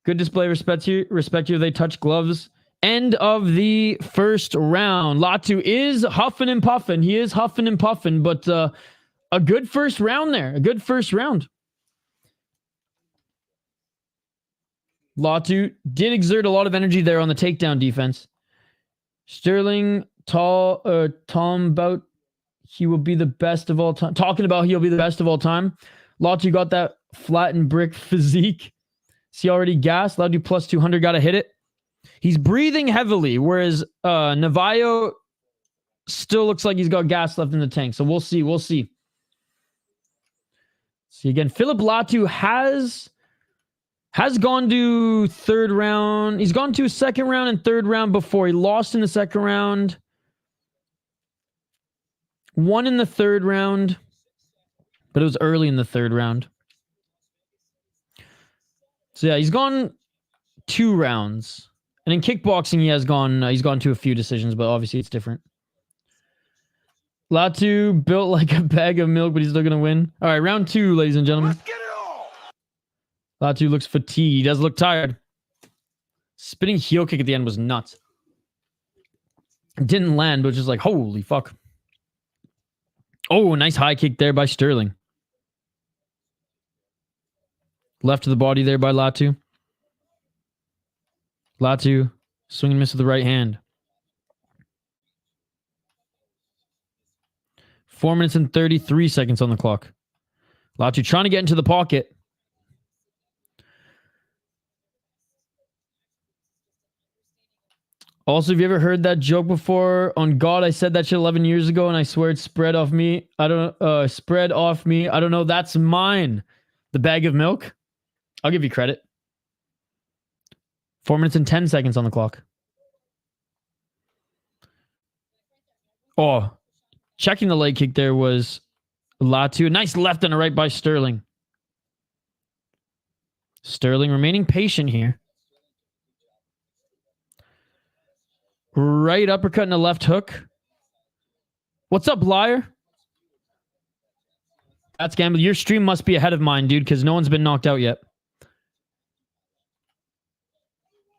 Good display of respect here. They touch gloves. End of the first round. Latu is huffing and puffing. He is huffing and puffing, but a good first round there. A good first round. Latu did exert a lot of energy there on the takedown defense. Stirling, Tom about he will be the best of all time. Talking about he'll be the best of all time. Latu got that flattened brick physique. Is he already gassed? Latu plus 200, got to hit it. He's breathing heavily, whereas Navajo still looks like he's got gas left in the tank. So we'll see. We'll see. See again, Phillip Latu has gone to third round. He's gone to second round and third round before. He lost in the second round. Won in the third round. But it was early in the third round. So yeah, he's gone 2 rounds. And in kickboxing, he's gone to a few decisions, but obviously it's different. Latu built like a bag of milk, but he's still going to win. All right, round 2, ladies and gentlemen. Let's get it on. Latu looks fatigued. He does look tired. Spinning heel kick at the end was nuts. It didn't land, but just like, holy fuck. Oh, nice high kick there by Stirling. Left to the body there by Latu. Latu, swing and miss with the right hand. 4 minutes and 33 seconds on the clock. Latu trying to get into the pocket. Also, have you ever heard that joke before? On God, I said that shit 11 years ago, and I swear it spread off me. I don't know. That's mine. The bag of milk. I'll give you credit. 4 minutes and 10 seconds on the clock. Oh, checking the leg kick there was Latu. Nice left and a right by Stirling. Stirling remaining patient here. Right uppercut and a left hook. What's up, liar? That's Gamble. Your stream must be ahead of mine, dude, because no one's been knocked out yet.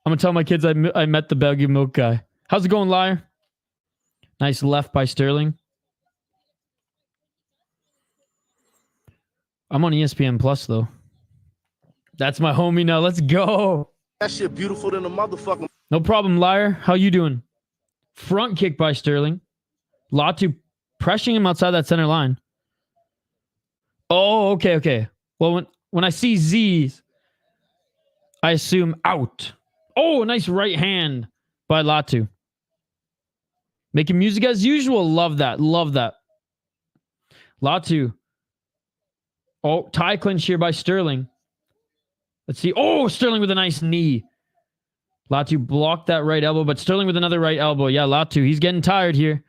I'm going to tell my kids I met the Belgian milk guy. How's it going, liar? Nice left by Stirling. I'm on ESPN Plus, though. That's my homie now. Let's go. That shit beautiful than a motherfucker. No problem, liar. How you doing? Front kick by Stirling. Latu pressuring him outside that center line. Oh, okay. Well, when I see Z's, I assume out. Oh, nice right hand by Latu. Making music as usual. Love that. Latu. Oh, tie clinch here by Stirling. Let's see. Oh, Stirling with a nice knee. Latu blocked that right elbow, but Stirling with another right elbow. Yeah, Latu, he's getting tired here.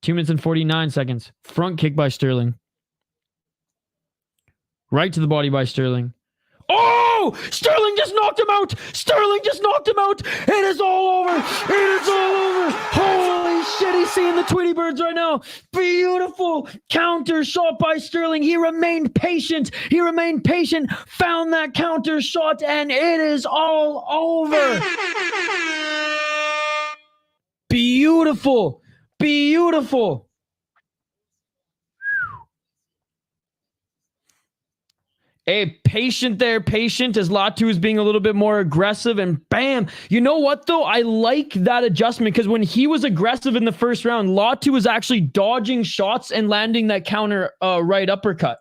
2 minutes and 49 seconds. Front kick by Stirling. Right to the body by Stirling. Oh! Stirling just knocked him out! It is all over! Holy shit, he's seeing the Tweety Birds right now. Beautiful counter shot by Stirling. He remained patient. Found that counter shot, and it is all over. Beautiful. Hey, patient there, patient, as Latu is being a little bit more aggressive, and bam. You know what, though? I like that adjustment because when he was aggressive in the first round, Latu was actually dodging shots and landing that counter right uppercut.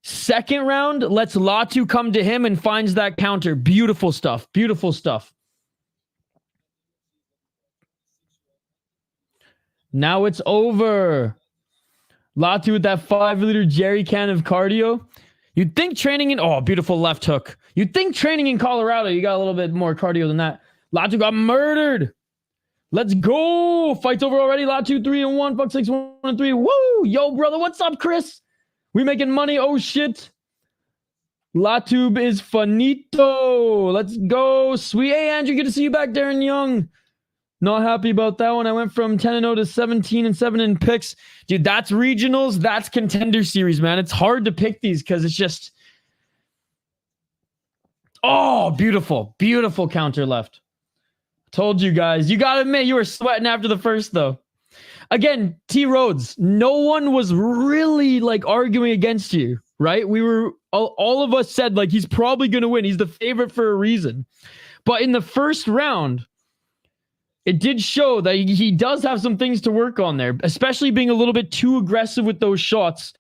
Second round, lets Latu come to him and finds that counter. Beautiful stuff. Beautiful stuff. Now it's over. Latu with that 5-liter jerry can of cardio. You'd think training in... Oh, beautiful left hook. You'd think training in Colorado, you got a little bit more cardio than that. Latu got murdered. Let's go. Fight's over already. Latu 3-1. Fuck 6-1-3. Woo. Yo, brother. What's up, Chris? We making money. Oh, shit. Latu is finito. Let's go. Sweet. Hey, Andrew. Good to see you back, Darren Young. Not happy about that one. I went from 10-0 to 17-7 in picks. Dude, that's regionals. That's contender series, man. It's hard to pick these because it's just... Oh, beautiful. Beautiful counter left. Told you guys. You got to admit, you were sweating after the first, though. Again, T. Rhodes, no one was really, like, arguing against you, right? We were... All of us said, like, he's probably going to win. He's the favorite for a reason. But in the first round... It did show that he does have some things to work on there, especially being a little bit too aggressive with those shots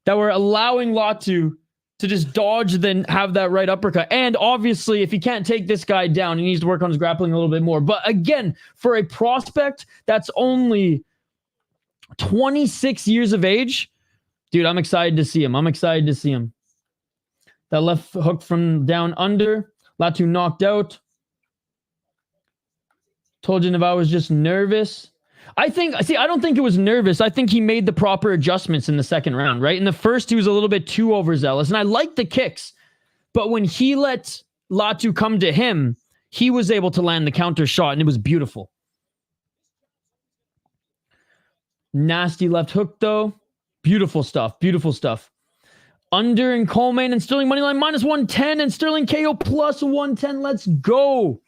that were allowing Latu to just dodge, then have that right uppercut. And obviously, if he can't take this guy down, he needs to work on his grappling a little bit more. But again, for a prospect that's only 26 years of age, dude, I'm excited to see him. I'm excited to see him. That left hook from down under. Latu knocked out. Told you Navajo was just nervous. I don't think it was nervous. I think he made the proper adjustments in the second round, right? In the first, he was a little bit too overzealous, and I like the kicks. But when he let Latu come to him, he was able to land the counter shot, and it was beautiful. Nasty left hook, though. Beautiful stuff. Beautiful stuff. Under and Coleman and Stirling moneyline -110 and Stirling KO +110. Let's go.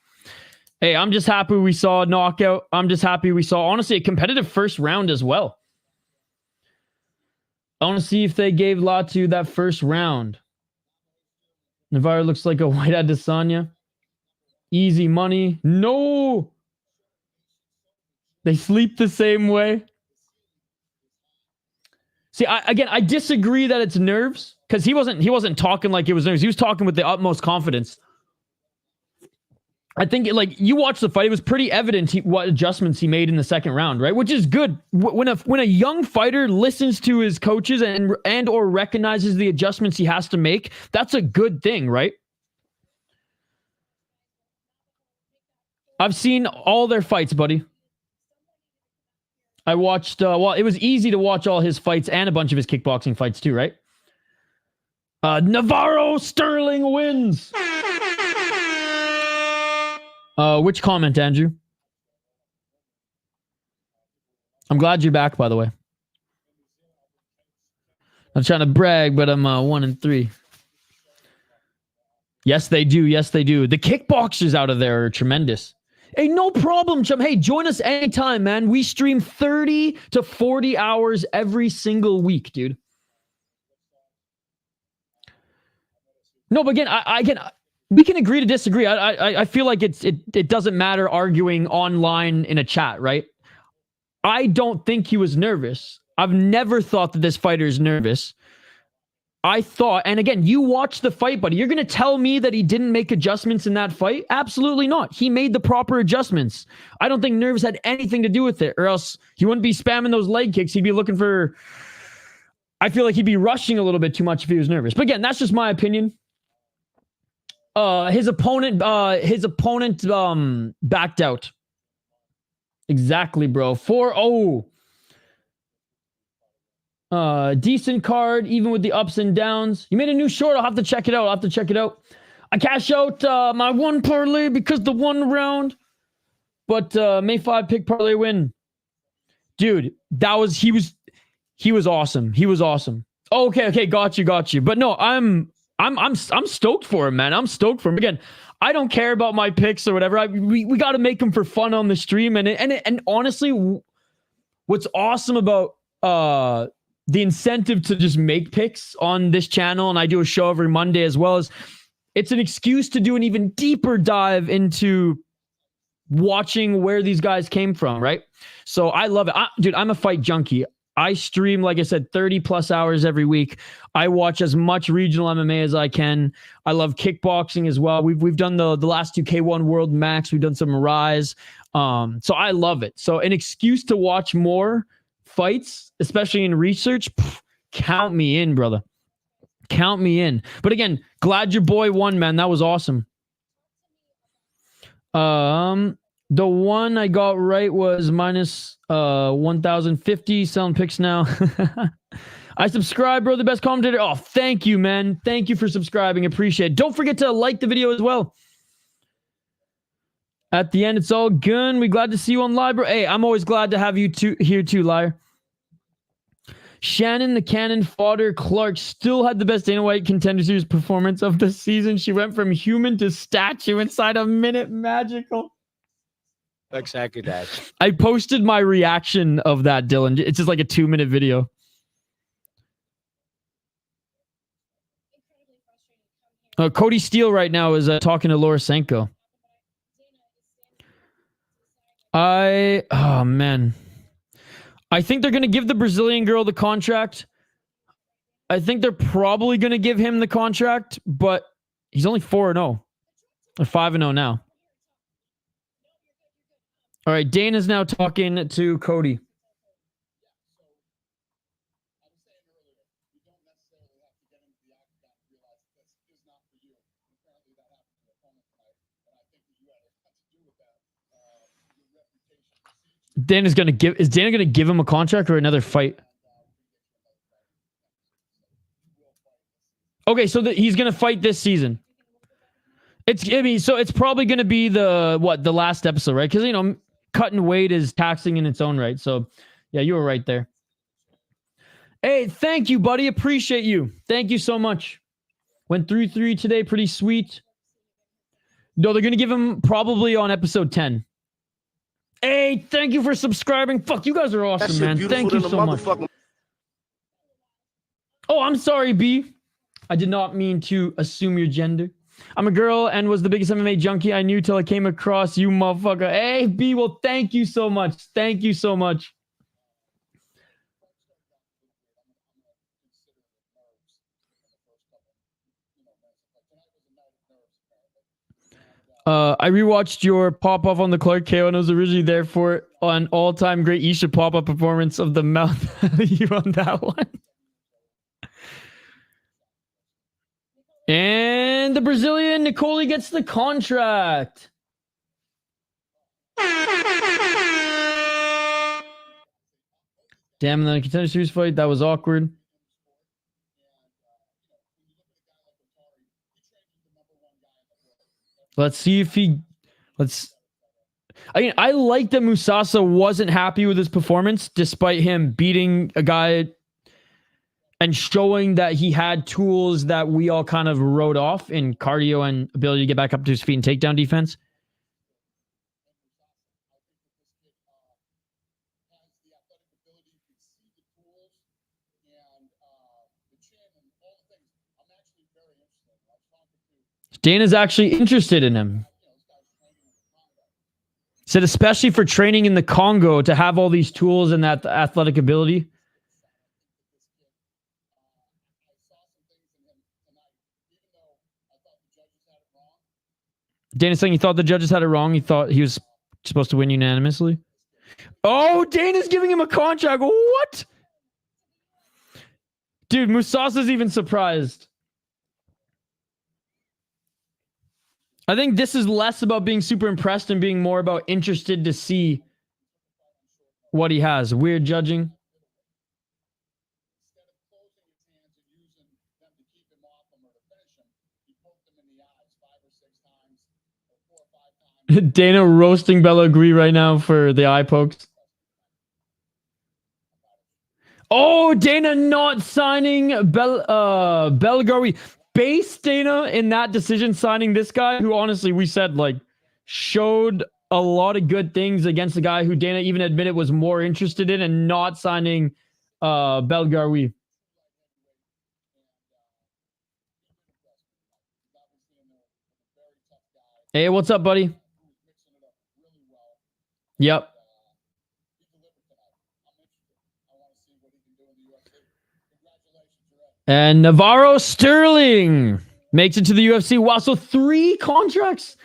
Hey, I'm just happy we saw a knockout. I'm just happy we saw, honestly, a competitive first round as well. I want to see if they gave Latu that first round. Navarro looks like a white Adesanya. Easy money. No! They sleep the same way. See, I disagree that it's nerves, because he wasn't talking like it was nerves. He was talking with the utmost confidence. I think, like, you watch the fight, it was pretty evident what adjustments he made in the second round, right? Which is good. When a young fighter listens to his coaches and or recognizes the adjustments he has to make, that's a good thing, right? I've seen all their fights, buddy. I watched, well, it was easy to watch all his fights and a bunch of his kickboxing fights too, right? Navarro Stirling wins. Which comment, Andrew? I'm glad you're back, by the way. I'm trying to brag, but I'm 1-3. Yes, they do. Yes, they do. The kickboxers out of there are tremendous. Hey, no problem, chum. Hey, join us anytime, man. We stream 30 to 40 hours every single week, dude. No, but again, we can agree to disagree. I feel like it doesn't matter arguing online in a chat, right? I don't think he was nervous. I've never thought that this fighter is nervous. I thought, and again, you watch the fight, buddy. You're going to tell me that he didn't make adjustments in that fight? Absolutely not. He made the proper adjustments. I don't think nerves had anything to do with it, or else he wouldn't be spamming those leg kicks. He'd be looking for... I feel like he'd be rushing a little bit too much if he was nervous. But again, that's just my opinion. His opponent backed out. Exactly, bro. 4-0. Decent card, even with the ups and downs. You made a new short. I'll have to check it out. I cash out my one parlay because the one round. But May 5 pick parlay win. Dude, he was awesome. He was awesome. Okay, got you. But no, I'm stoked for him, man. I'm stoked for him. Again, I don't care about my picks or whatever. We got to make them for fun on the stream. And honestly, what's awesome about the incentive to just make picks on this channel, and I do a show every Monday as well, as it's an excuse to do an even deeper dive into watching where these guys came from, right? So I love it. Dude, I'm a fight junkie. I stream, like I said, 30 plus hours every week. I watch as much regional MMA as I can. I love kickboxing as well. We've done the last two K1 World Max. We've done some Rise. So I love it. So an excuse to watch more fights, especially in research, count me in, brother. Count me in. But again, glad your boy won, man. That was awesome. The one I got right was minus 1,050. Selling picks now. I subscribe, bro. The best commentator. Oh, thank you, man. Thank you for subscribing. Appreciate it. Don't forget to like the video as well. At the end, it's all good. We glad to see you on live, bro. Hey, I'm always glad to have you here too, liar. Shannon the Cannon Fodder Clark still had the best Dana White Contender Series performance of the season. She went from human to statue inside a minute. Magical. Exactly that. I posted my reaction of that, Dylan. It's just like a 2-minute video. Cody Steele right now is talking to Laura Senko. Oh, man. I think they're going to give the Brazilian girl the contract. I think they're probably going to give him the contract, but he's only 4-0. Or 5-0 now. All right, Dana's now talking to Cody. Is Dana going to give him a contract or another fight? Okay, so he's going to fight this season. So it's probably going to be the last episode, right? Because, you know, cutting weight is taxing in its own right. So, yeah, you were right there. Hey, thank you, buddy. Appreciate you. Thank you so much. Went through 3 today. Pretty sweet. No, they're going to give him probably on episode 10. Hey, thank you for subscribing. Fuck, you guys are awesome, man. Thank you so much. Oh, I'm sorry, B. I did not mean to assume your gender. I'm a girl and was the biggest MMA junkie I knew till I came across you, motherfucker. Hey, B, well, thank you so much. Thank you so much. I rewatched your pop-off on the Clark KO and I was originally there for an all-time great Isha pop-up performance of the mouth. You on that one? And the Brazilian Nicolle gets the contract. Damn, and then a Contender Series fight. That was awkward. Let's see if he... I like that Musasa wasn't happy with his performance, despite him beating a guy and showing that he had tools that we all kind of wrote off in cardio and ability to get back up to his feet and takedown defense. Dana's actually interested in him. Said especially for training in the Congo to have all these tools and that athletic ability. Dana's saying he thought the judges had it wrong. He thought he was supposed to win unanimously. Oh, Dana's giving him a contract. What? Dude, Musasa's even surprised. I think this is less about being super impressed and being more about interested to see what he has. Weird judging. Dana roasting Belgaroui right now for the eye pokes. Oh, Dana not signing Belgaroui. Base Dana in that decision signing this guy who honestly we said like showed a lot of good things against the guy who Dana even admitted was more interested in, and not signing Belgaroui. Hey, what's up, buddy? Yep. And Navarro Stirling makes it to the UFC. Wow, so 3 contracts.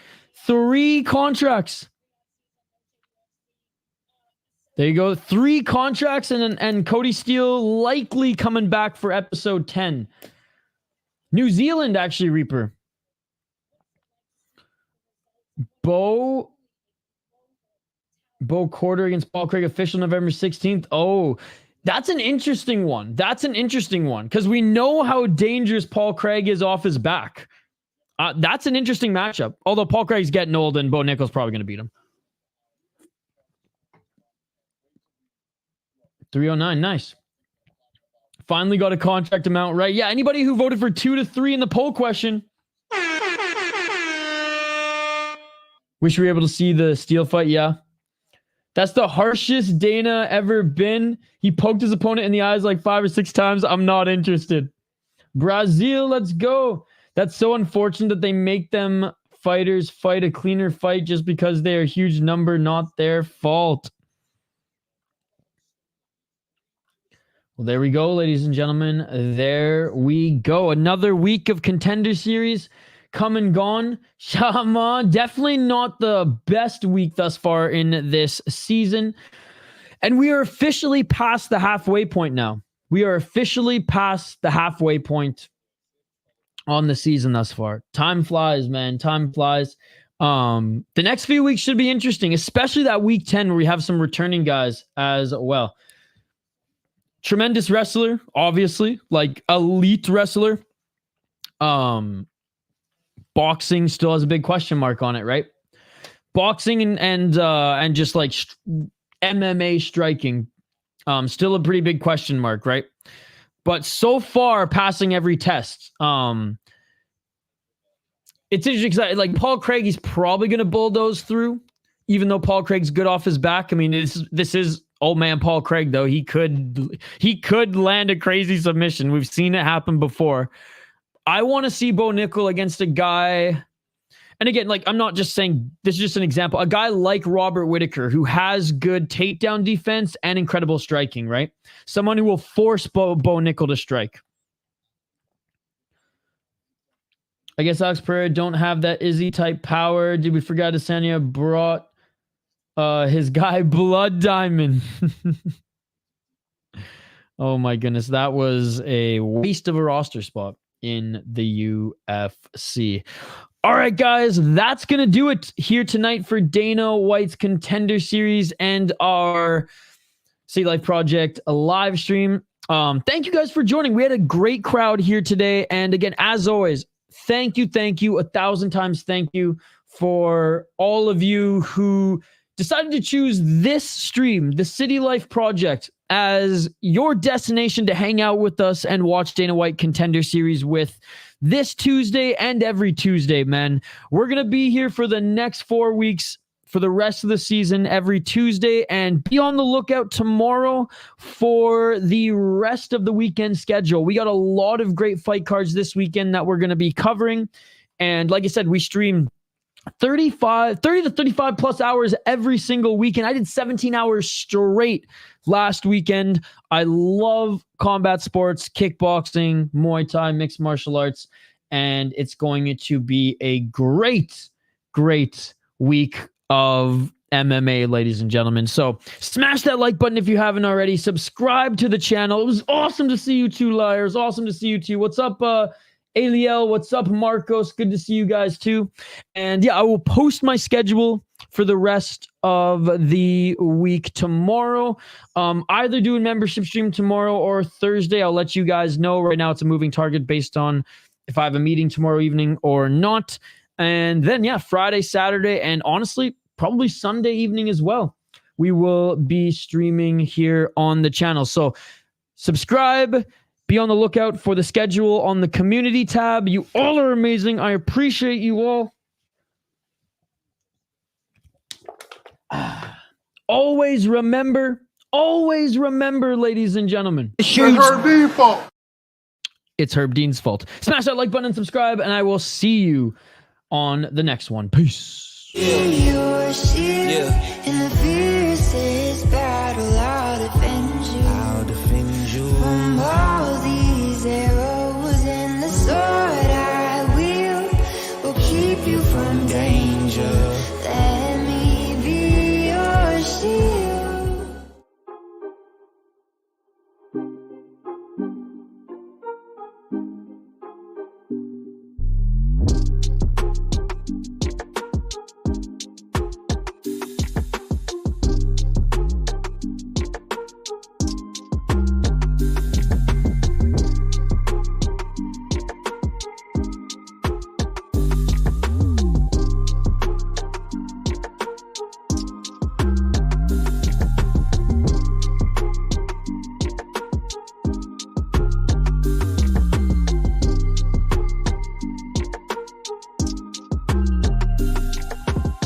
3 contracts. There you go. 3 contracts and Cody Steele likely coming back for episode 10. New Zealand, actually, Reaper. Bo Quarter against Paul Craig, official November 16th. Oh, that's an interesting one. That's an interesting one because we know how dangerous Paul Craig is off his back. That's an interesting matchup. Although Paul Craig's getting old and Bo Nickal's probably going to beat him. 309, nice. Finally got a contract amount right. Yeah, anybody who voted for 2 to 3 in the poll question. Wish we were able to see the Steele fight, yeah. That's the harshest Dana ever been. He poked his opponent in the eyes like 5 or 6 times. I'm not interested. Brazil, let's go. That's so unfortunate that they make them fighters fight a cleaner fight just because they're a huge number, not their fault. Well, there we go, ladies and gentlemen. There we go. Another week of Contender Series come and gone. Shama, definitely not the best week thus far in this season. And we are officially past the halfway point now. We are officially past the halfway point on the season thus far. Time flies, man. Time flies. The next few weeks should be interesting, especially that week 10 where we have some returning guys as well. Tremendous wrestler, obviously, like elite wrestler. Boxing still has a big question mark on it, right? Boxing and just like MMA striking, still a pretty big question mark, right? But so far, passing every test. It's interesting because like Paul Craig, he's probably going to bulldoze through, even though Paul Craig's good off his back. I mean, this is old man Paul Craig, though. He could land a crazy submission. We've seen it happen before. I want to see Bo Nickal against a guy. And again, like, I'm not just saying, this is just an example. A guy like Robert Whittaker, who has good takedown defense and incredible striking, right? Someone who will force Bo Nickal to strike. I guess Alex Pereira don't have that Izzy type power. Did we forget Adesanya brought his guy Blood Diamond? Oh my goodness. That was a waste of a roster spot in the UFC. All right, guys, that's going to do it here tonight for Dana White's Contender Series and our City Life Project live stream. Thank you guys for joining. We had a great crowd here today. And again, as always, thank you, 1,000 times thank you for all of you who decided to choose this stream, the City Life Project, as your destination to hang out with us and watch Dana White Contender Series with this Tuesday and every Tuesday, man. We're going to be here for the next 4 weeks for the rest of the season every Tuesday, and be on the lookout tomorrow for the rest of the weekend schedule. We got a lot of great fight cards this weekend that we're going to be covering. And like I said, we stream 30 to 35 plus hours every single weekend. I did 17 hours straight last weekend. I love combat sports, kickboxing, Muay Thai, mixed martial arts, and it's going to be a great week of MMA, ladies and gentlemen. So smash that like button if you haven't already. Subscribe to the channel. It was awesome to see you two, liars. Awesome to see you two. What's up, Aliel? What's up, Marcos? Good to see you guys too. And yeah, I will post my schedule for the rest of the week tomorrow. Either do a membership stream tomorrow or Thursday. I'll let you guys know. Right now it's a moving target based on if I have a meeting tomorrow evening or not. And then yeah, Friday, Saturday, and honestly, probably Sunday evening as well, we will be streaming here on the channel. So subscribe. Be on the lookout for the schedule on the community tab. You all are amazing. I appreciate you all. Always remember always remember, ladies and gentlemen, It's Herb Dean's fault. it's Herb Dean's fault. Smash that like button and subscribe, and I will see you on the next one. Peace. Yeah.